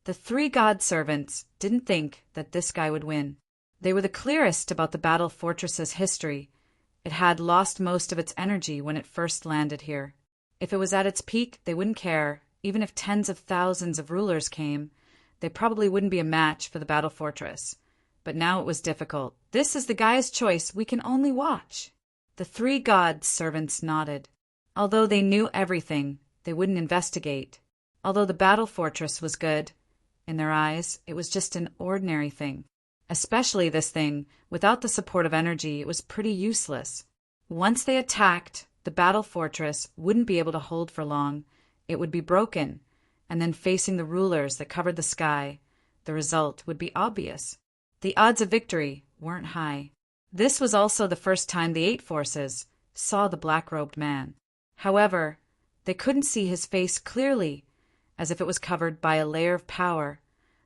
The 3 god servants didn't think that this guy would win. They were the clearest about the battle fortress's history. It had lost most of its energy when it first landed here. If it was at its peak, they wouldn't care. Even if tens of thousands of rulers came, they probably wouldn't be a match for the battle fortress. But now it was difficult. This is the guy's choice. We can only watch. The 3 god servants nodded. Although they knew everything, they wouldn't investigate. Although the battle fortress was good, in their eyes, it was just an ordinary thing. Especially this thing, without the support of energy, it was pretty useless. Once they attacked, the battle fortress wouldn't be able to hold for long. It would be broken, and then facing the rulers that covered the sky, the result would be obvious. The odds of victory weren't high. This was also the first time the 8 forces saw the black-robed man. However, they couldn't see his face clearly, as if it was covered by a layer of power.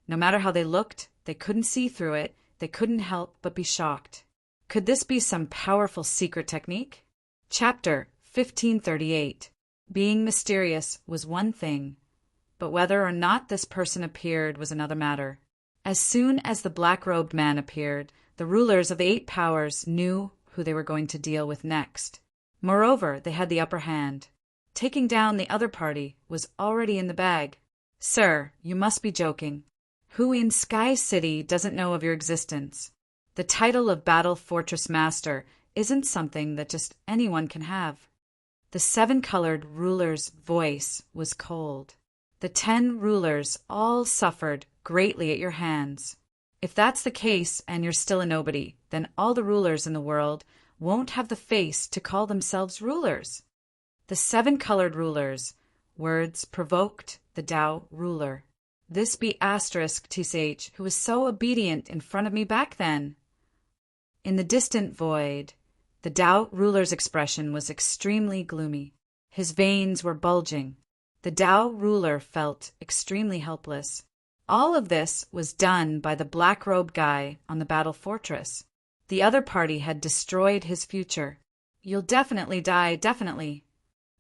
No matter how they looked, they couldn't see through it. They couldn't help but be shocked. Could this be some powerful secret technique? Chapter 1538. Being mysterious was one thing, but whether or not this person appeared was another matter. As soon as the black-robed man appeared, the rulers of the 8 powers knew who they were going to deal with next. Moreover, they had the upper hand. Taking down the other party was already in the bag. Sir, you must be joking. Who in Sky City doesn't know of your existence? The title of Battle Fortress Master isn't something that just anyone can have. The 7-colored ruler's voice was cold. The 10 rulers all suffered greatly at your hands. If that's the case and you're still a nobody, then all the rulers in the world won't have the face to call themselves rulers. The 7-colored rulers' words provoked the Dao ruler. This be *TCH, who was so obedient in front of me back then. In the distant void, the Dao ruler's expression was extremely gloomy. His veins were bulging. The Dao ruler felt extremely helpless. All of this was done by the black-robed guy on the battle fortress. The other party had destroyed his future. You'll definitely die, definitely.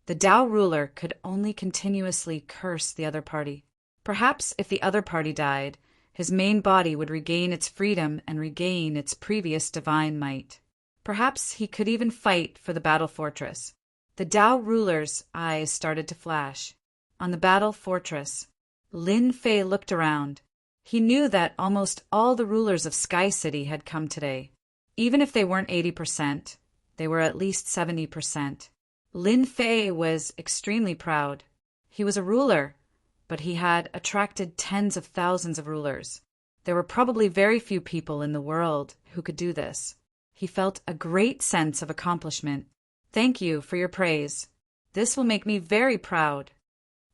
The Dao ruler could only continuously curse the other party. Perhaps if the other party died, his main body would regain its freedom and regain its previous divine might. Perhaps he could even fight for the battle fortress. The Dao ruler's eyes started to flash. On the battle fortress, Lin Fei looked around. He knew that almost all the rulers of Sky City had come today. Even if they weren't 80%, they were at least 70%. Lin Fei was extremely proud. He was a ruler, but he had attracted tens of thousands of rulers. There were probably very few people in the world who could do this. He felt a great sense of accomplishment. "Thank you for your praise. This will make me very proud,"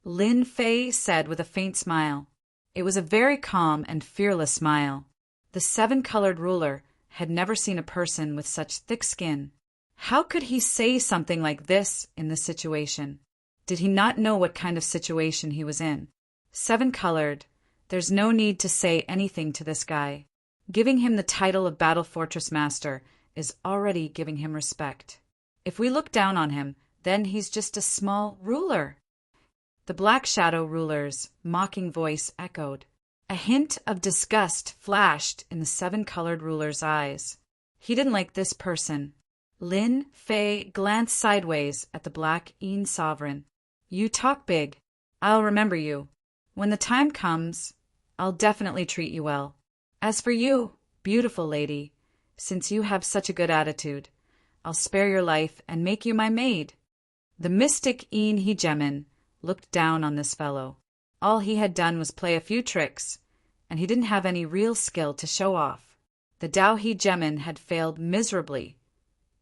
Lin Fei said with a faint smile. It was a very calm and fearless smile. The seven-colored ruler had never seen a person with such thick skin. How could he say something like this in this situation? Did he not know what kind of situation he was in? Seven-colored, there's no need to say anything to this guy. Giving him the title of Battle Fortress Master is already giving him respect. If we look down on him, then he's just a small ruler. The Black Shadow ruler's mocking voice echoed. A hint of disgust flashed in the seven-colored ruler's eyes. He didn't like this person. Lin Fei glanced sideways at the Black Yin Sovereign. "You talk big. I'll remember you. When the time comes, I'll definitely treat you well. As for you, beautiful lady, since you have such a good attitude, I'll spare your life and make you my maid." The mystic Yin Hegemin looked down on this fellow. All he had done was play a few tricks, and he didn't have any real skill to show off. The Dao Hegemin had failed miserably,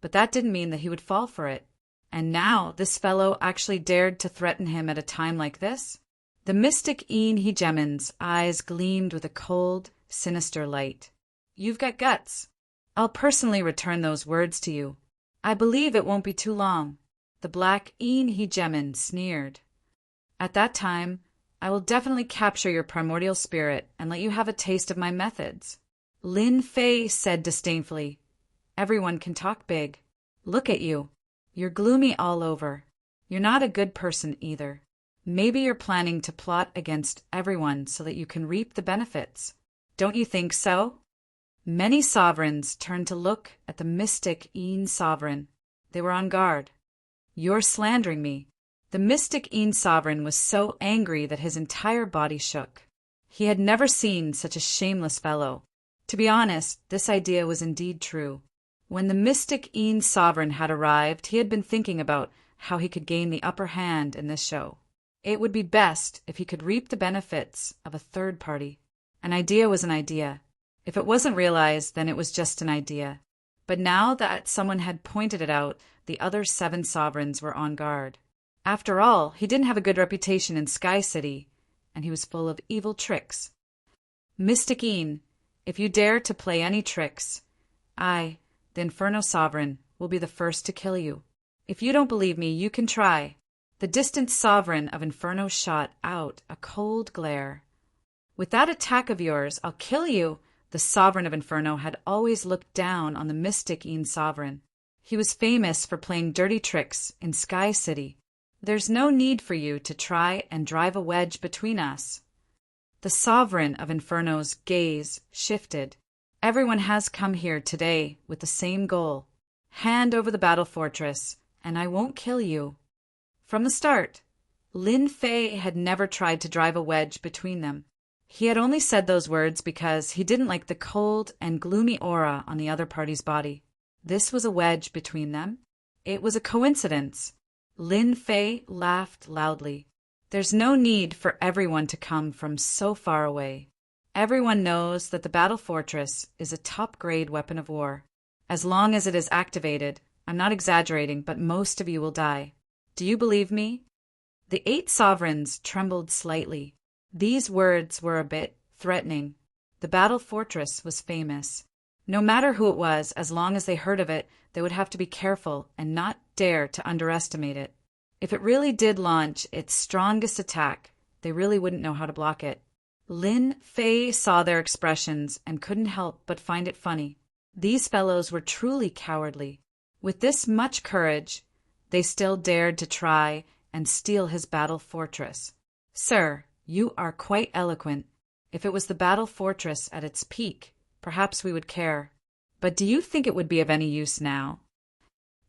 but that didn't mean that he would fall for it. And now this fellow actually dared to threaten him at a time like this? The mystic Yin Hegemin's eyes gleamed with a cold, sinister light. "You've got guts. I'll personally return those words to you. I believe it won't be too long." The Black Yin Hegemin sneered. "At that time, I will definitely capture your primordial spirit and let you have a taste of my methods." Lin Fei said disdainfully, "Everyone can talk big. Look at you. You're gloomy all over. You're not a good person either. Maybe you're planning to plot against everyone so that you can reap the benefits. Don't you think so?" Many sovereigns turned to look at the mystic Yin Sovereign. They were on guard. "You're slandering me." The mystic Yin Sovereign was so angry that his entire body shook. He had never seen such a shameless fellow. To be honest, this idea was indeed true. When the mystic Yin Sovereign had arrived, he had been thinking about how he could gain the upper hand in this show. It would be best if he could reap the benefits of a third party. An idea was an idea. If it wasn't realized, then it was just an idea. But now that someone had pointed it out, the other seven sovereigns were on guard. After all, he didn't have a good reputation in Sky City, and he was full of evil tricks. "Mystic Yin, if you dare to play any tricks, I, the Inferno Sovereign, will be the first to kill you. If you don't believe me, you can try." The distant Sovereign of Inferno shot out a cold glare. "With that attack of yours, I'll kill you." The Sovereign of Inferno had always looked down on the mystic Yin Sovereign. He was famous for playing dirty tricks in Sky City. "There's no need for you to try and drive a wedge between us." The Sovereign of Inferno's gaze shifted. "Everyone has come here today with the same goal. Hand over the battle fortress, and I won't kill you." From the start, Lin Fei had never tried to drive a wedge between them. He had only said those words because he didn't like the cold and gloomy aura on the other party's body. This was a wedge between them. It was a coincidence. Lin Fei laughed loudly. "There's no need for everyone to come from so far away. Everyone knows that the battle fortress is a top-grade weapon of war. As long as it is activated, I'm not exaggerating, but most of you will die. Do you believe me?" The 8 sovereigns trembled slightly. These words were a bit threatening. The battle fortress was famous. No matter who it was, as long as they heard of it, they would have to be careful and not dare to underestimate it. If it really did launch its strongest attack, they really wouldn't know how to block it. Lin Fei saw their expressions and couldn't help but find it funny. These fellows were truly cowardly. With this much courage, they still dared to try and steal his battle fortress. "Sir, you are quite eloquent. If it was the battle fortress at its peak, perhaps we would care. But do you think it would be of any use now?"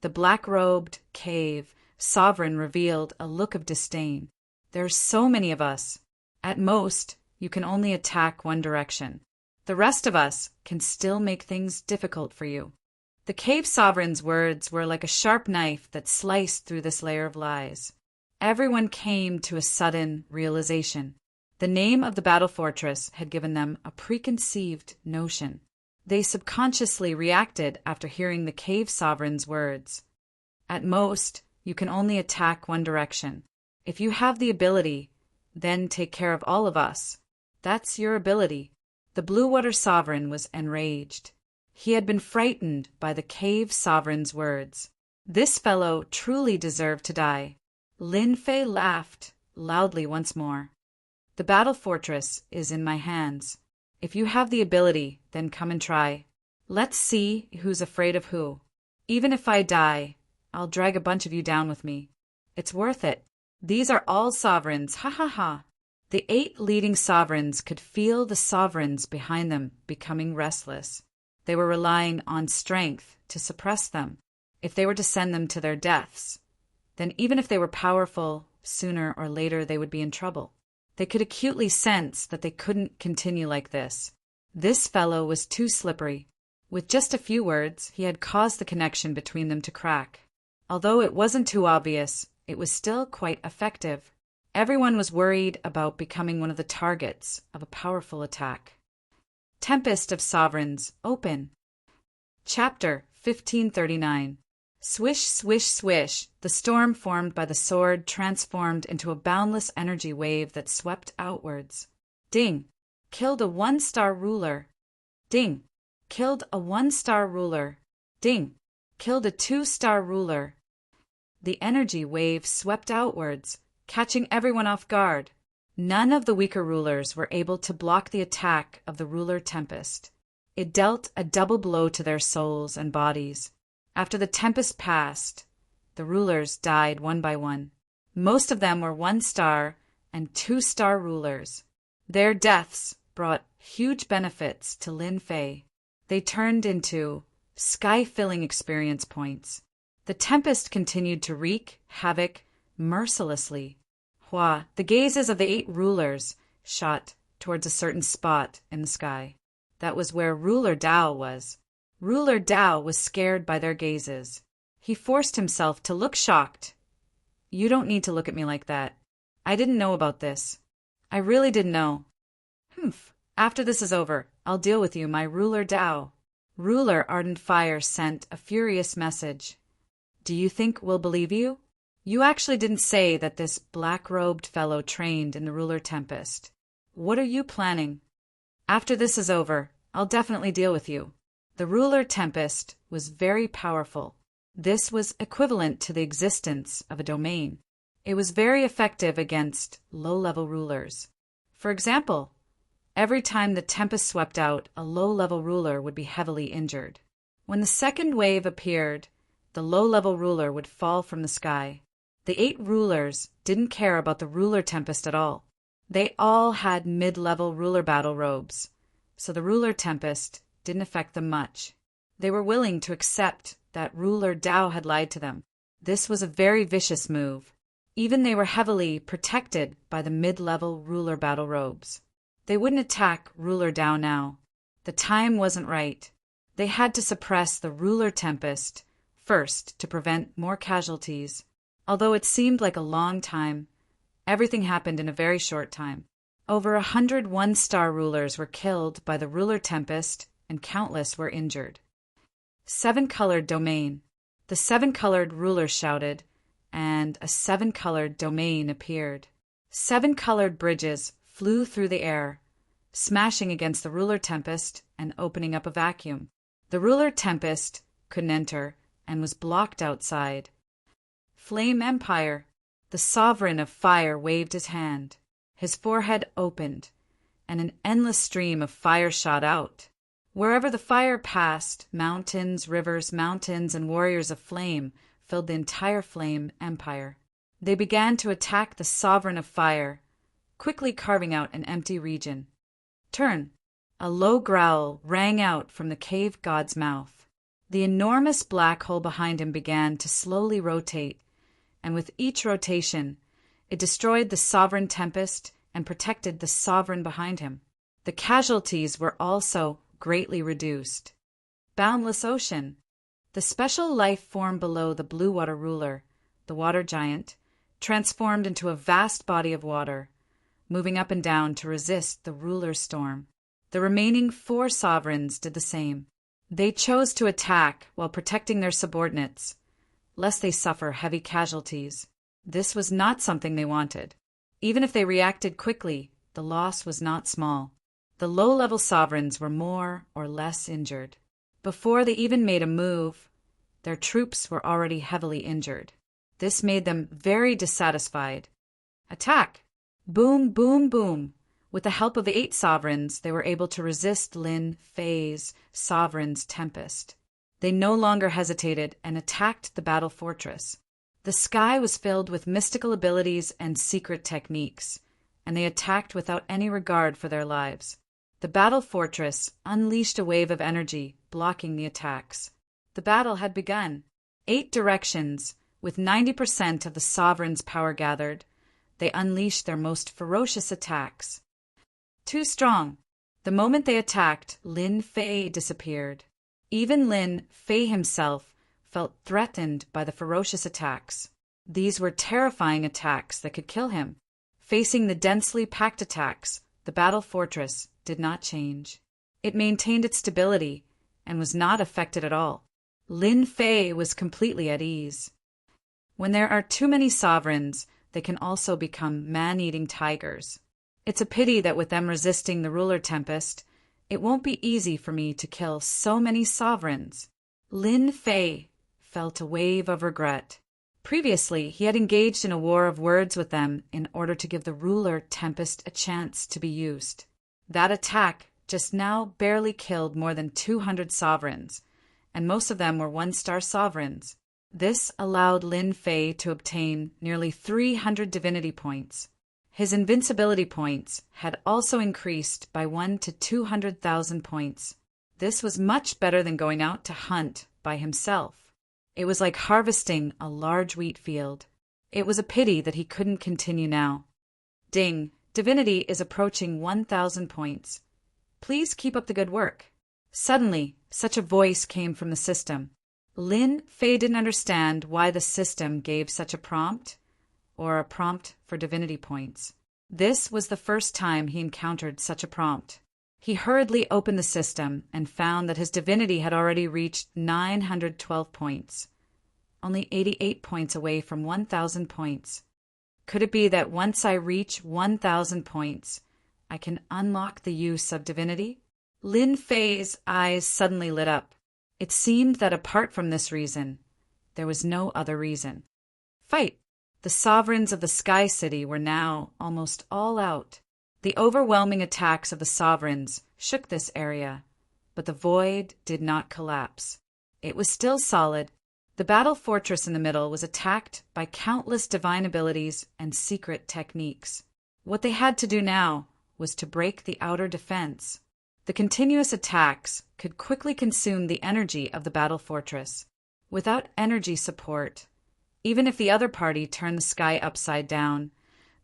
The black-robed cave sovereign revealed a look of disdain. "There are so many of us. At most, you can only attack one direction. The rest of us can still make things difficult for you." The cave sovereign's words were like a sharp knife that sliced through this layer of lies. Everyone came to a sudden realization. The name of the battle fortress had given them a preconceived notion. They subconsciously reacted after hearing the cave sovereign's words. At most, you can only attack one direction. If you have the ability, then take care of all of us. That's your ability. The Blue Water Sovereign was enraged. He had been frightened by the cave sovereign's words. This fellow truly deserved to die. Lin Fei laughed loudly once more. The battle fortress is in my hands. If you have the ability, then come and try. Let's see who's afraid of who. Even if I die, I'll drag a bunch of you down with me. It's worth it. These are all sovereigns, ha ha ha. The 8 leading sovereigns could feel the sovereigns behind them becoming restless. They were relying on strength to suppress them. If they were to send them to their deaths, then even if they were powerful, sooner or later they would be in trouble. They could acutely sense that they couldn't continue like this. This fellow was too slippery. With just a few words, he had caused the connection between them to crack. Although it wasn't too obvious, it was still quite effective. Everyone was worried about becoming one of the targets of a powerful attack. Tempest of Sovereigns, open. Chapter 1539. Swish, swish, swish, the storm formed by the sword transformed into a boundless energy wave that swept outwards. Ding! Killed a 1-star ruler. Ding! Killed a 1-star ruler. Ding! Killed a 2-star ruler. The energy wave swept outwards, catching everyone off guard. None of the weaker rulers were able to block the attack of the ruler Tempest. It dealt a double blow to their souls and bodies. After the tempest passed, the rulers died one by one. Most of them were 1-star and 2-star rulers. Their deaths brought huge benefits to Lin Fei. They turned into sky-filling experience points. The tempest continued to wreak havoc mercilessly. The gazes of the 8 rulers shot towards a certain spot in the sky. That was where Ruler Dao was. Ruler Dao was scared by their gazes. He forced himself to look shocked. You don't need to look at me like that. I didn't know about this. I really didn't know. After this is over, I'll deal with you, my Ruler Dao. Ruler Ardent Fire sent a furious message. Do you think we'll believe you? You actually didn't say that this black-robed fellow trained in the Ruler Tempest. What are you planning? After this is over, I'll definitely deal with you. The Ruler Tempest was very powerful. This was equivalent to the existence of a domain. It was very effective against low-level rulers. For example, every time the Tempest swept out, a low-level ruler would be heavily injured. When the second wave appeared, the low-level ruler would fall from the sky. The 8 rulers didn't care about the Ruler Tempest at all. They all had mid-level ruler battle robes, so the Ruler Tempest didn't affect them much. They were willing to accept that Ruler Dao had lied to them. This was a very vicious move. Even they were heavily protected by the mid-level ruler battle robes. They wouldn't attack Ruler Dao now. The time wasn't right. They had to suppress the Ruler Tempest first to prevent more casualties. Although it seemed like a long time, everything happened in a very short time. Over 100 1-star rulers were killed by the Ruler Tempest, and countless were injured. 7-colored domain. The 7-colored ruler shouted, and a 7-colored domain appeared. 7-colored bridges flew through the air, smashing against the Ruler Tempest and opening up a vacuum. The Ruler Tempest couldn't enter and was blocked outside. Flame Empire. The Sovereign of Fire waved his hand. His forehead opened, and an endless stream of fire shot out. Wherever the fire passed, mountains, rivers, mountains, and warriors of flame filled the entire Flame Empire. They began to attack the Sovereign of Fire, quickly carving out an empty region. Turn! A low growl rang out from the cave god's mouth. The enormous black hole behind him began to slowly rotate, and with each rotation, it destroyed the Sovereign Tempest and protected the Sovereign behind him. The casualties were also greatly reduced. Boundless Ocean. The special life form below the Blue Water Ruler, the Water Giant, transformed into a vast body of water, moving up and down to resist the ruler's storm. The remaining 4 sovereigns did the same. They chose to attack while protecting their subordinates, lest they suffer heavy casualties. This was not something they wanted. Even if they reacted quickly, the loss was not small. The low-level sovereigns were more or less injured. Before they even made a move, their troops were already heavily injured. This made them very dissatisfied. Attack! Boom, boom, boom. With the help of the 8 sovereigns, they were able to resist Lin Fei's sovereign's tempest. They no longer hesitated and attacked the battle fortress. The sky was filled with mystical abilities and secret techniques, and they attacked without any regard for their lives. The battle fortress unleashed a wave of energy, blocking the attacks. The battle had begun. 8 directions, with 90% of the sovereign's power gathered, they unleashed their most ferocious attacks. Too strong. The moment they attacked, Lin Fei disappeared. Even Lin Fei himself felt threatened by the ferocious attacks. These were terrifying attacks that could kill him. Facing the densely packed attacks, the battle fortress did not change. It maintained its stability and was not affected at all. Lin Fei was completely at ease. When there are too many sovereigns, they can also become man-eating tigers. It's a pity that with them resisting the ruler tempest, it won't be easy for me to kill so many sovereigns. Lin Fei felt a wave of regret. Previously, he had engaged in a war of words with them in order to give the ruler tempest a chance to be used. That attack just now barely killed more than 200 sovereigns, and most of them were 1-star sovereigns. This allowed Lin Fei to obtain nearly 300 divinity points. His invincibility points had also increased by 1 to 200,000 points. This was much better than going out to hunt by himself. It was like harvesting a large wheat field. It was a pity that he couldn't continue now. Ding! Divinity is approaching 1,000 points. Please keep up the good work. Suddenly, such a voice came from the system. Lin Fei didn't understand why the system gave such a prompt, or a prompt for divinity points. This was the first time he encountered such a prompt. He hurriedly opened the system and found that his divinity had already reached 912 points, only 88 points away from 1,000 points. Could it be that once I reach 1,000 points, I can unlock the use of divinity? Lin Fei's eyes suddenly lit up. It seemed that apart from this reason, there was no other reason. Fight! The sovereigns of the Sky City were now almost all out. The overwhelming attacks of the sovereigns shook this area, but the void did not collapse. It was still solid. The battle fortress in the middle was attacked by countless divine abilities and secret techniques. What they had to do now was to break the outer defense. The continuous attacks could quickly consume the energy of the battle fortress. Without energy support, even if the other party turned the sky upside down,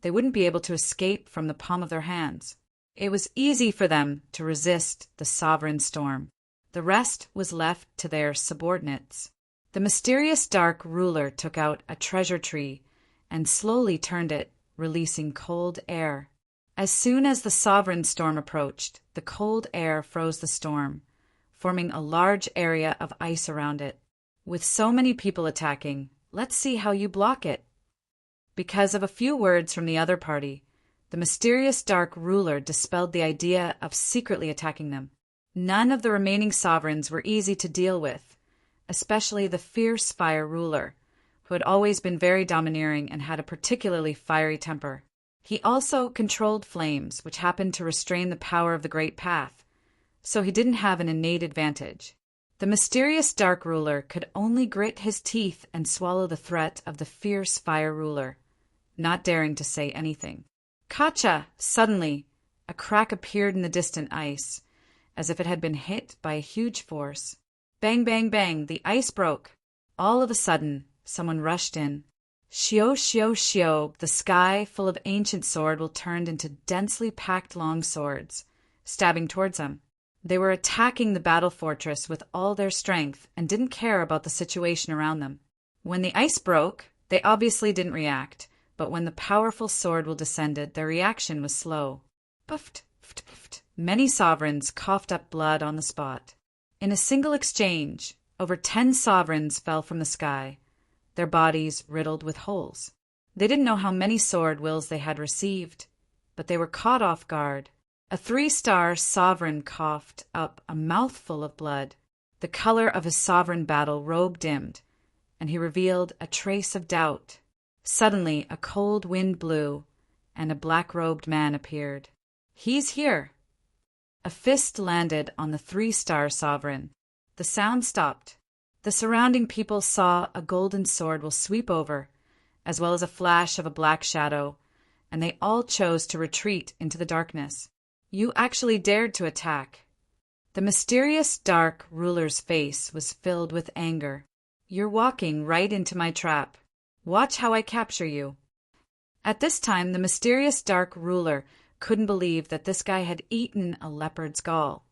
they wouldn't be able to escape from the palm of their hands. It was easy for them to resist the sovereign storm. The rest was left to their subordinates. The mysterious dark ruler took out a treasure tree and slowly turned it, releasing cold air. As soon as the sovereign storm approached, the cold air froze the storm, forming a large area of ice around it. With so many people attacking, let's see how you block it. Because of a few words from the other party, the mysterious dark ruler dispelled the idea of secretly attacking them. None of the remaining sovereigns were easy to deal with, especially the fierce fire ruler, who had always been very domineering and had a particularly fiery temper. He also controlled flames, which happened to restrain the power of the Great Path, so he didn't have an innate advantage. The mysterious dark ruler could only grit his teeth and swallow the threat of the fierce fire ruler, not daring to say anything. Kacha! Suddenly, a crack appeared in the distant ice, as if it had been hit by a huge force. Bang, bang, bang, the ice broke. All of a sudden, someone rushed in. Shio, shio, shio, the sky full of ancient sword will turned into densely packed long swords, stabbing towards them. They were attacking the battle fortress with all their strength and didn't care about the situation around them. When the ice broke, they obviously didn't react, but when the powerful sword will descended, their reaction was slow. Puffed, puffed, puffed. Many sovereigns coughed up blood on the spot. In a single exchange, over 10 sovereigns fell from the sky, their bodies riddled with holes. They didn't know how many sword wills they had received, but they were caught off guard. A 3-star sovereign coughed up a mouthful of blood. The color of his sovereign battle robe dimmed, and he revealed a trace of doubt. Suddenly, a cold wind blew, and a black-robed man appeared. "He's here." A fist landed on the 3-star sovereign. The sound stopped. The surrounding people saw a golden sword will sweep over, as well as a flash of a black shadow, and they all chose to retreat into the darkness. "You actually dared to attack." The mysterious dark ruler's face was filled with anger. "You're walking right into my trap. Watch how I capture you." At this time, the mysterious dark ruler couldn't believe that this guy had eaten a leopard's gall,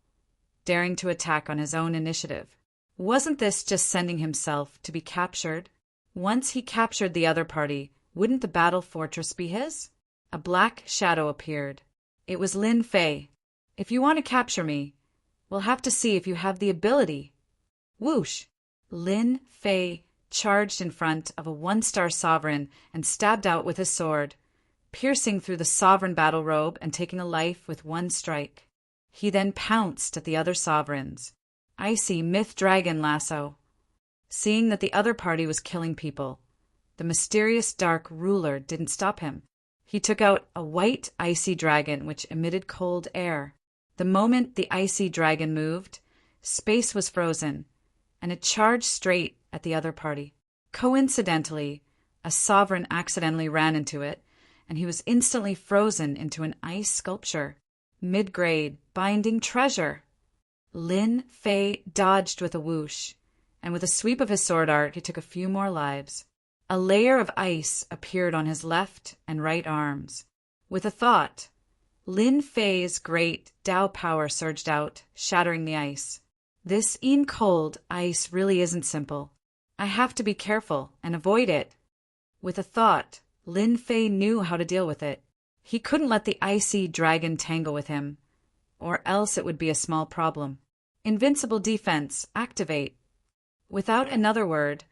daring to attack on his own initiative. Wasn't this just sending himself to be captured? Once he captured the other party, wouldn't the battle fortress be his? A black shadow appeared. It was Lin Fei. "If you want to capture me, we'll have to see if you have the ability." Whoosh! Lin Fei charged in front of a 1-star sovereign and stabbed out with his sword, piercing through the sovereign battle robe and taking a life with one strike. He then pounced at the other sovereigns. Icy myth dragon lasso. Seeing that the other party was killing people, the mysterious dark ruler didn't stop him. He took out a white icy dragon which emitted cold air. The moment the icy dragon moved, space was frozen, and it charged straight at the other party. Coincidentally, a sovereign accidentally ran into it, and he was instantly frozen into an ice sculpture. Mid-grade, binding treasure. Lin Fei dodged with a whoosh, and with a sweep of his sword art he took a few more lives. A layer of ice appeared on his left and right arms. With a thought, Lin Fei's great Dao power surged out, shattering the ice. This cold ice really isn't simple. I have to be careful and avoid it. With a thought, Lin Fei knew how to deal with it. He couldn't let the icy dragon tangle with him, or else it would be a small problem. Invincible defense, activate. Without another word,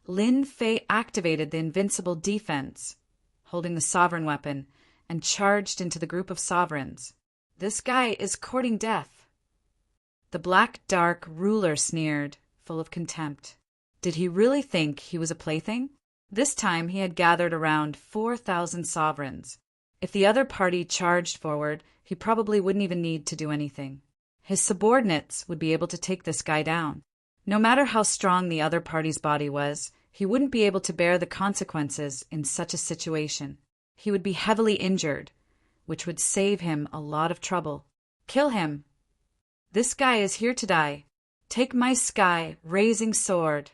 Lin Fei activated the invincible defense, holding the sovereign weapon, and charged into the group of sovereigns. "This guy is courting death." The black dark ruler sneered, full of contempt. Did he really think he was a plaything? This time he had gathered around 4,000 sovereigns. If the other party charged forward, he probably wouldn't even need to do anything. His subordinates would be able to take this guy down. No matter how strong the other party's body was, he wouldn't be able to bear the consequences in such a situation. He would be heavily injured, which would save him a lot of trouble. Kill him. This guy is here to die. Take my sky-raising sword.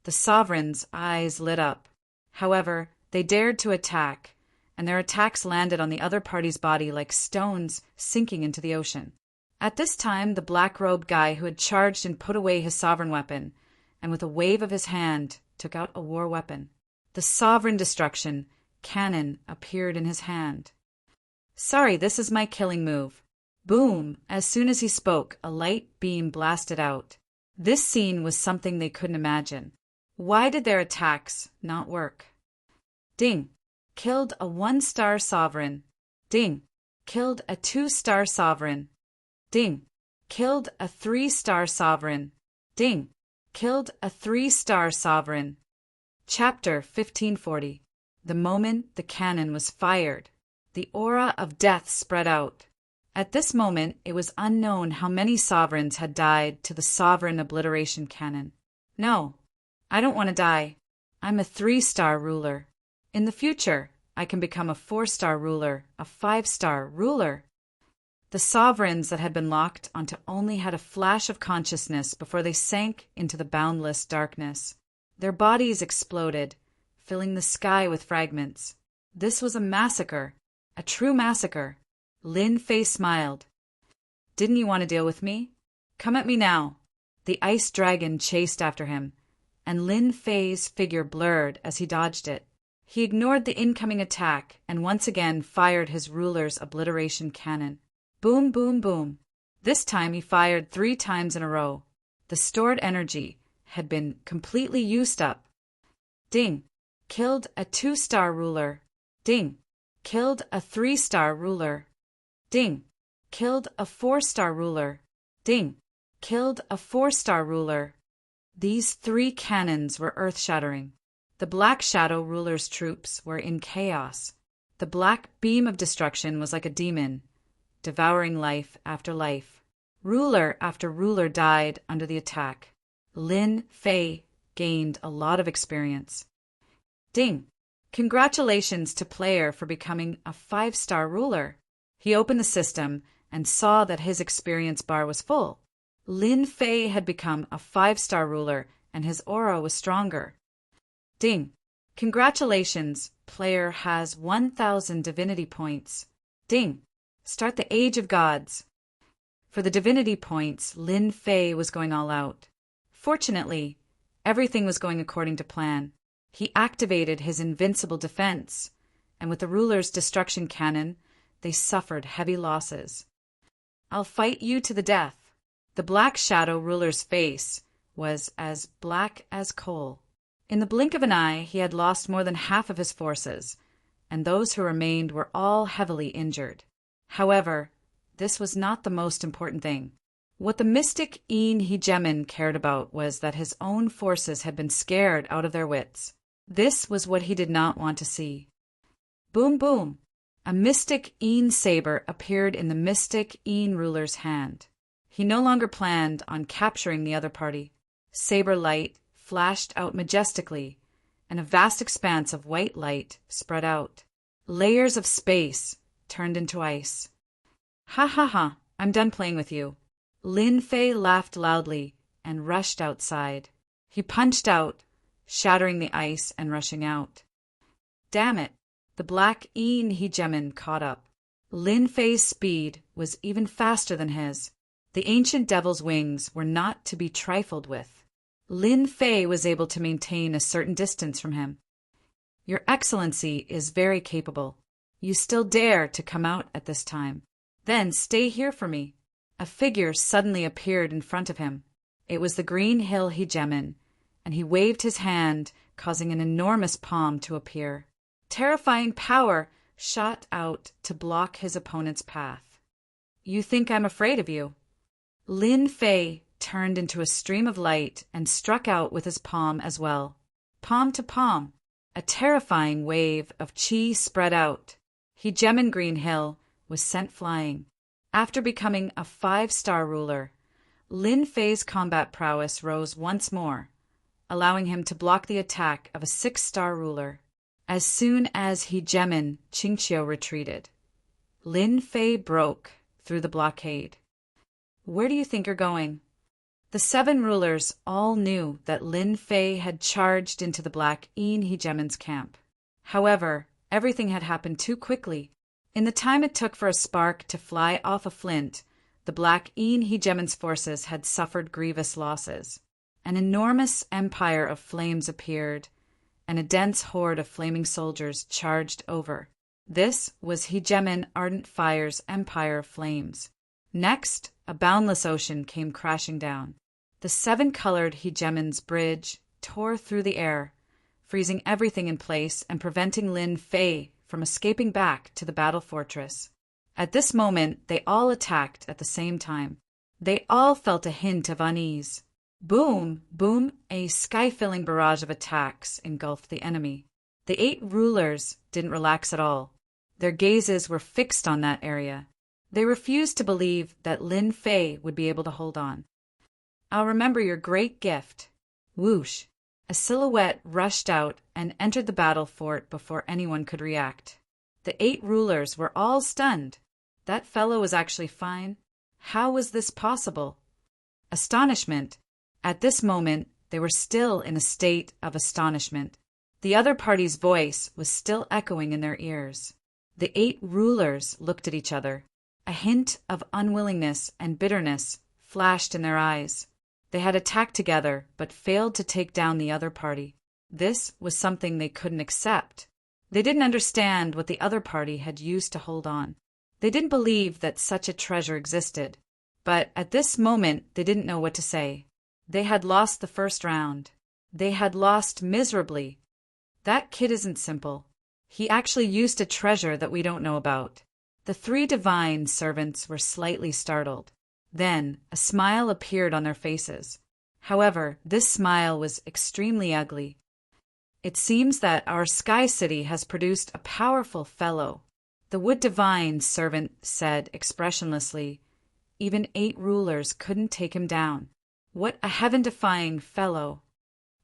The sovereigns' eyes lit up. However, they dared to attack, and their attacks landed on the other party's body like stones sinking into the ocean. At this time, the black-robed guy who had charged and put away his sovereign weapon, and with a wave of his hand, took out a war weapon. The sovereign destruction cannon appeared in his hand. "Sorry, this is my killing move." Boom! As soon as he spoke, a light beam blasted out. This scene was something they couldn't imagine. Why did their attacks not work? Ding! Killed a 1-star sovereign. Ding! Killed a 2-star sovereign. Ding! Killed a 3-star sovereign. Ding! Killed a 3-star sovereign. Chapter 1540. The moment the cannon was fired, the aura of death spread out. At this moment, it was unknown how many sovereigns had died to the sovereign obliteration cannon. No, I don't want to die. I'm a 3-star ruler. In the future, I can become a 4-star ruler, a 5-star ruler. The sovereigns that had been locked onto only had a flash of consciousness before they sank into the boundless darkness. Their bodies exploded, filling the sky with fragments. This was a massacre, a true massacre. Lin Fei smiled. "Didn't you want to deal with me? Come at me now." The ice dragon chased after him, and Lin Fei's figure blurred as he dodged it. He ignored the incoming attack and once again fired his ruler's obliteration cannon. Boom, boom, boom. This time he fired 3 times in a row. The stored energy had been completely used up. Ding! Killed a 2-star ruler. Ding! Killed a 3-star ruler. Ding! Killed a 4-star ruler. Ding! Killed a 4-star ruler. These 3 cannons were earth-shattering. The Black Shadow ruler's troops were in chaos. The black beam of destruction was like a demon, devouring life after life. Ruler after ruler died under the attack. Lin Fei gained a lot of experience. Ding! Congratulations to player for becoming a 5-star ruler. He opened the system and saw that his experience bar was full. Lin Fei had become a 5-star ruler and his aura was stronger. Ding! Congratulations, player has 1,000 divinity points. Ding! Start the Age of Gods. For the divinity points, Lin Fei was going all out. Fortunately, everything was going according to plan. He activated his invincible defense, and with the ruler's destruction cannon, they suffered heavy losses. I'll fight you to the death. The Black Shadow ruler's face was as black as coal. In the blink of an eye, he had lost more than half of his forces, and those who remained were all heavily injured. However, this was not the most important thing. What the mystic Een Hegemin cared about was that his own forces had been scared out of their wits. This was what he did not want to see. Boom, boom! A mystic Een saber appeared in the mystic Een ruler's hand. He no longer planned on capturing the other party. Saber light flashed out majestically, and a vast expanse of white light spread out. Layers of space turned into ice. Ha ha ha, I'm done playing with you. Lin Fei laughed loudly and rushed outside. He punched out, shattering the ice and rushing out. Damn it, the black Een Hegemin caught up. Lin Fei's speed was even faster than his. The ancient devil's wings were not to be trifled with. Lin Fei was able to maintain a certain distance from him. Your Excellency is very capable. You still dare to come out at this time. Then stay here for me. A figure suddenly appeared in front of him. It was the Green Hill Hegemin, and he waved his hand, causing an enormous palm to appear. Terrifying power shot out to block his opponent's path. You think I'm afraid of you? Lin Fei turned into a stream of light and struck out with his palm as well. Palm to palm, a terrifying wave of chi spread out. Hegemin Green Hill was sent flying. After becoming a 5-star ruler, Lin Fei's combat prowess rose once more, allowing him to block the attack of a 6-star ruler. As soon as Hegemin Qingqiu retreated, Lin Fei broke through the blockade. Where do you think you're going? The 7 rulers all knew that Lin Fei had charged into the black Een Hegemin's camp. However, everything had happened too quickly. In the time it took for a spark to fly off a flint, the black Een Hegemin's forces had suffered grievous losses. An enormous empire of flames appeared, and a dense horde of flaming soldiers charged over. This was Hegemin Ardent Fire's empire of flames. Next, a boundless ocean came crashing down. The 7-colored Hegemin's bridge tore through the air, freezing everything in place and preventing Lin Fei from escaping back to the battle fortress. At this moment, they all attacked at the same time. They all felt a hint of unease. Boom, boom, a sky-filling barrage of attacks engulfed the enemy. The 8 rulers didn't relax at all. Their gazes were fixed on that area. They refused to believe that Lin Fei would be able to hold on. I'll remember your great gift. Whoosh! A silhouette rushed out and entered the battle fort before anyone could react. The 8 rulers were all stunned. That fellow was actually fine. How was this possible? Astonishment. At this moment, they were still in a state of astonishment. The other party's voice was still echoing in their ears. The 8 rulers looked at each other. A hint of unwillingness and bitterness flashed in their eyes. They had attacked together, but failed to take down the other party. This was something they couldn't accept. They didn't understand what the other party had used to hold on. They didn't believe that such a treasure existed. But at this moment, they didn't know what to say. They had lost the first round. They had lost miserably. That kid isn't simple. He actually used a treasure that we don't know about. The three divine servants were slightly startled. Then, a smile appeared on their faces. However, this smile was extremely ugly. It seems that our Sky City has produced a powerful fellow, the Wood Divine servant said expressionlessly. Even 8 rulers couldn't take him down. What a heaven-defying fellow.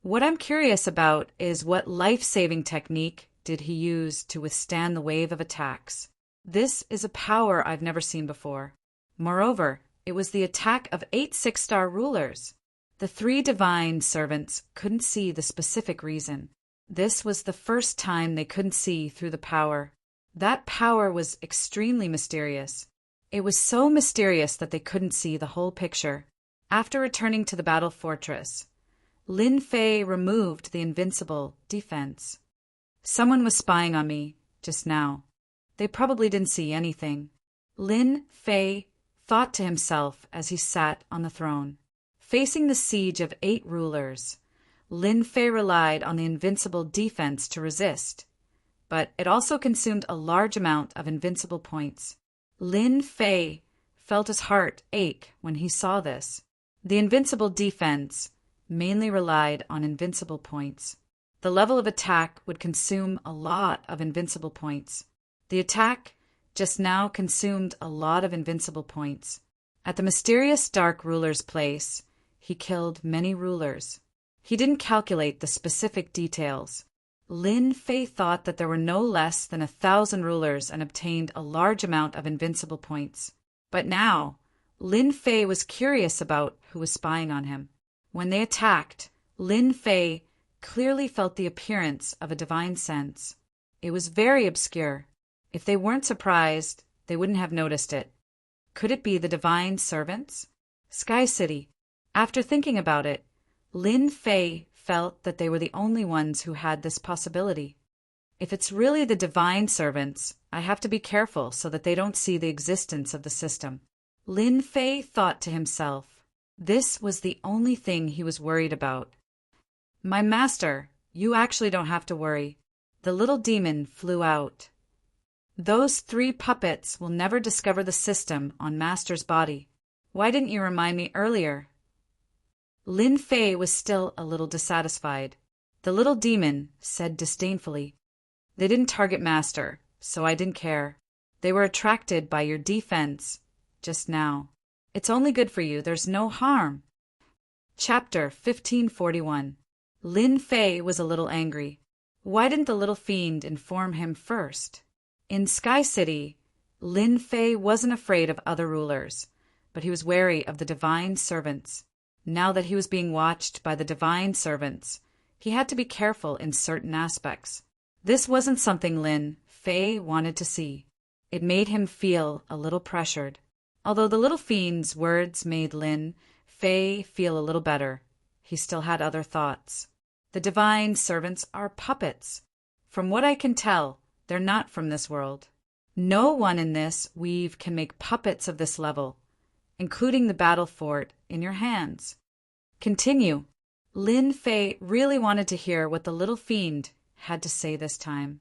What I'm curious about is what life-saving technique did he use to withstand the wave of attacks. This is a power I've never seen before. Moreover, it was the attack of 8 6-star rulers. The 3 divine servants couldn't see the specific reason. This was the first time they couldn't see through the power. That power was extremely mysterious. It was so mysterious that they couldn't see the whole picture. After returning to the battle fortress, Lin Fei removed the invincible defense. Someone was spying on me just now. They probably didn't see anything. Lin Fei thought to himself as he sat on the throne. Facing the siege of 8 rulers, Lin Fei relied on the invincible defense to resist, but it also consumed a large amount of invincible points. Lin Fei felt his heart ache when he saw this. The invincible defense mainly relied on invincible points. The level of attack would consume a lot of invincible points. The attack just now consumed a lot of invincible points. At the mysterious dark ruler's place, he killed many rulers. He didn't calculate the specific details. Lin Fei thought that there were no less than 1,000 rulers and obtained a large amount of invincible points. But now, Lin Fei was curious about who was spying on him. When they attacked, Lin Fei clearly felt the appearance of a divine sense. It was very obscure. If they weren't surprised, they wouldn't have noticed it. Could it be the divine servants? Sky City. After thinking about it, Lin Fei felt that they were the only ones who had this possibility. If it's really the divine servants, I have to be careful so that they don't see the existence of the system. Lin Fei thought to himself. This was the only thing he was worried about. My master, you actually don't have to worry. The little demon flew out. Those 3 puppets will never discover the system on Master's body. Why didn't you remind me earlier? Lin Fei was still a little dissatisfied. The little demon said disdainfully, They didn't target Master, so I didn't care. They were attracted by your defense just now. It's only good for you, there's no harm. Chapter 1541. Lin Fei was a little angry. Why didn't the little fiend inform him first? In Sky City, Lin Fei wasn't afraid of other rulers, but he was wary of the divine servants. Now that he was being watched by the divine servants, he had to be careful in certain aspects. This wasn't something Lin Fei wanted to see. It made him feel a little pressured. Although the little fiend's words made Lin Fei feel a little better, he still had other thoughts. The divine servants are puppets. From what I can tell, they're not from this world. No one in this weave can make puppets of this level, including the battle fort in your hands. Continue. Lin Fei really wanted to hear what the little fiend had to say this time.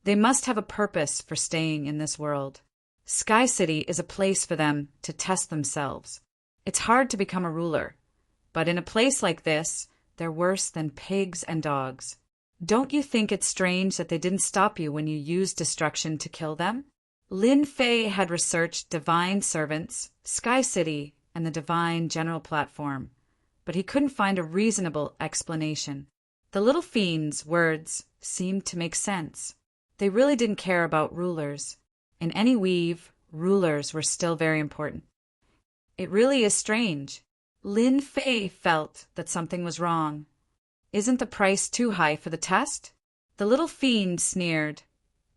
They must have a purpose for staying in this world. Sky City is a place for them to test themselves. It's hard to become a ruler, but in a place like this, they're worse than pigs and dogs. Don't you think it's strange that they didn't stop you when you used destruction to kill them? Lin Fei had researched divine servants, Sky City, and the divine general platform, but he couldn't find a reasonable explanation. The little fiend's words seemed to make sense. They really didn't care about rulers. In any weave, rulers were still very important. It really is strange. Lin Fei felt that something was wrong. Isn't the price too high for the test? The little fiend sneered.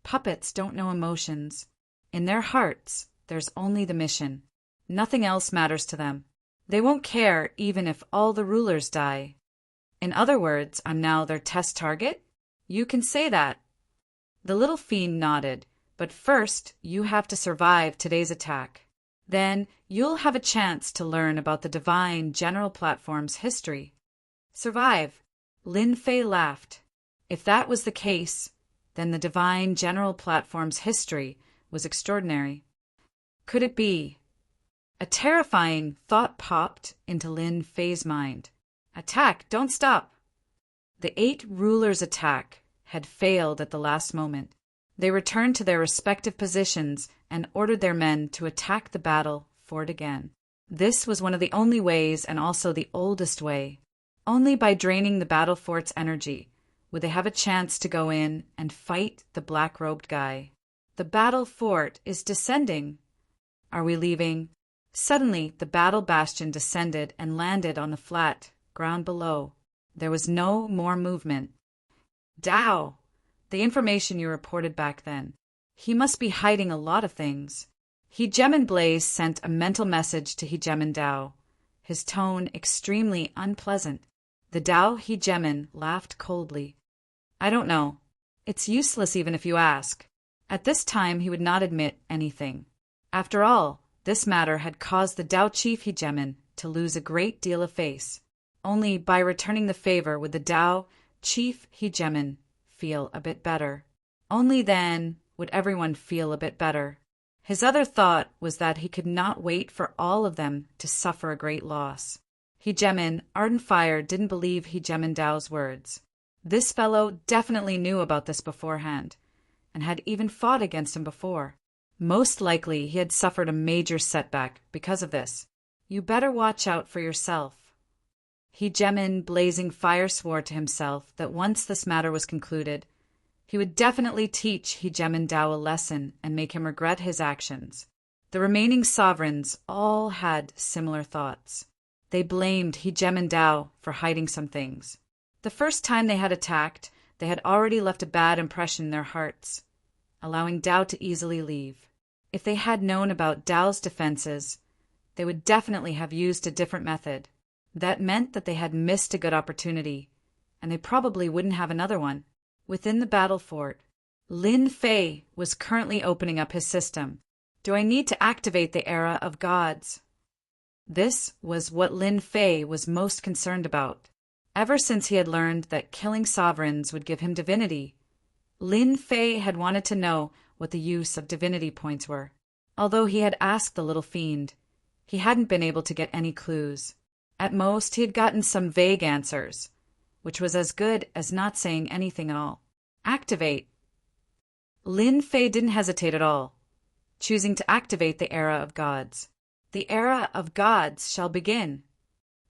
Puppets don't know emotions. In their hearts, there's only the mission. Nothing else matters to them. They won't care even if all the rulers die. In other words, I'm now their test target? You can say that. The little fiend nodded. But first, you have to survive today's attack. Then, you'll have a chance to learn about the divine general platform's history. Survive. Lin Fei laughed. If that was the case, then the divine general platform's history was extraordinary. Could it be? A terrifying thought popped into Lin Fei's mind. Attack! Don't stop! The 8 rulers' attack had failed at the last moment. They returned to their respective positions and ordered their men to attack the battle fort again. This was one of the only ways, and also the oldest way. Only by draining the battle fort's energy would they have a chance to go in and fight the black-robed guy. The battle fort is descending. Are we leaving? Suddenly, the battle bastion descended and landed on the flat ground below. There was no more movement. Dao! The information you reported back then. He must be hiding a lot of things. Hegemin Blaze sent a mental message to Hegemin Dao, his tone extremely unpleasant. The Dao Hegemin laughed coldly. I don't know. It's useless even if you ask. At this time he would not admit anything. After all, this matter had caused the Dao Chief Hegemin to lose a great deal of face. Only by returning the favor would the Dao Chief Hegemin feel a bit better. Only then would everyone feel a bit better. His other thought was that he could not wait for all of them to suffer a great loss. Hegemin Ardent Fire didn't believe Hegemin Dao's words. This fellow definitely knew about this beforehand, and had even fought against him before. Most likely he had suffered a major setback because of this. You better watch out for yourself. Hegemin Blazing Fire swore to himself that once this matter was concluded, he would definitely teach Hegemin Dao a lesson and make him regret his actions. The remaining sovereigns all had similar thoughts. They blamed Hegemin Dao for hiding some things. The first time they had attacked, they had already left a bad impression in their hearts, allowing Dao to easily leave. If they had known about Dao's defenses, they would definitely have used a different method. That meant that they had missed a good opportunity, and they probably wouldn't have another one. Within the battle fort, Lin Fei was currently opening up his system. Do I need to activate the era of gods? This was what Lin Fei was most concerned about. Ever since he had learned that killing sovereigns would give him divinity, Lin Fei had wanted to know what the use of divinity points were. Although he had asked the little fiend, he hadn't been able to get any clues. At most, he had gotten some vague answers, which was as good as not saying anything at all. Activate. Lin Fei didn't hesitate at all, choosing to activate the era of gods. The era of gods shall begin.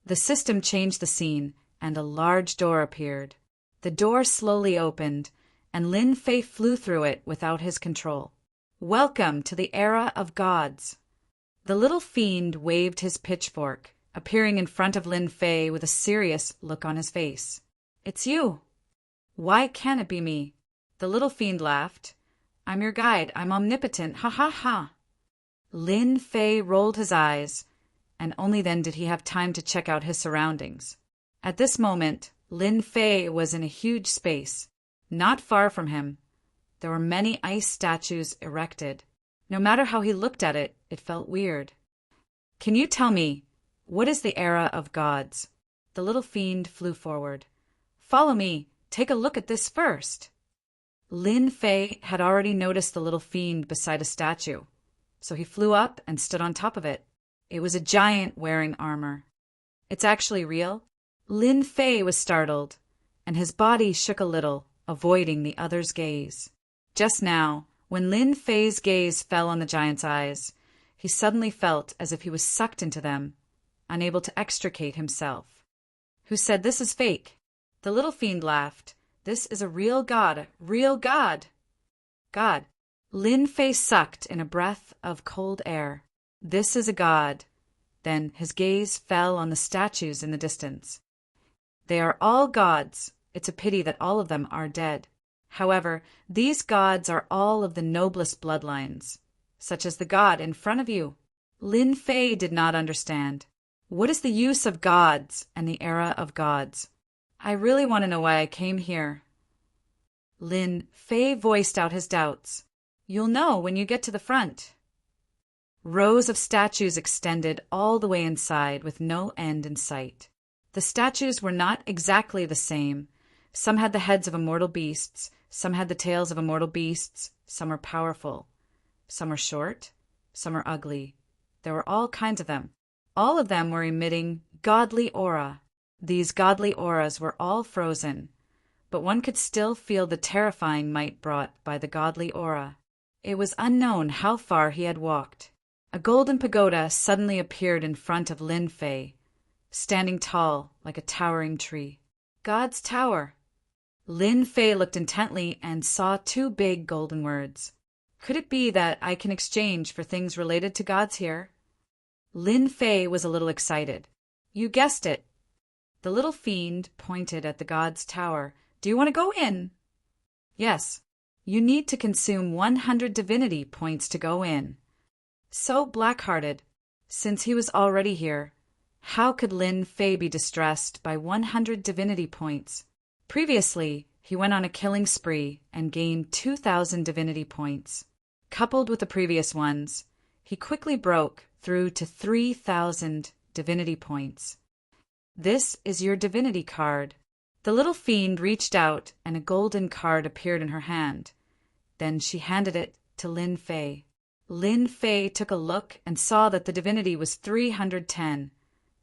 The system changed the scene, and a large door appeared. The door slowly opened, and Lin Fei flew through it without his control. Welcome to the era of gods. The little fiend waved his pitchfork, appearing in front of Lin Fei with a serious look on his face. It's you. Why can't it be me? The little fiend laughed. I'm your guide. I'm omnipotent. Ha ha ha. Lin Fei rolled his eyes, and only then did he have time to check out his surroundings. At this moment, Lin Fei was in a huge space. Not far from him, there were many ice statues erected. No matter how he looked at it, it felt weird. Can you tell me, what is the era of gods? The little fiend flew forward. Follow me. Take a look at this first. Lin Fei had already noticed the little fiend beside a statue, so he flew up and stood on top of it. It was a giant wearing armor. It's actually real? Lin Fei was startled, and his body shook a little, avoiding the other's gaze. Just now, when Lin Fei's gaze fell on the giant's eyes, he suddenly felt as if he was sucked into them, unable to extricate himself. Who said this is fake? The little fiend laughed. This is a real god, real god. God. Lin Fei sucked in a breath of cold air. This is a god. Then his gaze fell on the statues in the distance. They are all gods. It's a pity that all of them are dead. However, these gods are all of the noblest bloodlines, such as the god in front of you. Lin Fei did not understand. What is the use of gods and the era of gods? I really want to know why I came here. Lin Fei voiced out his doubts. You'll know when you get to the front. Rows of statues extended all the way inside with no end in sight. The statues were not exactly the same. Some had the heads of immortal beasts, some had the tails of immortal beasts, some were powerful. Some were short, some were ugly. There were all kinds of them. All of them were emitting godly aura. These godly auras were all frozen, but one could still feel the terrifying might brought by the godly aura. It was unknown how far he had walked. A golden pagoda suddenly appeared in front of Lin Fei, standing tall like a towering tree. God's Tower. Lin Fei looked intently and saw two big golden words. Could it be that I can exchange for things related to gods here? Lin Fei was a little excited. You guessed it. The little fiend pointed at the God's Tower. Do you want to go in? Yes. You need to consume 100 divinity points to go in. So black-hearted. Since he was already here, how could Lin Fei be distressed by 100 divinity points? Previously, he went on a killing spree and gained 2,000 divinity points. Coupled with the previous ones, he quickly broke through to 3,000 divinity points. This is your divinity card. The little fiend reached out and a golden card appeared in her hand. Then she handed it to Lin Fei. Lin Fei took a look and saw that the divinity was 310,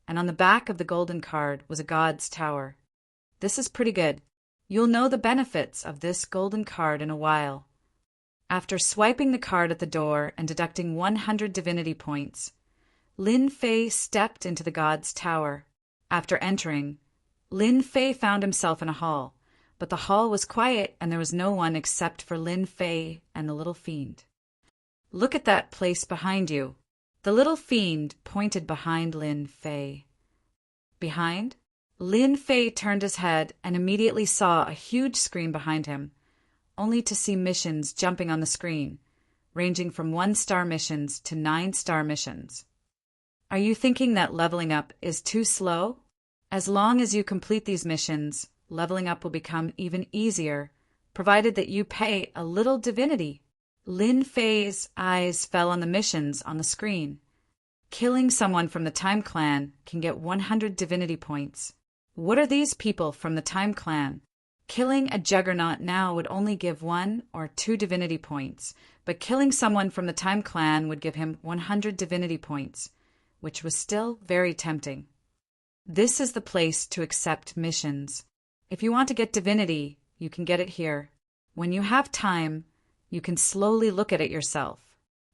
and on the back of the golden card was a God's Tower. This is pretty good. You'll know the benefits of this golden card in a while. After swiping the card at the door and deducting 100 divinity points, Lin Fei stepped into the God's Tower. After entering, Lin Fei found himself in a hall, but the hall was quiet and there was no one except for Lin Fei and the little fiend. Look at that place behind you. The little fiend pointed behind Lin Fei. Behind? Lin Fei turned his head and immediately saw a huge screen behind him, only to see missions jumping on the screen, ranging from 1-star missions to 9-star missions. Are you thinking that leveling up is too slow? As long as you complete these missions, leveling up will become even easier, provided that you pay a little divinity. Lin Fei's eyes fell on the missions on the screen. Killing someone from the Time Clan can get 100 divinity points. What are these people from the Time Clan? Killing a juggernaut now would only give 1 or 2 divinity points, but killing someone from the Time Clan would give him 100 divinity points, which was still very tempting. This is the place to accept missions. If you want to get divinity, you can get it here. When you have time, you can slowly look at it yourself.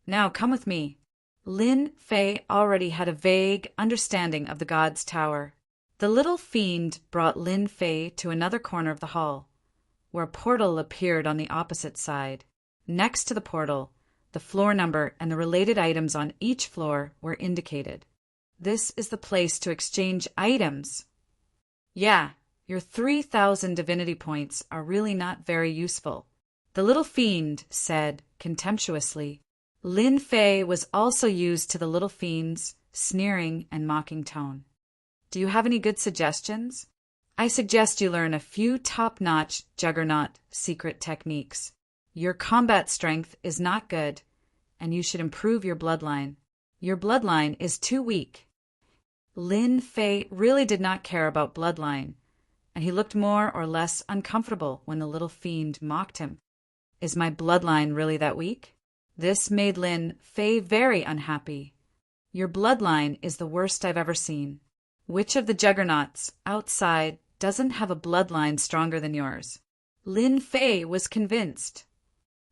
Now come with me. Lin Fei already had a vague understanding of the God's Tower. The little fiend brought Lin Fei to another corner of the hall, where a portal appeared on the opposite side. Next to the portal, the floor number and the related items on each floor were indicated. This is the place to exchange items. Yeah, your 3,000 divinity points are really not very useful, the little fiend said contemptuously. Lin Fei was also used to the little fiend's sneering and mocking tone. Do you have any good suggestions? I suggest you learn a few top-notch juggernaut secret techniques. Your combat strength is not good, and you should improve your bloodline. Your bloodline is too weak. Lin Fei really did not care about bloodline, and he looked more or less uncomfortable when the little fiend mocked him. Is my bloodline really that weak? This made Lin Fei very unhappy. Your bloodline is the worst I've ever seen. Which of the juggernauts outside doesn't have a bloodline stronger than yours? Lin Fei was convinced.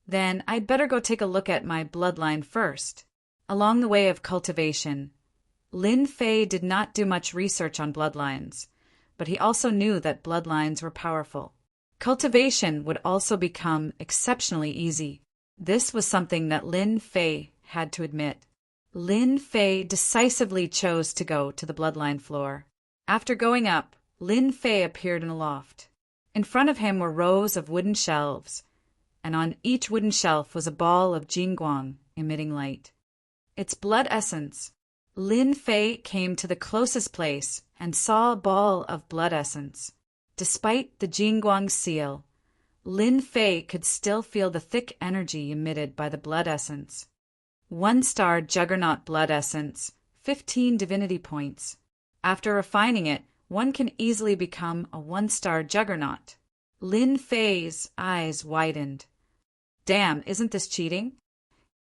Then I'd better go take a look at my bloodline first. Along the way of cultivation, Lin Fei did not do much research on bloodlines, but he also knew that bloodlines were powerful. Cultivation would also become exceptionally easy. This was something that Lin Fei had to admit. Lin Fei decisively chose to go to the bloodline floor. After going up, Lin Fei appeared in a loft. In front of him were rows of wooden shelves, and on each wooden shelf was a ball of jingguang emitting light. Its blood essence. Lin Fei came to the closest place and saw a ball of blood essence. Despite the jingguang seal, Lin Fei could still feel the thick energy emitted by the blood essence. 1-star Juggernaut blood essence, 15 divinity points. After refining it, one can easily become a 1-star Juggernaut. Lin Fei's eyes widened. Damn, isn't this cheating?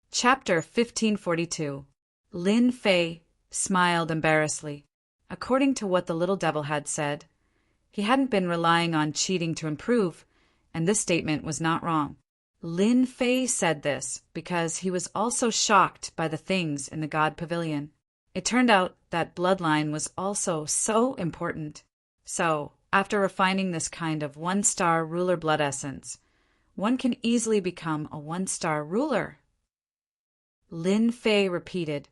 Chapter 1542. Lin Fei smiled embarrassedly. According to what the little devil had said, he hadn't been relying on cheating to improve, and this statement was not wrong. Lin Fei said this because he was also shocked by the things in the God Pavilion. It turned out that bloodline was also so important. So, after refining this kind of 1-star ruler blood essence, one can easily become a 1-star ruler. Lin Fei repeated,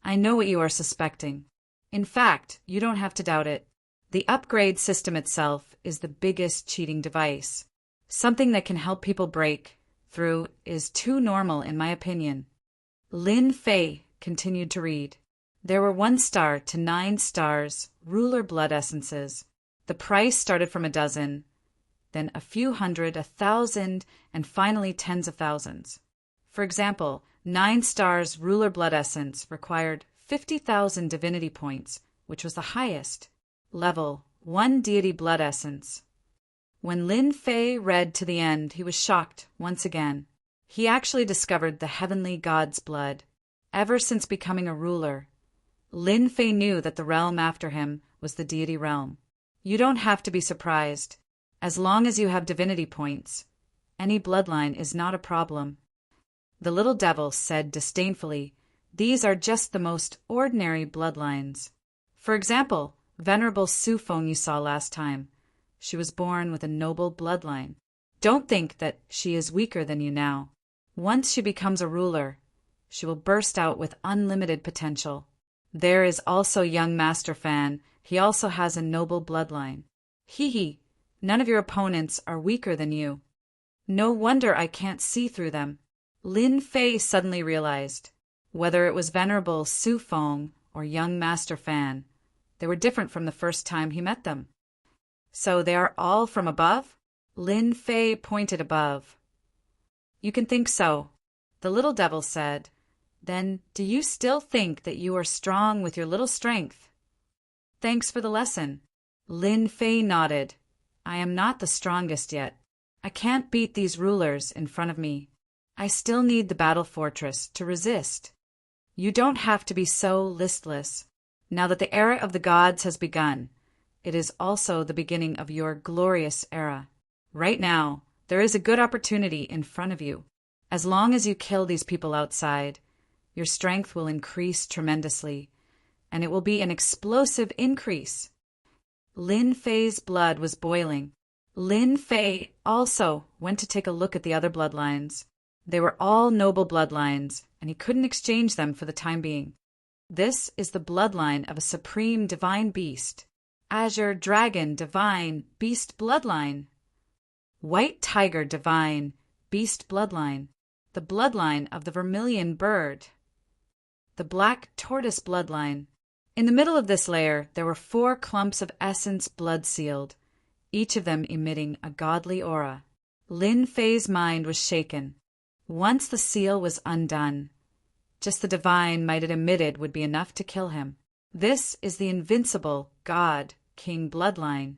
I know what you are suspecting. In fact, you don't have to doubt it. The upgrade system itself is the biggest cheating device. Something that can help people break through is too normal in my opinion. Lin Fei continued to read. There were 1-star to 9 stars ruler blood essences. The price started from 12, then a few hundred, 1,000, and finally tens of thousands. For example, 9 stars ruler blood essence required 50,000 divinity points, which was the highest. Level 1 deity blood essence. When Lin Fei read to the end, he was shocked once again. He actually discovered the heavenly god's blood. Ever since becoming a ruler, Lin Fei knew that the realm after him was the deity realm. You don't have to be surprised. As long as you have divinity points, any bloodline is not a problem. The little devil said disdainfully, these are just the most ordinary bloodlines. For example, Venerable Su Feng you saw last time. She was born with a noble bloodline. Don't think that she is weaker than you now. Once she becomes a ruler, she will burst out with unlimited potential. There is also young Master Fan. He also has a noble bloodline. Hee, none of your opponents are weaker than you. No wonder I can't see through them. Lin Fei suddenly realized, whether it was Venerable Su Feng or young Master Fan, they were different from the first time he met them. So they are all from above? Lin Fei pointed above. You can think so. The little devil said, then do you still think that you are strong with your little strength? Thanks for the lesson. Lin Fei nodded. I am not the strongest yet. I can't beat these rulers in front of me. I still need the battle fortress to resist. You don't have to be so listless. Now that the era of the gods has begun, it is also the beginning of your glorious era. Right now, there is a good opportunity in front of you. As long as you kill these people outside, your strength will increase tremendously, and it will be an explosive increase. Lin Fei's blood was boiling. Lin Fei also went to take a look at the other bloodlines. They were all noble bloodlines, and he couldn't exchange them for the time being. This is the bloodline of a supreme divine beast. Azure Dragon Divine Beast Bloodline. White Tiger Divine Beast Bloodline. The bloodline of the Vermilion Bird. The Black Tortoise Bloodline. In the middle of this layer, there were 4 clumps of essence blood sealed, each of them emitting a godly aura. Lin Fei's mind was shaken. Once the seal was undone, just the divine might it emitted would be enough to kill him. This is the invincible God King bloodline.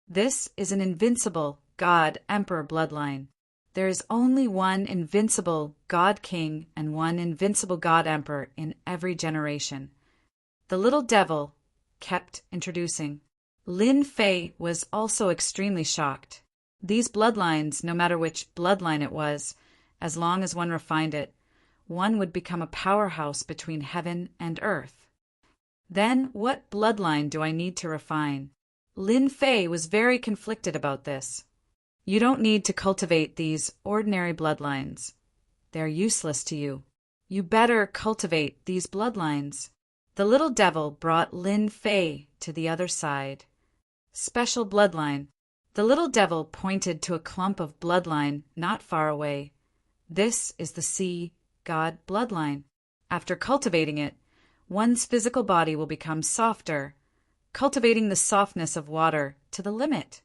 This is an invincible God Emperor bloodline. There is only one invincible God King and one invincible God Emperor in every generation. The little devil kept introducing. Lin Fei was also extremely shocked. These bloodlines, no matter which bloodline it was, as long as one refined it, one would become a powerhouse between heaven and earth. Then what bloodline do I need to refine? Lin Fei was very conflicted about this. You don't need to cultivate these ordinary bloodlines. They're useless to you. You better cultivate these bloodlines. The little devil brought Lin Fei to the other side. Special bloodline. The little devil pointed to a clump of bloodline not far away. This is the sea god bloodline. After cultivating it, one's physical body will become softer, cultivating the softness of water to the limit.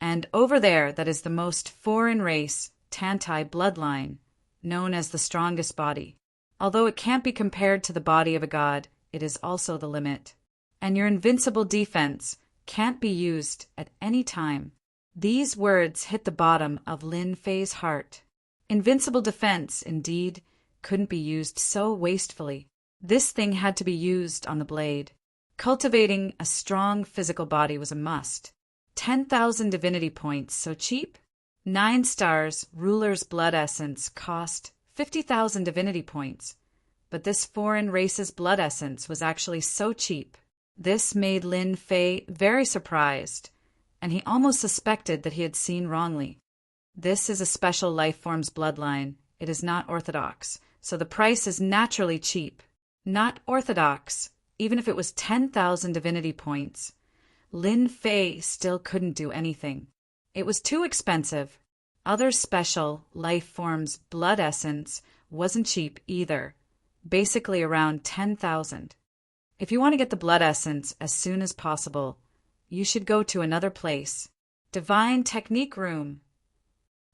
And over there, that is the most foreign race, Tantai bloodline, known as the strongest body. Although it can't be compared to the body of a god, it is also the limit. And your invincible defense can't be used at any time. These words hit the bottom of Lin Fei's heart. Invincible defense, indeed, couldn't be used so wastefully. This thing had to be used on the blade. Cultivating a strong physical body was a must. 10,000 divinity points, so cheap? 9 stars, ruler's blood essence, cost 50,000 divinity points. But this foreign race's blood essence was actually so cheap. This made Lin Fei very surprised, and he almost suspected that he had seen wrongly. This is a special life form's bloodline. It is not orthodox, so the price is naturally cheap. Not orthodox, even if it was 10,000 divinity points. Lin Fei still couldn't do anything. It was too expensive. Other special life forms' blood essence wasn't cheap either, basically around 10,000. If you want to get the blood essence as soon as possible, you should go to another place. Divine Technique Room.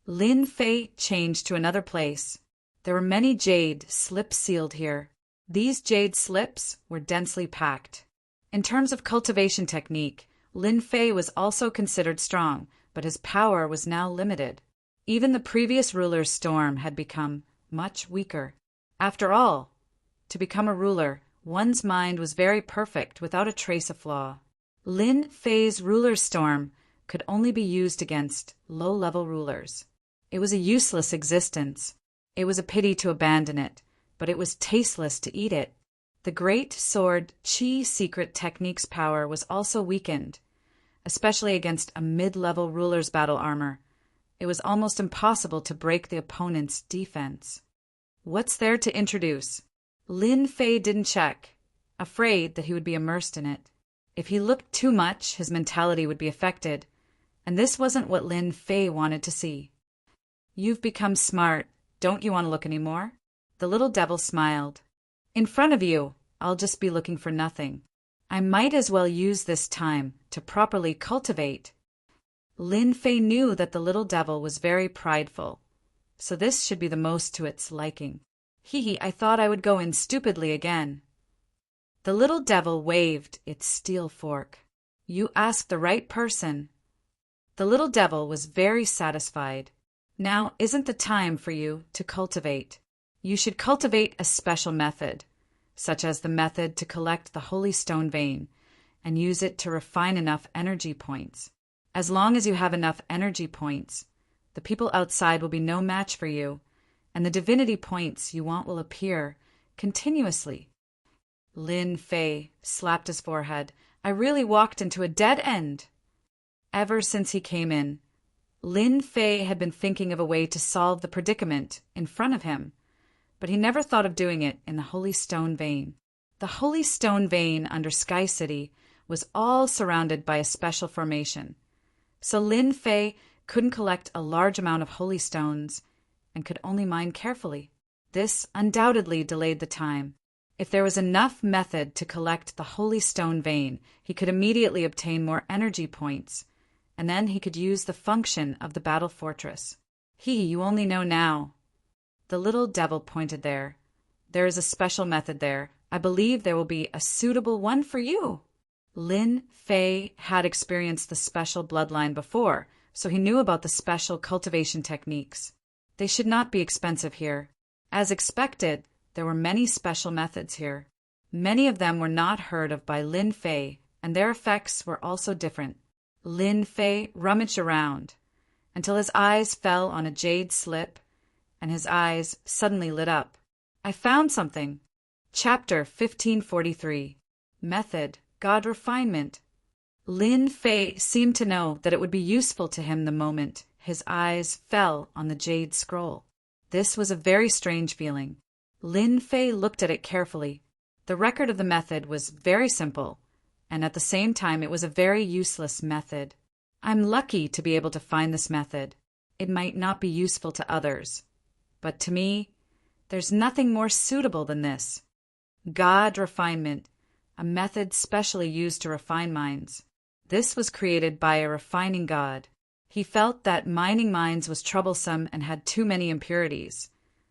Lin Fei changed to another place. There were many jade slips sealed here. These jade slips were densely packed. In terms of cultivation technique, Lin Fei was also considered strong, but his power was now limited. Even the previous ruler's storm had become much weaker. After all, to become a ruler, one's mind was very perfect without a trace of flaw. Lin Fei's ruler's storm could only be used against low-level rulers. It was a useless existence. It was a pity to abandon it, but it was tasteless to eat it. The great sword Qi secret technique's power was also weakened, especially against a mid-level ruler's battle armor. It was almost impossible to break the opponent's defense. What's there to introduce? Lin Fei didn't check, afraid that he would be immersed in it. If he looked too much, his mentality would be affected, and this wasn't what Lin Fei wanted to see. You've become smart. Don't you want to look any more? The little devil smiled. In front of you, I'll just be looking for nothing. I might as well use this time to properly cultivate. Lin Fei knew that the little devil was very prideful, so this should be the most to its liking. I thought I would go in stupidly again. The little devil waved its steel fork. You asked the right person. The little devil was very satisfied. Now isn't the time for you to cultivate. You should cultivate a special method, such as the method to collect the holy stone vein and use it to refine enough energy points. As long as you have enough energy points, the people outside will be no match for you, and the divinity points you want will appear continuously. Lin Fei slapped his forehead. I really walked into a dead end. Ever since he came in, Lin Fei had been thinking of a way to solve the predicament in front of him, but he never thought of doing it in the Holy Stone Vein. The Holy Stone Vein under Sky City was all surrounded by a special formation, so Lin Fei couldn't collect a large amount of holy stones and could only mine carefully. This undoubtedly delayed the time. If there was enough method to collect the Holy Stone Vein, he could immediately obtain more energy points, and then he could use the function of the battle fortress. You only know now. The little devil pointed there. There is a special method there. I believe there will be a suitable one for you. Lin Fei had experienced the special bloodline before, so he knew about the special cultivation techniques. They should not be expensive here. As expected, there were many special methods here. Many of them were not heard of by Lin Fei, and their effects were also different. Lin Fei rummaged around until his eyes fell on a jade slip, and his eyes suddenly lit up. I found something. Chapter 1543. Method, God Refinement. Lin Fei seemed to know that it would be useful to him the moment his eyes fell on the jade scroll. This was a very strange feeling. Lin Fei looked at it carefully. The record of the method was very simple, and at the same time it was a very useless method. I'm lucky to be able to find this method. It might not be useful to others, but to me, there's nothing more suitable than this. God Refinement, a method specially used to refine minds. This was created by a refining god. He felt that mining mines was troublesome and had too many impurities,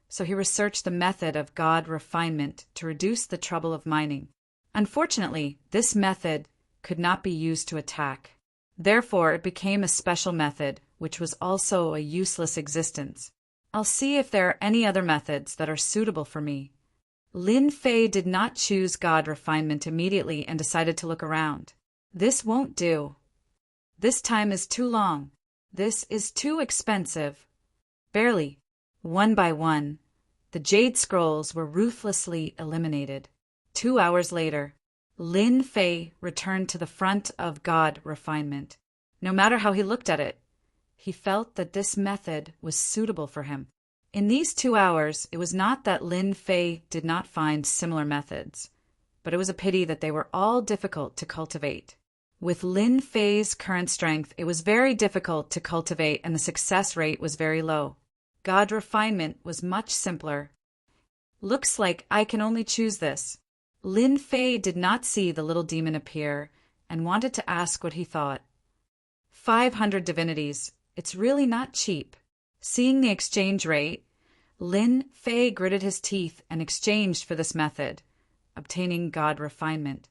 so he researched the method of God refinement to reduce the trouble of mining. Unfortunately, this method could not be used to attack. Therefore, it became a special method, which was also a useless existence. I'll see if there are any other methods that are suitable for me. Lin Fei did not choose God refinement immediately and decided to look around. This won't do. This time is too long. This is too expensive. Barely, one by one, the jade scrolls were ruthlessly eliminated. 2 hours later, Lin Fei returned to the front of God refinement. No matter how he looked at it, he felt that this method was suitable for him. In these 2 hours, it was not that Lin Fei did not find similar methods, but it was a pity that they were all difficult to cultivate. With Lin Fei's current strength, it was very difficult to cultivate and the success rate was very low. God refinement was much simpler. Looks like I can only choose this. Lin Fei did not see the little demon appear and wanted to ask what he thought. 500 divinities. It's really not cheap. Seeing the exchange rate, Lin Fei gritted his teeth and exchanged for this method, obtaining God refinement.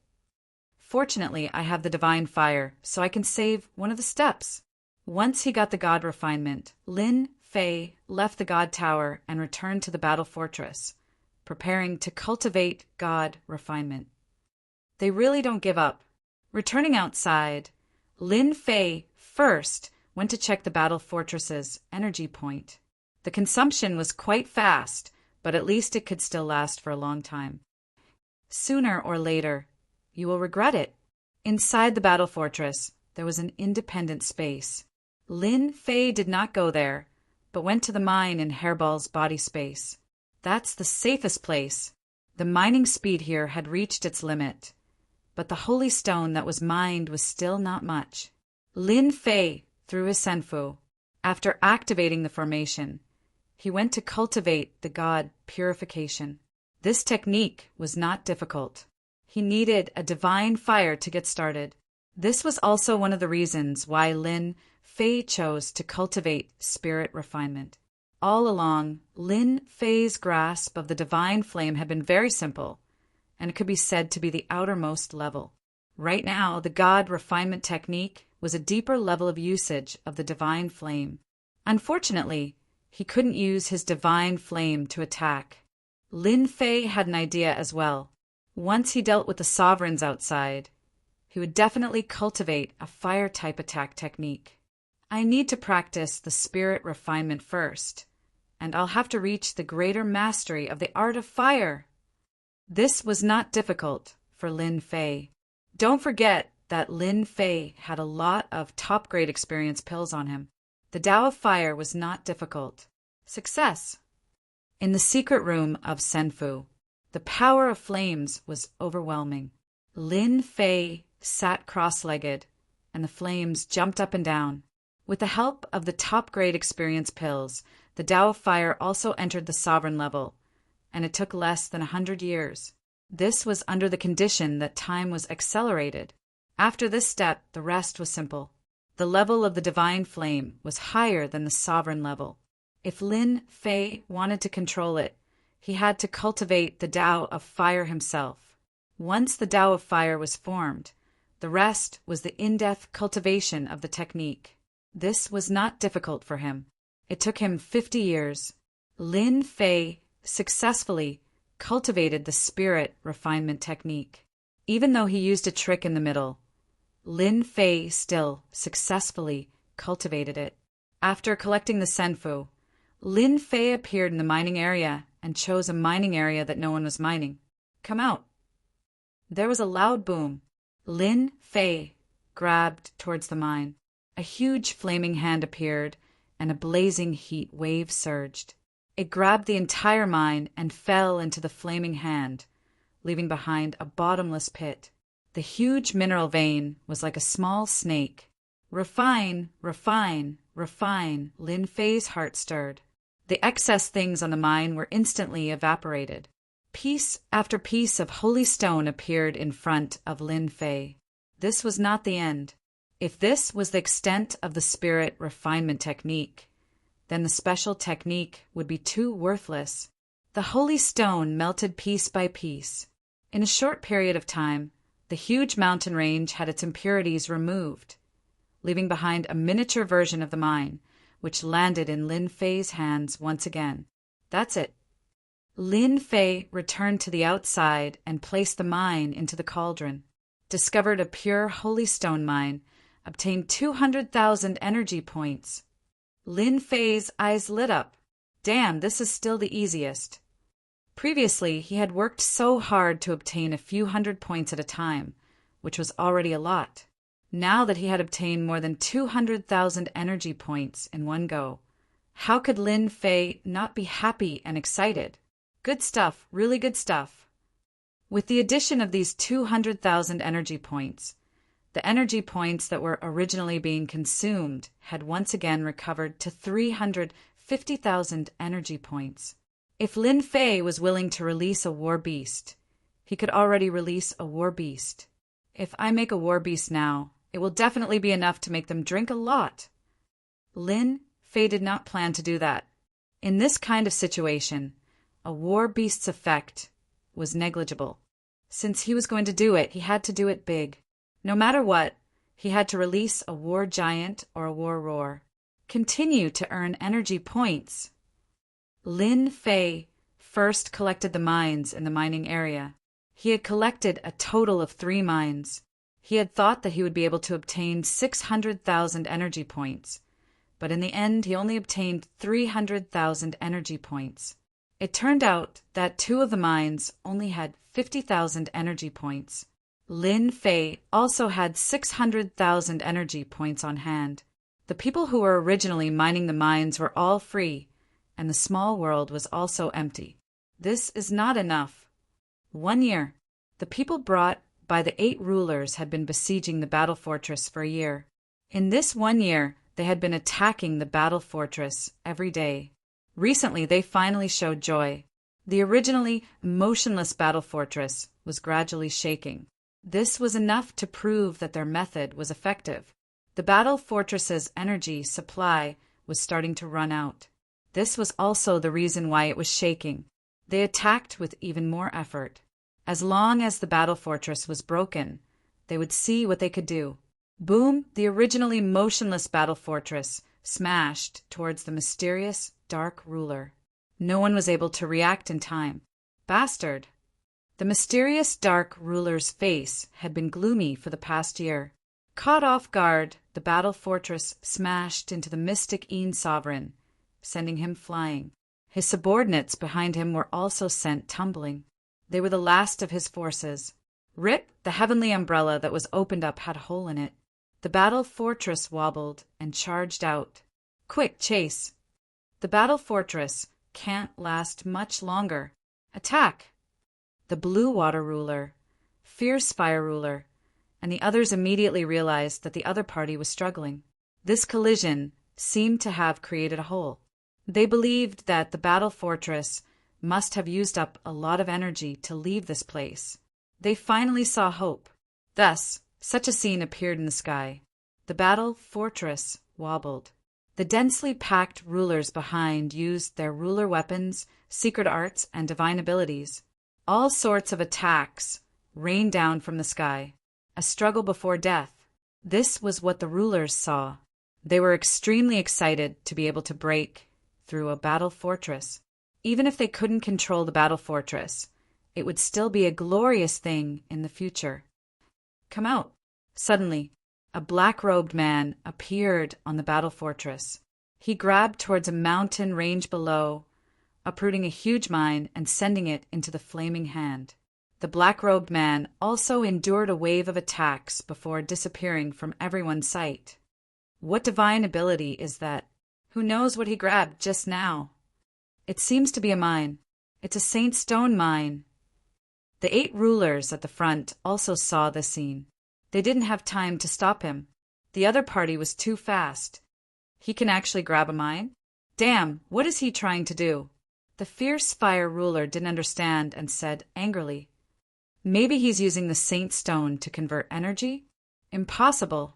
Fortunately, I have the divine fire, so I can save one of the steps. Once he got the God refinement, Lin Fei left the God Tower and returned to the battle fortress, preparing to cultivate God refinement. They really don't give up. Returning outside, Lin Fei first went to check the battle fortress's energy point. The consumption was quite fast, but at least it could still last for a long time. Sooner or later, you will regret it. Inside the battle fortress, there was an independent space. Lin Fei did not go there, but went to the mine in Hairball's body space. That's the safest place. The mining speed here had reached its limit, but the holy stone that was mined was still not much. Lin Fei threw his senfu. After activating the formation, he went to cultivate the god purification. This technique was not difficult. He needed a divine fire to get started. This was also one of the reasons why Lin Fei chose to cultivate spirit refinement. All along, Lin Fei's grasp of the divine flame had been very simple, and it could be said to be the outermost level. Right now, the God refinement technique was a deeper level of usage of the divine flame. Unfortunately, he couldn't use his divine flame to attack. Lin Fei had an idea as well. Once he dealt with the sovereigns outside, he would definitely cultivate a fire-type attack technique. I need to practice the spirit refinement first, and I'll have to reach the greater mastery of the art of fire. This was not difficult for Lin Fei. Don't forget that Lin Fei had a lot of top-grade experience pills on him. The Tao of Fire was not difficult. Success! In the secret room of Senfu, the power of flames was overwhelming. Lin Fei sat cross-legged, and the flames jumped up and down. With the help of the top-grade experience pills, the Tao of Fire also entered the sovereign level, and it took less than 100 years. This was under the condition that time was accelerated. After this step, the rest was simple. The level of the divine flame was higher than the sovereign level. If Lin Fei wanted to control it, he had to cultivate the Tao of Fire himself. Once the Tao of Fire was formed, the rest was the in-depth cultivation of the technique. This was not difficult for him. It took him 50 years. Lin Fei successfully cultivated the spirit refinement technique. Even though he used a trick in the middle, Lin Fei still successfully cultivated it. After collecting the senfu, Lin Fei appeared in the mining area and chose a mining area that no one was mining. Come out. There was a loud boom. Lin Fei grabbed towards the mine. A huge flaming hand appeared, and a blazing heat wave surged. It grabbed the entire mine and fell into the flaming hand, leaving behind a bottomless pit. The huge mineral vein was like a small snake. Refine, refine, refine, Lin Fei's heart stirred. The excess things on the mine were instantly evaporated. Piece after piece of holy stone appeared in front of Lin Fei. This was not the end. If this was the extent of the spirit refinement technique, then the special technique would be too worthless. The holy stone melted piece by piece. In a short period of time, the huge mountain range had its impurities removed, leaving behind a miniature version of the mine, which landed in Lin Fei's hands once again. That's it. Lin Fei returned to the outside and placed the mine into the cauldron, discovered a pure holy stone mine, obtained 200,000 energy points. Lin Fei's eyes lit up. Damn, this is still the easiest. Previously, he had worked so hard to obtain a few hundred points at a time, which was already a lot. Now that he had obtained more than 200,000 energy points in one go, how could Lin Fei not be happy and excited? Good stuff, really good stuff. With the addition of these 200,000 energy points, the energy points that were originally being consumed had once again recovered to 350,000 energy points. If Lin Fei was willing to release a war beast, he could already release a war beast. If I make a war beast now, it will definitely be enough to make them drink a lot. Lin Fei did not plan to do that. In this kind of situation, a war beast's effect was negligible. Since he was going to do it, he had to do it big. No matter what, he had to release a war giant or a war roar. Continue to earn energy points. Lin Fei first collected the mines in the mining area. He had collected a total of 3 mines. He had thought that he would be able to obtain 600,000 energy points, but in the end he only obtained 300,000 energy points. It turned out that 2 of the mines only had 50,000 energy points. Lin Fei also had 600,000 energy points on hand. The people who were originally mining the mines were all free, and the small world was also empty. This is not enough. 1 year. The people brought by the 8 rulers had been besieging the battle fortress for a year. In this 1 year, they had been attacking the battle fortress every day. Recently, they finally showed joy. The originally motionless battle fortress was gradually shaking. This was enough to prove that their method was effective. The battle fortress's energy supply was starting to run out. This was also the reason why it was shaking. They attacked with even more effort. As long as the battle fortress was broken, they would see what they could do. Boom! The originally motionless battle fortress smashed towards the mysterious dark ruler. No one was able to react in time. Bastard! The mysterious dark ruler's face had been gloomy for the past year. Caught off guard, the battle fortress smashed into the mystic Een sovereign, sending him flying. His subordinates behind him were also sent tumbling. They were the last of his forces. Rip, the heavenly umbrella that was opened up had a hole in it. The battle fortress wobbled and charged out. Quick, chase! The battle fortress can't last much longer. Attack! The blue water ruler, fierce fire ruler, and the others immediately realized that the other party was struggling. This collision seemed to have created a hole. They believed that the battle fortress must have used up a lot of energy to leave this place. They finally saw hope. Thus, such a scene appeared in the sky. The battle fortress wobbled. The densely packed rulers behind used their ruler weapons, secret arts, and divine abilities. All sorts of attacks rained down from the sky. A struggle before death. This was what the rulers saw. They were extremely excited to be able to break through a battle fortress. Even if they couldn't control the battle fortress, it would still be a glorious thing in the future. Come out. Suddenly, a black-robed man appeared on the battle fortress. He grabbed towards a mountain range below, uprooting a huge mine and sending it into the flaming hand. The black-robed man also endured a wave of attacks before disappearing from everyone's sight. What divine ability is that? Who knows what he grabbed just now? It seems to be a mine. It's a Saint Stone mine. The 8 rulers at the front also saw this scene. They didn't have time to stop him. The other party was too fast. He can actually grab a mine? Damn, what is he trying to do? The fierce fire ruler didn't understand and said angrily, "Maybe he's using the Saint Stone to convert energy? Impossible."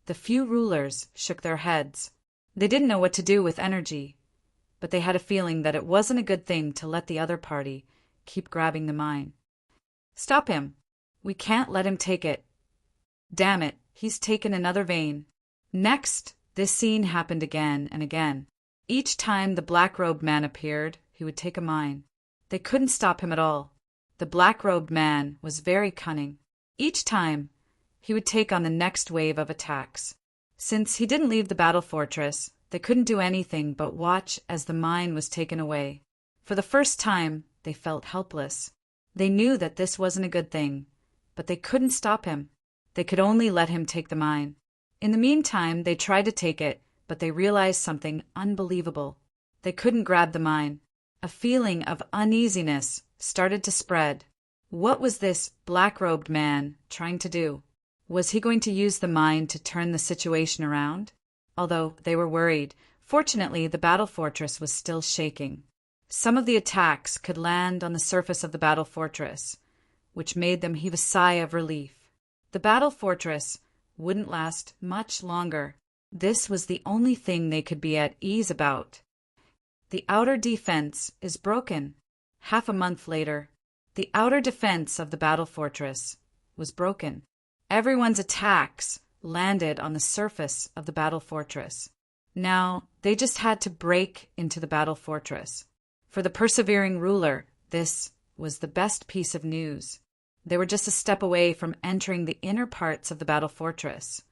The few rulers shook their heads. They didn't know what to do with energy, but they had a feeling that it wasn't a good thing to let the other party keep grabbing the mine. Stop him. We can't let him take it. Damn it, he's taken another vein. Next, this scene happened again and again. Each time the black-robed man appeared, he would take a mine. They couldn't stop him at all. The black-robed man was very cunning. Each time, he would take on the next wave of attacks. Since he didn't leave the battle fortress, they couldn't do anything but watch as the mine was taken away. For the first time, they felt helpless. They knew that this wasn't a good thing, but they couldn't stop him. They could only let him take the mine. In the meantime, they tried to take it, but they realized something unbelievable. They couldn't grab the mine. A feeling of uneasiness started to spread. What was this black-robed man trying to do? Was he going to use the mine to turn the situation around? Although they were worried, fortunately the battle fortress was still shaking. Some of the attacks could land on the surface of the battle fortress, which made them heave a sigh of relief. The battle fortress wouldn't last much longer. This was the only thing they could be at ease about. The outer defense is broken. Half a month later, the outer defense of the battle fortress was broken. Everyone's attacks landed on the surface of the battle fortress. Now, they just had to break into the battle fortress. For the persevering ruler, this was the best piece of news. They were just a step away from entering the inner parts of the battle fortress,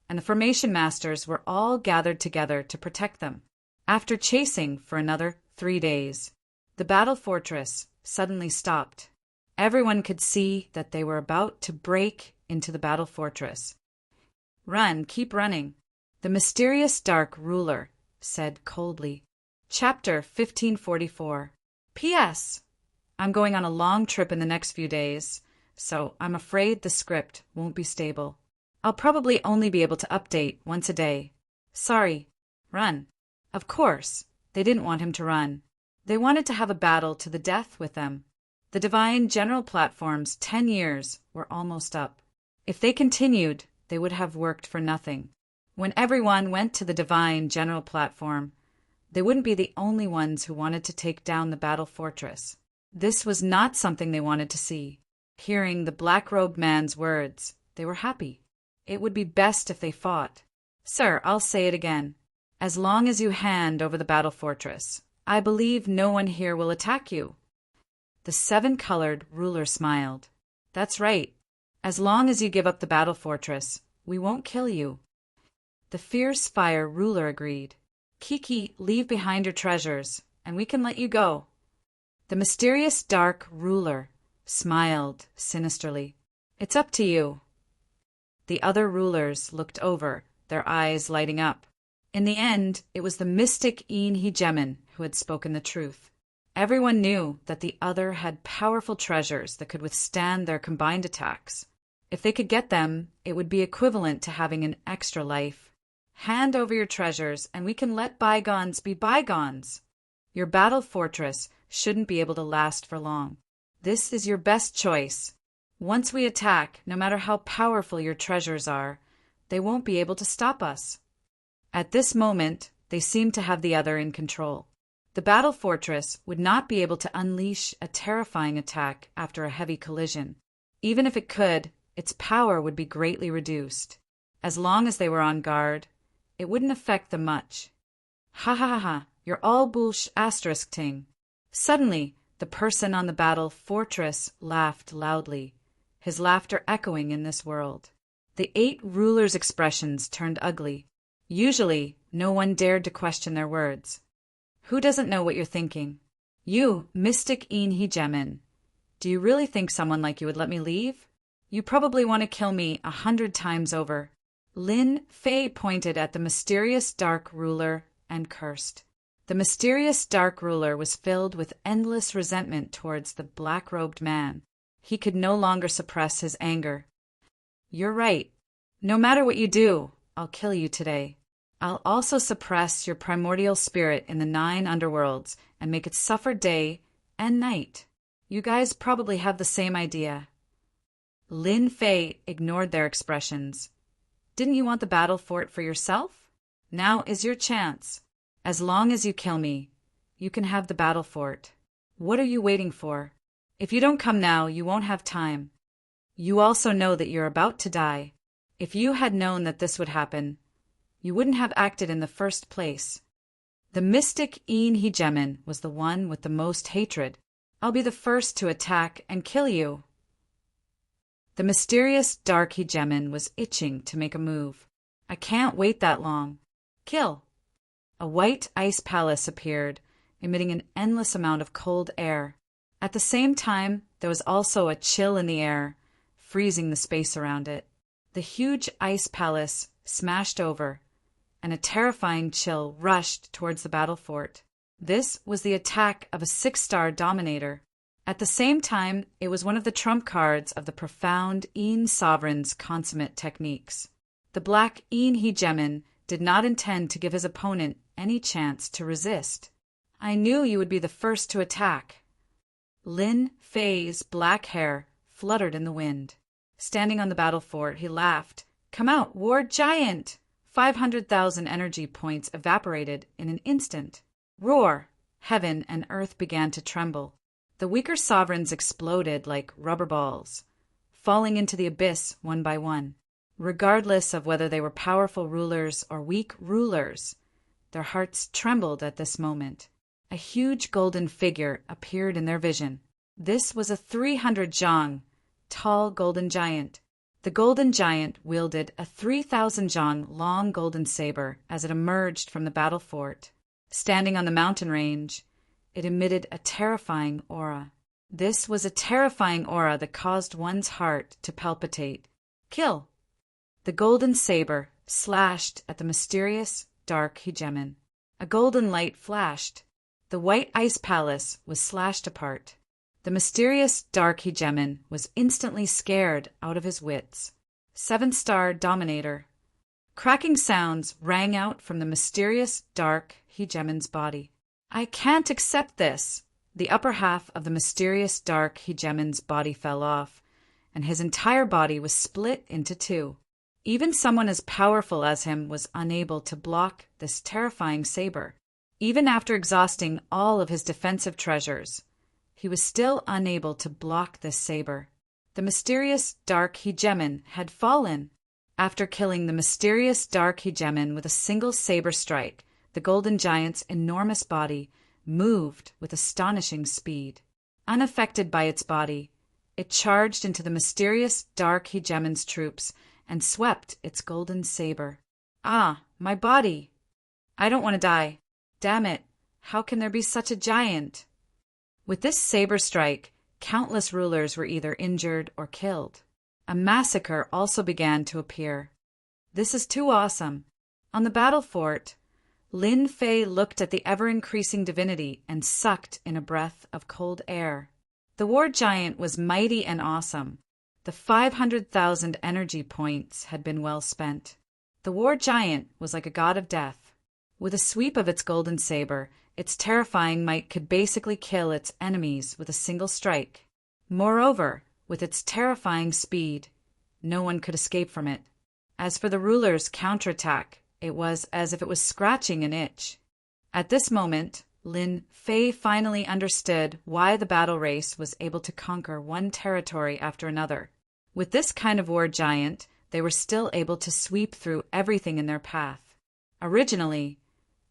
and the formation masters were all gathered together to protect them. After chasing for another 3 days, the battle fortress suddenly stopped. Everyone could see that they were about to break into the battle fortress. Run, keep running, the mysterious dark ruler said coldly. Chapter 1544. P.S. I'm going on a long trip in the next few days, so I'm afraid the script won't be stable. I'll probably only be able to update once a day. Sorry. Run. Of course, they didn't want him to run. They wanted to have a battle to the death with them. The Divine General Platform's 10 years were almost up. If they continued, they would have worked for nothing. When everyone went to the Divine General Platform, they wouldn't be the only ones who wanted to take down the battle fortress. This was not something they wanted to see. Hearing the black-robed man's words, they were happy. It would be best if they fought. Sir, I'll say it again. As long as you hand over the battle fortress, I believe no one here will attack you. The seven-colored ruler smiled. That's right. As long as you give up the battle fortress, we won't kill you. The fierce fire ruler agreed. Kiki, leave behind your treasures, and we can let you go. The mysterious dark ruler smiled sinisterly. It's up to you. The other rulers looked over, their eyes lighting up. In the end, it was the mystic Gemin who had spoken the truth. Everyone knew that the other had powerful treasures that could withstand their combined attacks. If they could get them, it would be equivalent to having an extra life. Hand over your treasures, and we can let bygones be bygones. Your battle fortress shouldn't be able to last for long. This is your best choice. Once we attack, no matter how powerful your treasures are, they won't be able to stop us. At this moment, they seemed to have the other in control. The battle fortress would not be able to unleash a terrifying attack after a heavy collision. Even if it could, its power would be greatly reduced. As long as they were on guard, it wouldn't affect them much. Ha ha ha ha, you're all bullsh**ting. Suddenly, the person on the battle fortress laughed loudly, his laughter echoing in this world. The 8 rulers' expressions turned ugly. Usually, no one dared to question their words. Who doesn't know what you're thinking? You, mystic Gemin. Do you really think someone like you would let me leave? You probably want to kill me 100 times over. Lin Fei pointed at the mysterious dark ruler and cursed. The mysterious dark ruler was filled with endless resentment towards the black-robed man. He could no longer suppress his anger. You're right. No matter what you do, I'll kill you today. I'll also suppress your primordial spirit in the 9 underworlds and make it suffer day and night. You guys probably have the same idea. Lin Fei ignored their expressions. Didn't you want the battle fort for yourself? Now is your chance. As long as you kill me, you can have the battle fort. What are you waiting for? If you don't come now, you won't have time. You also know that you're about to die. If you had known that this would happen, you wouldn't have acted in the first place. The mystic Hegemen was the one with the most hatred. I'll be the first to attack and kill you. The mysterious dark Hegemen was itching to make a move. I can't wait that long. Kill. A white ice palace appeared, emitting an endless amount of cold air. At the same time, there was also a chill in the air, freezing the space around it. The huge ice palace smashed over, and a terrifying chill rushed towards the battle fort. This was the attack of a 6-star dominator. At the same time, it was one of the trump cards of the profound sovereign's consummate techniques. The black Hegemen did not intend to give his opponent any chance to resist. I knew you would be the first to attack. Lin Fei's black hair fluttered in the wind. Standing on the battle fort, he laughed. Come out, war giant! 500,000 energy points evaporated in an instant. Roar! Heaven and earth began to tremble. The weaker sovereigns exploded like rubber balls, falling into the abyss one by one. Regardless of whether they were powerful rulers or weak rulers, their hearts trembled at this moment. A huge golden figure appeared in their vision. This was a 300 zhang, tall golden giant. The golden giant wielded a 3,000 zhang long golden saber as it emerged from the battle fort. Standing on the mountain range, it emitted a terrifying aura. This was a terrifying aura that caused one's heart to palpitate. Kill! The golden saber slashed at the mysterious dark Hegemen. A golden light flashed. The white ice palace was slashed apart. The mysterious dark Hegemen was instantly scared out of his wits. 7-star dominator. Cracking sounds rang out from the mysterious dark Hegemen's body. I can't accept this. The upper half of the mysterious dark Hegemen's body fell off, and his entire body was split into two. Even someone as powerful as him was unable to block this terrifying saber. Even after exhausting all of his defensive treasures, he was still unable to block this saber. The mysterious dark Hegemen had fallen. After killing the mysterious dark Hegemen with a single saber strike, the golden giant's enormous body moved with astonishing speed. Unaffected by its body, it charged into the mysterious dark Hegemen's troops and swept its golden saber. Ah, my body! I don't want to die. Damn it, how can there be such a giant? With this saber strike, countless rulers were either injured or killed. A massacre also began to appear. This is too awesome. On the battle fort, Lin Fei looked at the ever-increasing divinity and sucked in a breath of cold air. The war giant was mighty and awesome. The 500,000 energy points had been well spent. The war giant was like a god of death. With a sweep of its golden saber, its terrifying might could basically kill its enemies with a single strike. Moreover, with its terrifying speed, no one could escape from it. As for the ruler's counterattack, it was as if it was scratching an itch. At this moment, Lin Fei finally understood why the battle race was able to conquer one territory after another. With this kind of war giant, they were still able to sweep through everything in their path. Originally,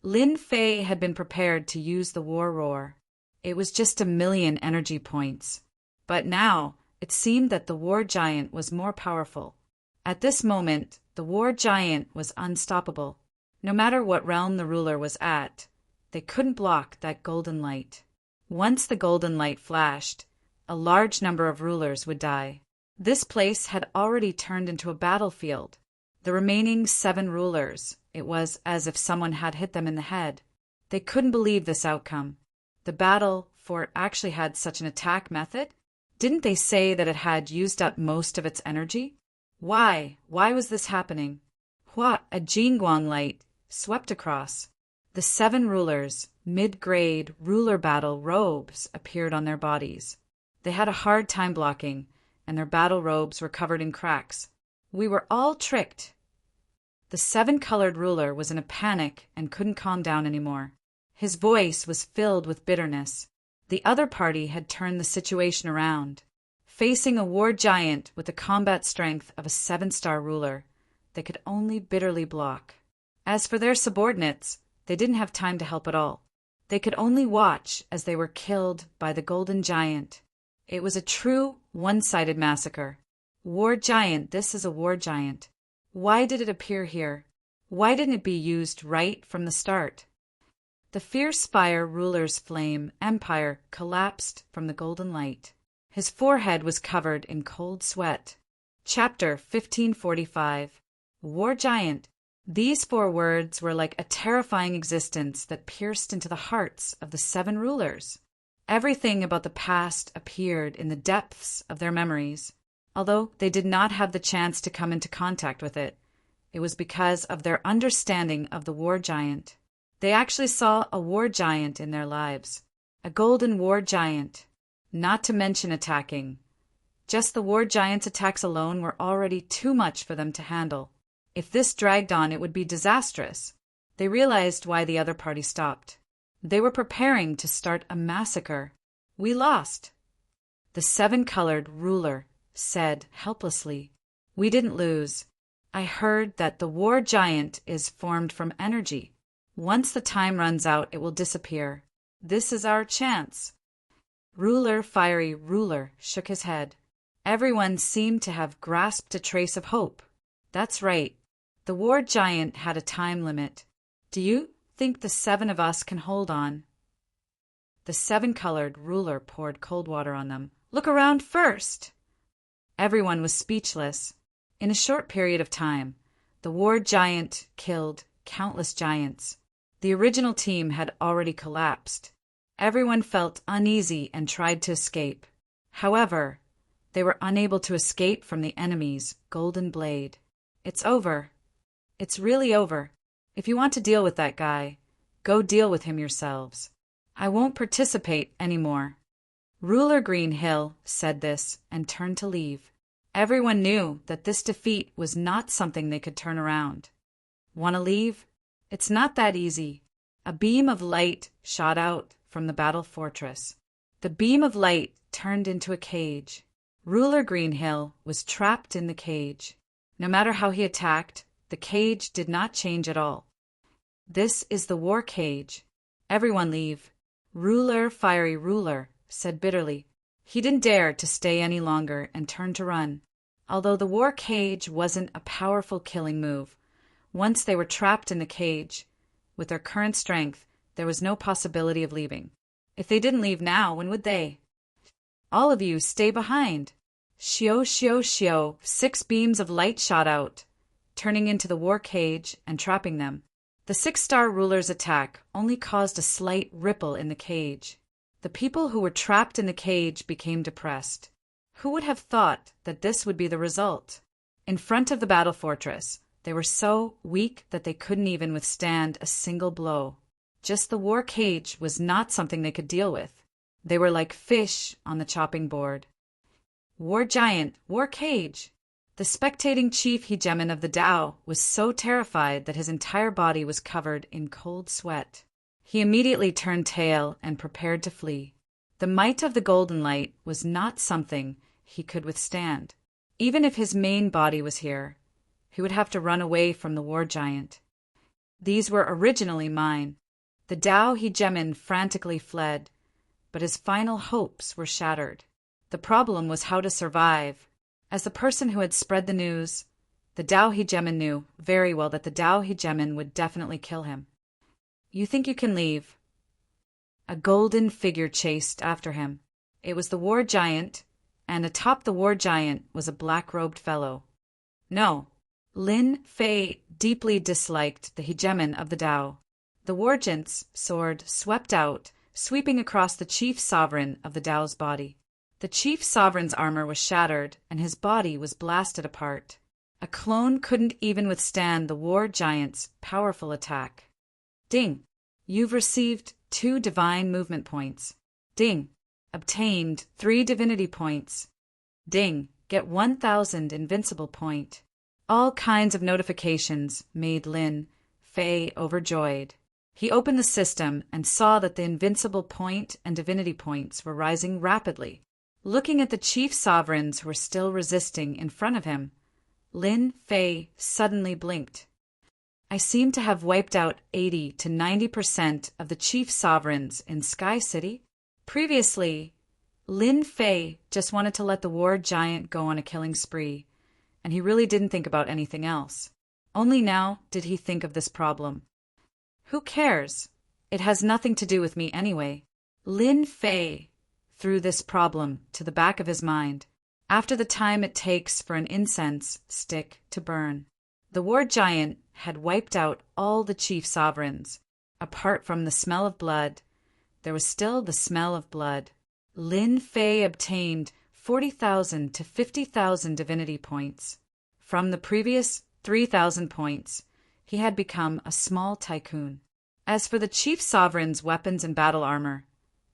Lin Fei had been prepared to use the war roar. It was just 1,000,000 energy points. But now, it seemed that the war giant was more powerful. At this moment, the war giant was unstoppable. No matter what realm the ruler was at, they couldn't block that golden light. Once the golden light flashed, a large number of rulers would die. This place had already turned into a battlefield. The remaining 7 rulers, it was as if someone had hit them in the head. They couldn't believe this outcome. The battle fort actually had such an attack method? Didn't they say that it had used up most of its energy? Why? Why was this happening? What a Jingguang light swept across. The 7 rulers' mid-grade ruler battle robes appeared on their bodies. They had a hard time blocking, and their battle robes were covered in cracks. We were all tricked. The seven-colored ruler was in a panic and couldn't calm down anymore. His voice was filled with bitterness. The other party had turned the situation around. Facing a war giant with the combat strength of a seven-star ruler, they could only bitterly block. As for their subordinates, they didn't have time to help at all. They could only watch as they were killed by the golden giant. It was a true, one-sided massacre. War giant, this is a war giant. Why did it appear here? Why didn't it be used right from the start? The fierce fire ruler's flame empire collapsed from the golden light. His forehead was covered in cold sweat. Chapter 1545. War Giant. These 4 words were like a terrifying existence that pierced into the hearts of the 7 rulers. Everything about the past appeared in the depths of their memories. Although they did not have the chance to come into contact with it, it was because of their understanding of the war giant. They actually saw a war giant in their lives. A golden war giant. Not to mention attacking. Just the war giant's attacks alone were already too much for them to handle. If this dragged on, it would be disastrous. They realized why the other party stopped. They were preparing to start a massacre. We lost. The seven-colored ruler said helplessly. We didn't lose. I heard that the war giant is formed from energy. Once the time runs out, it will disappear. This is our chance. Fiery ruler, shook his head. Everyone seemed to have grasped a trace of hope. That's right. The war giant had a time limit. Do you think the 7 of us can hold on? The seven-colored ruler poured cold water on them. Look around first! Everyone was speechless. In a short period of time, the war giant killed countless giants. The original team had already collapsed. Everyone felt uneasy and tried to escape. However, they were unable to escape from the enemy's golden blade. It's over. It's really over. If you want to deal with that guy, go deal with him yourselves. I won't participate anymore. Ruler Greenhill said this and turned to leave. Everyone knew that this defeat was not something they could turn around. Want to leave? It's not that easy. A beam of light shot out from the battle fortress. The beam of light turned into a cage. Ruler Greenhill was trapped in the cage. No matter how he attacked, the cage did not change at all. This is the war cage. Everyone leave. Fiery ruler said bitterly. He didn't dare to stay any longer and turned to run. Although the war cage wasn't a powerful killing move, once they were trapped in the cage, with their current strength, there was no possibility of leaving. If they didn't leave now, when would they? All of you stay behind. Shio, shio, shio, 6 beams of light shot out, turning into the war cage and trapping them. The 6-star ruler's attack only caused a slight ripple in the cage. The people who were trapped in the cage became depressed. Who would have thought that this would be the result? In front of the battle fortress, they were so weak that they couldn't even withstand a single blow. Just the war cage was not something they could deal with. They were like fish on the chopping board. War giant, war cage. The spectating chief hegemon of the Tao was so terrified that his entire body was covered in cold sweat. He immediately turned tail and prepared to flee. The might of the golden light was not something he could withstand. Even if his main body was here, he would have to run away from the war giant. These were originally mine. The Tao hegemon frantically fled, but his final hopes were shattered. The problem was how to survive. As the person who had spread the news, the Tao hegemon knew very well that the Tao hegemon would definitely kill him. You think you can leave? A golden figure chased after him. It was the war giant, and atop the war giant was a black-robed fellow. No, Lin Fei deeply disliked the hegemon of the Tao. The war giant's sword swept out, sweeping across the chief sovereign of the Tao's body. The chief sovereign's armor was shattered, and his body was blasted apart. A clone couldn't even withstand the war giant's powerful attack. Ding! You've received 2 divine movement points. Ding! Obtained 3 divinity points. Ding! Get 1000 invincible point. All kinds of notifications made Lin Fei overjoyed. He opened the system and saw that the invincible point and divinity points were rising rapidly. Looking at the chief sovereigns who were still resisting in front of him, Lin Fei suddenly blinked. I seem to have wiped out 80 to 90% of the chief sovereigns in Sky City. Previously, Lin Fei just wanted to let the war giant go on a killing spree, and he really didn't think about anything else. Only now did he think of this problem. Who cares? It has nothing to do with me anyway. Lin Fei threw this problem to the back of his mind. After the time it takes for an incense stick to burn, the war giant had wiped out all the chief sovereigns. Apart from the smell of blood, there was still the smell of blood. Lin Fei obtained 40,000 to 50,000 divinity points. From the previous 3,000 points, he had become a small tycoon. As for the chief sovereign's weapons and battle armor,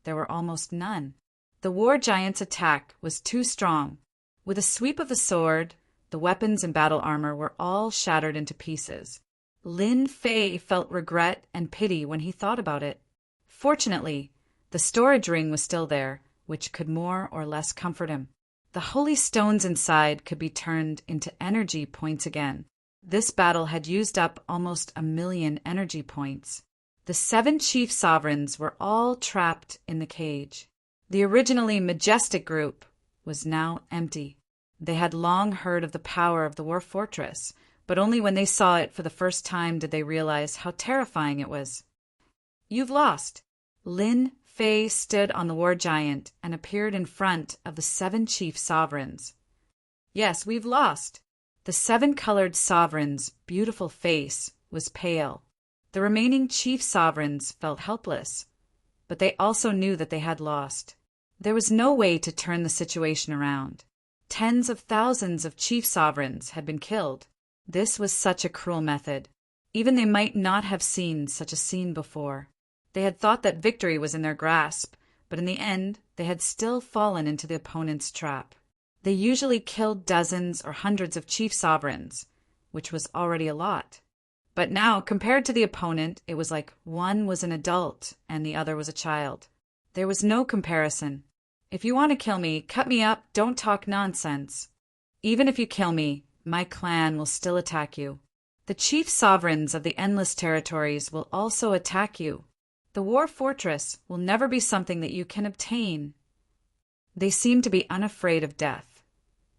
there were almost none. The war giant's attack was too strong. With a sweep of the sword, the weapons and battle armor were all shattered into pieces. Lin Fei felt regret and pity when he thought about it. Fortunately, the storage ring was still there, which could more or less comfort him. The holy stones inside could be turned into energy points again. This battle had used up almost 1,000,000 energy points. The 7 chief sovereigns were all trapped in the cage. The originally majestic group was now empty. They had long heard of the power of the war fortress, but only when they saw it for the first time did they realize how terrifying it was. You've lost. Lin Fei stood on the war giant and appeared in front of the 7 chief sovereigns. Yes, we've lost. The 7-colored sovereign's beautiful face was pale. The remaining chief sovereigns felt helpless, but they also knew that they had lost. There was no way to turn the situation around. Tens of thousands of chief sovereigns had been killed. This was such a cruel method. Even they might not have seen such a scene before. They had thought that victory was in their grasp, but in the end, they had still fallen into the opponent's trap. They usually killed dozens or hundreds of chief sovereigns, which was already a lot. But now, compared to the opponent, it was like one was an adult and the other was a child. There was no comparison. If you want to kill me, cut me up, don't talk nonsense. Even if you kill me, my clan will still attack you. The chief sovereigns of the endless territories will also attack you. The war fortress will never be something that you can obtain. They seemed to be unafraid of death,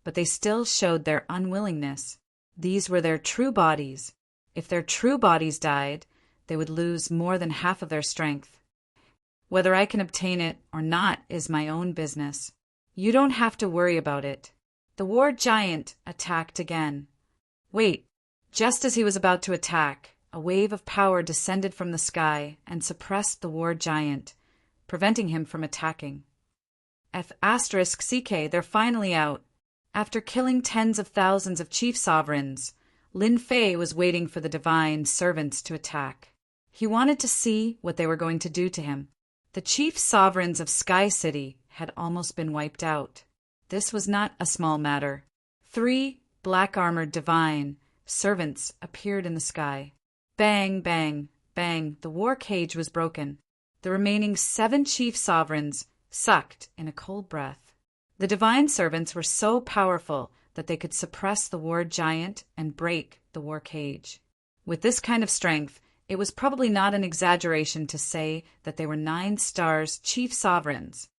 but they still showed their unwillingness. These were their true bodies. If their true bodies died, they would lose more than half of their strength. Whether I can obtain it or not is my own business. You don't have to worry about it. The war giant attacked again. Wait, just as he was about to attack, a wave of power descended from the sky and suppressed the war giant, preventing him from attacking. *CK, they're finally out. After killing tens of thousands of chief sovereigns, Lin Fei was waiting for the divine servants to attack. He wanted to see what they were going to do to him. The chief sovereigns of Sky City had almost been wiped out. This was not a small matter. 3 black-armored divine servants appeared in the sky. Bang, bang, bang, the war cage was broken. The remaining 7 chief sovereigns sucked in a cold breath. The divine servants were so powerful that they could suppress the war giant and break the war cage. With this kind of strength, it was probably not an exaggeration to say that they were 9 stars chief sovereigns.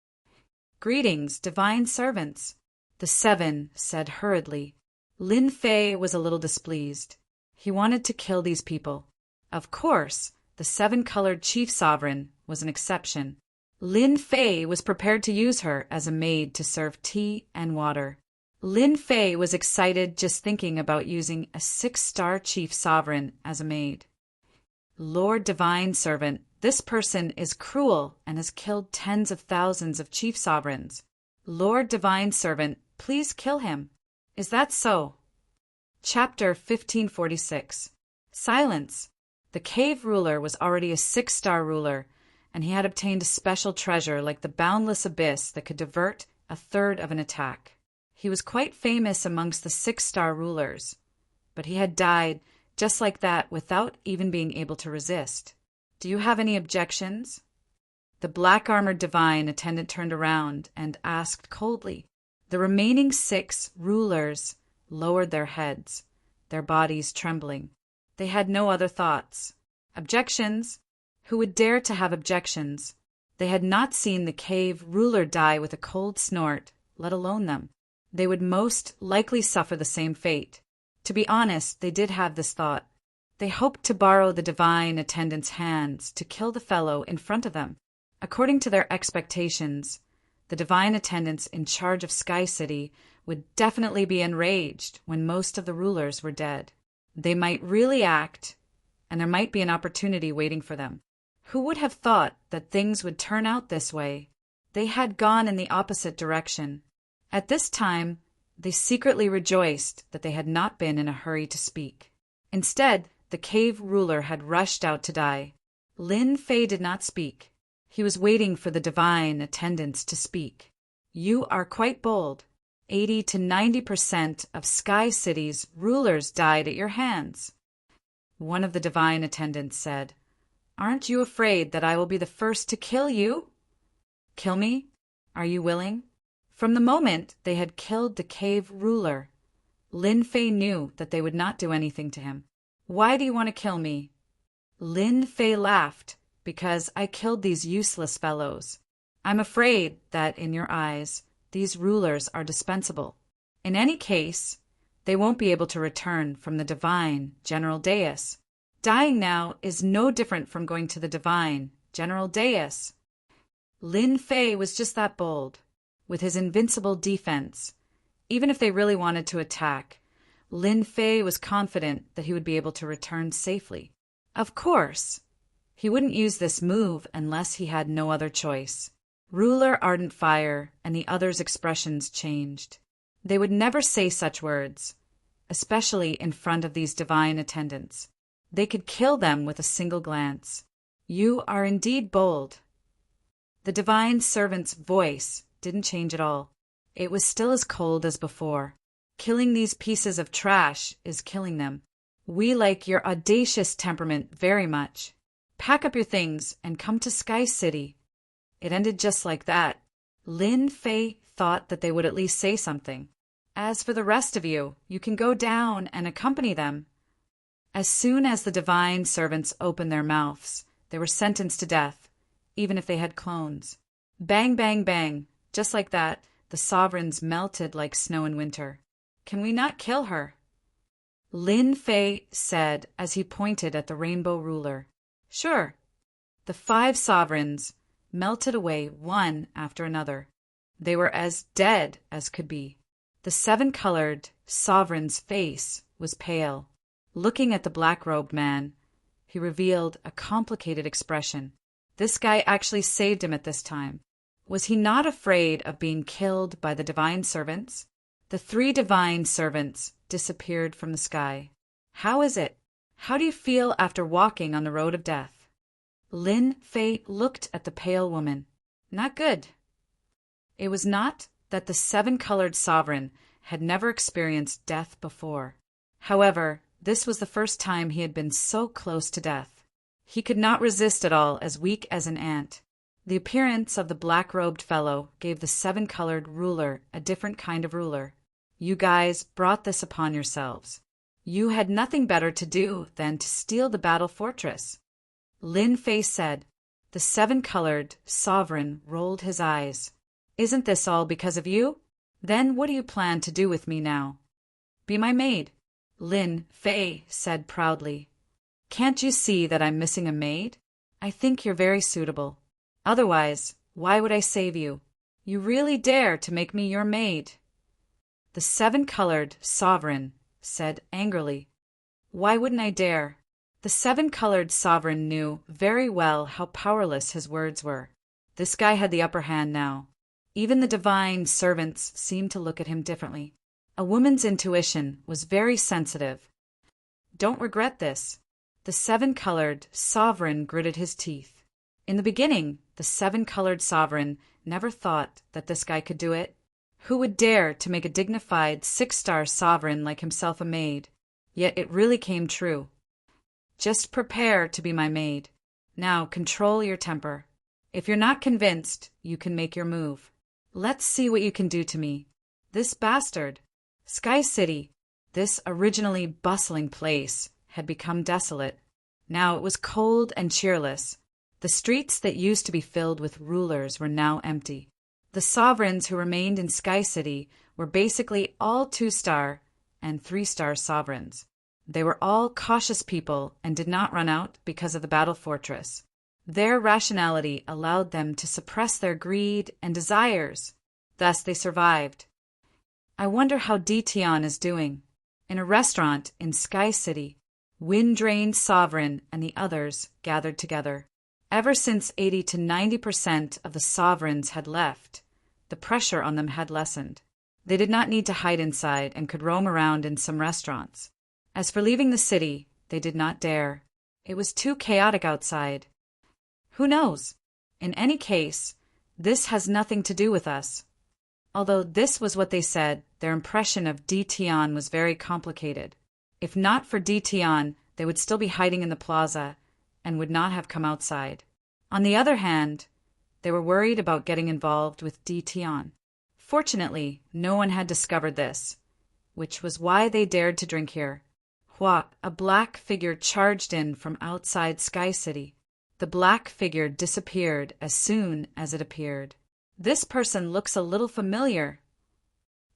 Greetings, divine servants, the 7 said hurriedly. Lin Fei was a little displeased. He wanted to kill these people. Of course, the 7-colored chief sovereign was an exception. Lin Fei was prepared to use her as a maid to serve tea and water. Lin Fei was excited just thinking about using a 6-star chief sovereign as a maid. Lord Divine Servant, this person is cruel and has killed tens of thousands of chief sovereigns. Lord Divine Servant, please kill him. Is that so? Chapter 1546. Silence. The cave ruler was already a 6-star ruler, and he had obtained a special treasure like the boundless abyss that could divert a third of an attack. He was quite famous amongst the 6-star rulers. but he had died just like that without even being able to resist. Do you have any objections? The black-armored divine attendant turned around and asked coldly. The remaining 6 rulers lowered their heads, their bodies trembling. They had no other thoughts. Objections? Who would dare to have objections? They had not seen the cave ruler die with a cold snort, let alone them. They would most likely suffer the same fate. To be honest, they did have this thought. They hoped to borrow the divine attendant's hands to kill the fellow in front of them. According to their expectations, the divine attendants in charge of Sky City would definitely be enraged when most of the rulers were dead. They might really act, and there might be an opportunity waiting for them. Who would have thought that things would turn out this way? They had gone in the opposite direction. At this time, they secretly rejoiced that they had not been in a hurry to speak. Instead, the cave ruler had rushed out to die. Lin Fei did not speak. He was waiting for the divine attendants to speak. You are quite bold. 80 to 90% of Sky City's rulers died at your hands. One of the divine attendants said, Aren't you afraid that I will be the first to kill you? Kill me? Are you willing? From the moment they had killed the cave ruler, Lin Fei knew that they would not do anything to him. Why do you want to kill me? Lin Fei laughed. Because I killed these useless fellows. I'm afraid that, in your eyes, these rulers are dispensable. In any case, they won't be able to return from the divine General Dais. Dying now is no different from going to the divine General Dais. Lin Fei was just that bold. With his invincible defense, even if they really wanted to attack, Lin Fei was confident that he would be able to return safely. Of course, he wouldn't use this move unless he had no other choice. Ruler Ardent Fire and the others' expressions changed. They would never say such words, especially in front of these divine attendants. They could kill them with a single glance. You are indeed bold. The divine servant's voice didn't change at all. It was still as cold as before. Killing these pieces of trash is killing them. We like your audacious temperament very much. Pack up your things and come to Sky City. It ended just like that. Lin Fei thought that they would at least say something. As for the rest of you, you can go down and accompany them. As soon as the divine servants opened their mouths, they were sentenced to death, even if they had clones. Bang, bang, bang. Just like that, the sovereigns melted like snow in winter. Can we not kill her? Lin Fei said as he pointed at the rainbow ruler. Sure. The 5 sovereigns melted away one after another. They were as dead as could be. The 7-colored sovereign's face was pale. Looking at the black-robed man, he revealed a complicated expression. This guy actually saved him at this time. Was he not afraid of being killed by the divine servants? The 3 divine servants disappeared from the sky. How is it? How do you feel after walking on the road of death? Lin Fei looked at the pale woman. Not good. It was not that the 7-colored sovereign had never experienced death before. However, this was the first time he had been so close to death. He could not resist at all, as weak as an ant. The appearance of the black-robed fellow gave the 7-colored ruler a different kind of ruler. You guys brought this upon yourselves. You had nothing better to do than to steal the battle fortress. Lin Fei said. The 7-colored sovereign rolled his eyes. Isn't this all because of you? Then what do you plan to do with me now? Be my maid. Lin Fei said proudly. Can't you see that I'm missing a maid? I think you're very suitable. Otherwise, why would I save you? You really dare to make me your maid? The 7-colored sovereign said angrily. Why wouldn't I dare? The 7-colored sovereign knew very well how powerless his words were. This guy had the upper hand now. Even the divine servants seemed to look at him differently. A woman's intuition was very sensitive. Don't regret this. The 7-colored sovereign gritted his teeth. In the beginning, the 7-colored sovereign never thought that this guy could do it. Who would dare to make a dignified 6-star sovereign like himself a maid? Yet it really came true. Just prepare to be my maid. Now control your temper. If you're not convinced, you can make your move. Let's see what you can do to me. This bastard. Sky City, this originally bustling place, had become desolate. Now it was cold and cheerless. The streets that used to be filled with rulers were now empty. The sovereigns who remained in Sky City were basically all 2-star and 3-star sovereigns. They were all cautious people and did not run out because of the battle fortress. Their rationality allowed them to suppress their greed and desires. Thus they survived. I wonder how Ditian is doing. In a restaurant in Sky City, wind-drained sovereign and the others gathered together. Ever since 80 to 90% of the sovereigns had left, the pressure on them had lessened. They did not need to hide inside and could roam around in some restaurants. As for leaving the city, they did not dare. It was too chaotic outside. Who knows? In any case, this has nothing to do with us. Although this was what they said, their impression of Ditian was very complicated. If not for Ditian, they would still be hiding in the plaza and would not have come outside. On the other hand, they were worried about getting involved with Ditian. Fortunately, no one had discovered this, which was why they dared to drink here. A black figure charged in from outside Sky City. The black figure disappeared as soon as it appeared. This person looks a little familiar.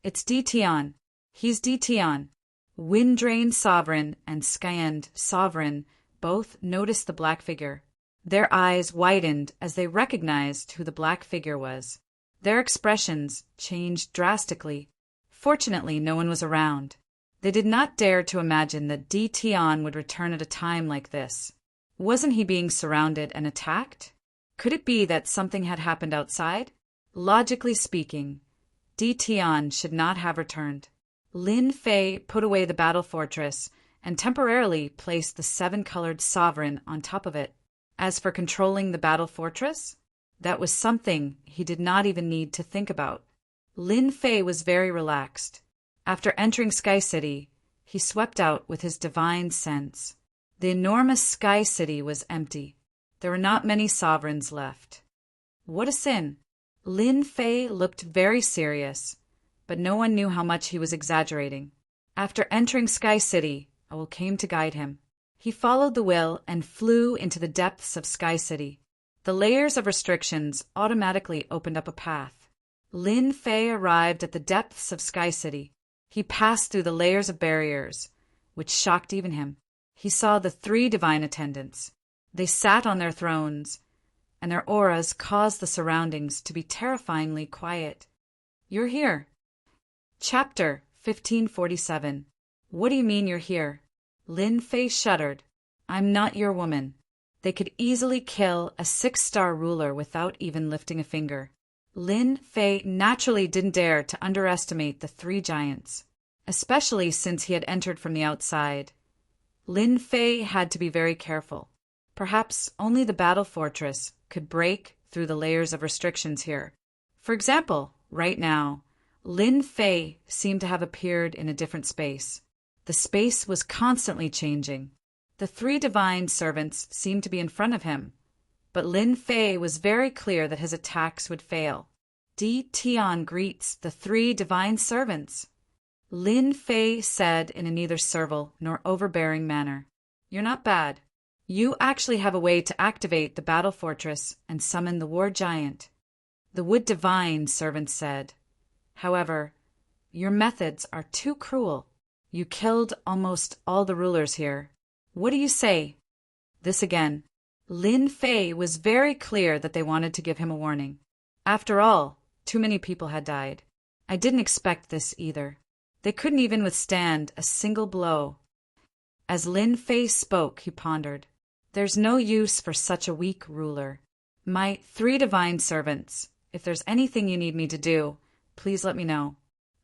It's Ditian. He's Ditian. Wind-drained sovereign and Skyend sovereign both noticed the black figure. Their eyes widened as they recognized who the black figure was. Their expressions changed drastically. Fortunately, no one was around. They did not dare to imagine that Ditian would return at a time like this. Wasn't he being surrounded and attacked? Could it be that something had happened outside? Logically speaking, Ditian should not have returned. Lin Fei put away the battle fortress and temporarily placed the 7-colored sovereign on top of it. As for controlling the battle fortress, that was something he did not even need to think about. Lin Fei was very relaxed. After entering Sky City, he swept out with his divine sense. The enormous Sky City was empty. There were not many sovereigns left. What a sin! Lin Fei looked very serious, but no one knew how much he was exaggerating. After entering Sky City, a will came to guide him. He followed the will and flew into the depths of Sky City. The layers of restrictions automatically opened up a path. Lin Fei arrived at the depths of Sky City. He passed through the layers of barriers, which shocked even him. He saw the 3 divine attendants. They sat on their thrones, and their auras caused the surroundings to be terrifyingly quiet. You're here. Chapter 1547. What do you mean you're here? Lin Fei shuddered. I'm not your woman. They could easily kill a 6-star ruler without even lifting a finger. Lin Fei naturally didn't dare to underestimate the 3 giants, especially since he had entered from the outside. Lin Fei had to be very careful. Perhaps only the battle fortress could break through the layers of restrictions here. For example, right now, Lin Fei seemed to have appeared in a different space. The space was constantly changing. The 3 divine servants seemed to be in front of him, but Lin Fei was very clear that his attacks would fail. Ditian greets the 3 divine servants. Lin Fei said in a neither servile nor overbearing manner, You're not bad. You actually have a way to activate the battle fortress and summon the war giant. The wood divine servant said, However, your methods are too cruel. You killed almost all the rulers here. What do you say? This again. Lin Fei was very clear that they wanted to give him a warning. After all, too many people had died. I didn't expect this either. They couldn't even withstand a single blow. As Lin Fei spoke, he pondered. There's no use for such a weak ruler. My 3 divine servants, if there's anything you need me to do, please let me know.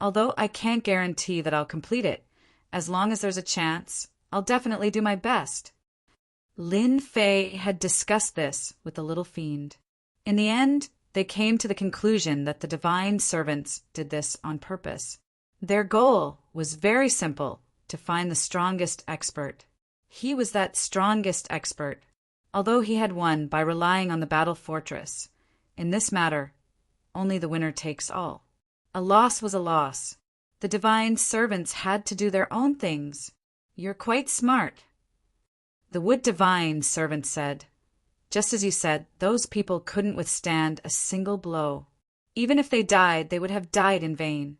Although I can't guarantee that I'll complete it, as long as there's a chance, I'll definitely do my best. Lin Fei had discussed this with the little fiend. In the end, they came to the conclusion that the divine servants did this on purpose. Their goal was very simple, to find the strongest expert. He was that strongest expert, although he had won by relying on the battle fortress. In this matter, only the winner takes all. A loss was a loss. The divine servants had to do their own things. You're quite smart. The wood divine servant said, just as you said, those people couldn't withstand a single blow. Even if they died, they would have died in vain.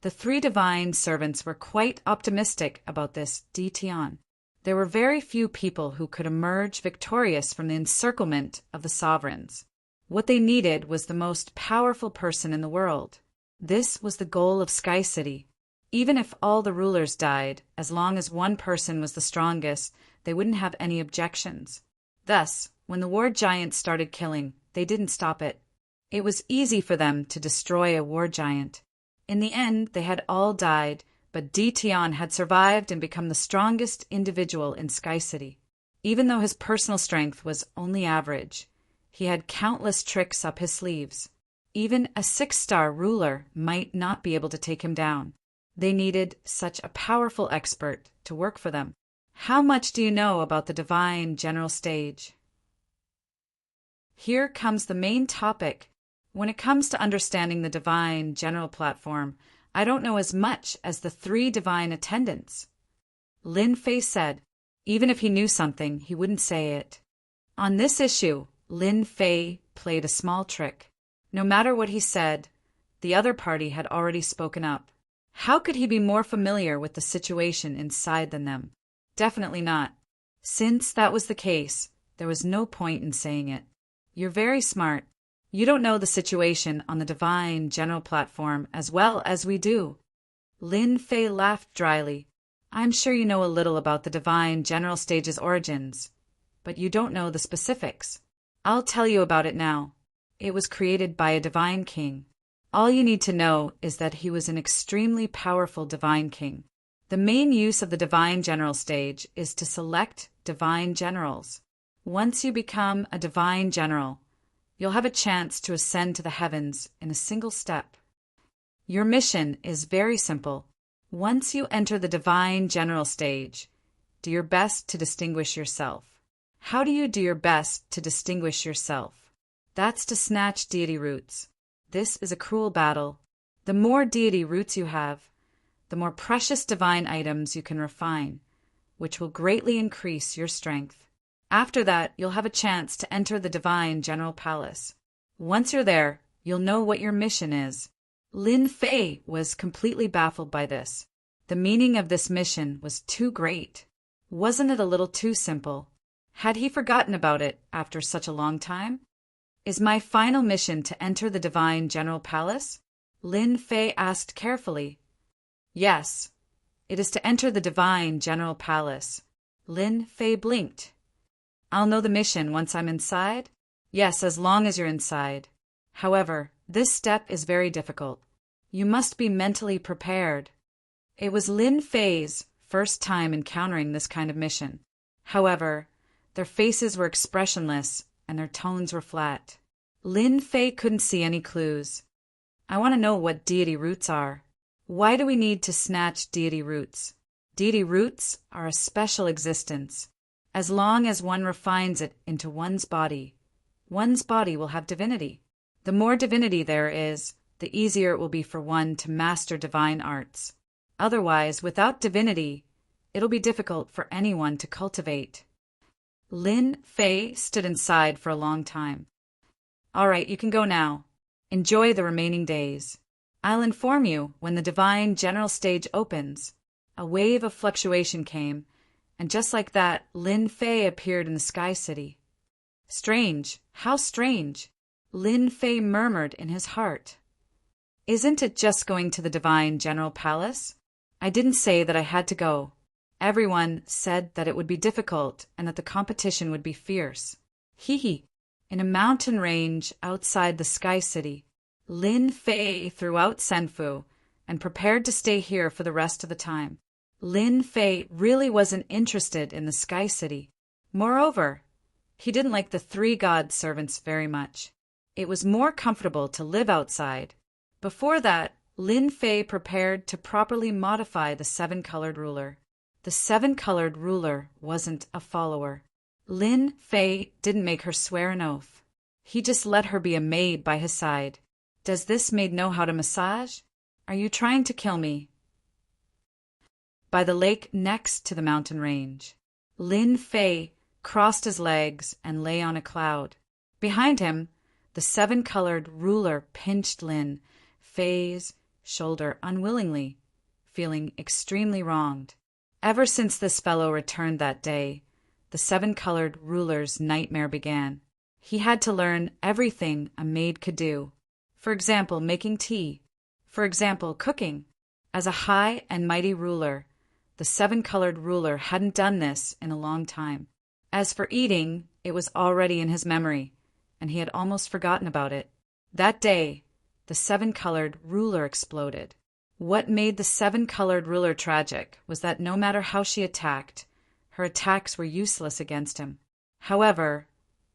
The three divine servants were quite optimistic about this Dition. There were very few people who could emerge victorious from the encirclement of the sovereigns. What they needed was the most powerful person in the world. This was the goal of Sky City. Even if all the rulers died, as long as one person was the strongest, they wouldn't have any objections. Thus, when the war giants started killing, they didn't stop it. It was easy for them to destroy a war giant. In the end, they had all died, but Dition had survived and become the strongest individual in Sky City. Even though his personal strength was only average, he had countless tricks up his sleeves. Even a 6-star ruler might not be able to take him down. They needed such a powerful expert to work for them. How much do you know about the divine general stage? Here comes the main topic. When it comes to understanding the divine general platform, I don't know as much as the 3 divine attendants. Lin Fei said, even if he knew something, he wouldn't say it. On this issue, Lin Fei played a small trick. No matter what he said, the other party had already spoken up. How could he be more familiar with the situation inside than them? Definitely not. Since that was the case, there was no point in saying it. You're very smart. You don't know the situation on the divine general platform as well as we do. Lin Fei laughed dryly. I'm sure you know a little about the divine general stage's origins, but you don't know the specifics. I'll tell you about it now. It was created by a divine king. All you need to know is that he was an extremely powerful divine king. The main use of the divine general stage is to select divine generals. Once you become a divine general, you'll have a chance to ascend to the heavens in a single step. Your mission is very simple. Once you enter the divine general stage, do your best to distinguish yourself. How do you do your best to distinguish yourself? That's to snatch deity roots. This is a cruel battle. The more deity roots you have, the more precious divine items you can refine, which will greatly increase your strength. After that, you'll have a chance to enter the divine general palace. Once you're there, you'll know what your mission is. Lin Fei was completely baffled by this. The meaning of this mission was too great. Wasn't it a little too simple? Had he forgotten about it after such a long time? Is my final mission to enter the divine general palace? Lin Fei asked carefully. Yes, it is to enter the divine general palace. Lin Fei blinked. I'll know the mission once I'm inside? Yes, as long as you're inside. However, this step is very difficult. You must be mentally prepared. It was Lin Fei's first time encountering this kind of mission. However, their faces were expressionless and their tones were flat. Lin Fei couldn't see any clues. I want to know what deity roots are. Why do we need to snatch deity roots? Deity roots are a special existence. As long as one refines it into one's body will have divinity. The more divinity there is, the easier it will be for one to master divine arts. Otherwise, without divinity, it'll be difficult for anyone to cultivate. Lin Fei stood inside for a long time. All right, you can go now. Enjoy the remaining days. I'll inform you when the divine general stage opens. A wave of fluctuation came, and just like that, Lin Fei appeared in the Sky City. Strange, how strange, Lin Fei murmured in his heart. Isn't it just going to the divine general palace? I didn't say that I had to go. Everyone said that it would be difficult and that the competition would be fierce. Hee. In a mountain range outside the Sky City, Lin Fei threw out Senfu and prepared to stay here for the rest of the time. Lin Fei really wasn't interested in the Sky City. Moreover, he didn't like the 3 god servants very much. It was more comfortable to live outside. Before that, Lin Fei prepared to properly modify the seven-colored ruler. The seven-colored ruler wasn't a follower. Lin Fei didn't make her swear an oath. He just let her be a maid by his side. Does this maid know how to massage? Are you trying to kill me? By the lake next to the mountain range, Lin Fei crossed his legs and lay on a cloud. Behind him, the seven-colored ruler pinched Lin Fei's shoulder unwillingly, feeling extremely wronged. Ever since this fellow returned that day, the seven-colored ruler's nightmare began. He had to learn everything a maid could do. For example, making tea. For example, cooking. As a high and mighty ruler, the seven-colored ruler hadn't done this in a long time. As for eating, it was already in his memory, and he had almost forgotten about it. That day, the seven-colored ruler exploded. What made the seven-colored ruler tragic was that no matter how she attacked, her attacks were useless against him. However,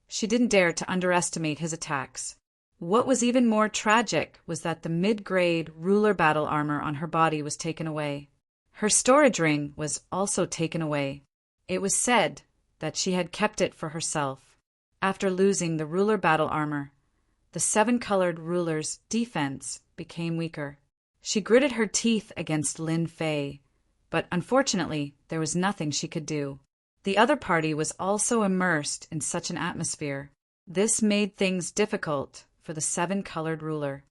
she didn't dare to underestimate his attacks. What was even more tragic was that the mid-grade ruler battle armor on her body was taken away. Her storage ring was also taken away. It was said that she had kept it for herself. After losing the ruler battle armor, the seven-colored ruler's defense became weaker. She gritted her teeth against Lin Fei, but unfortunately there was nothing she could do. The other party was also immersed in such an atmosphere. This made things difficult for the seven-colored ruler.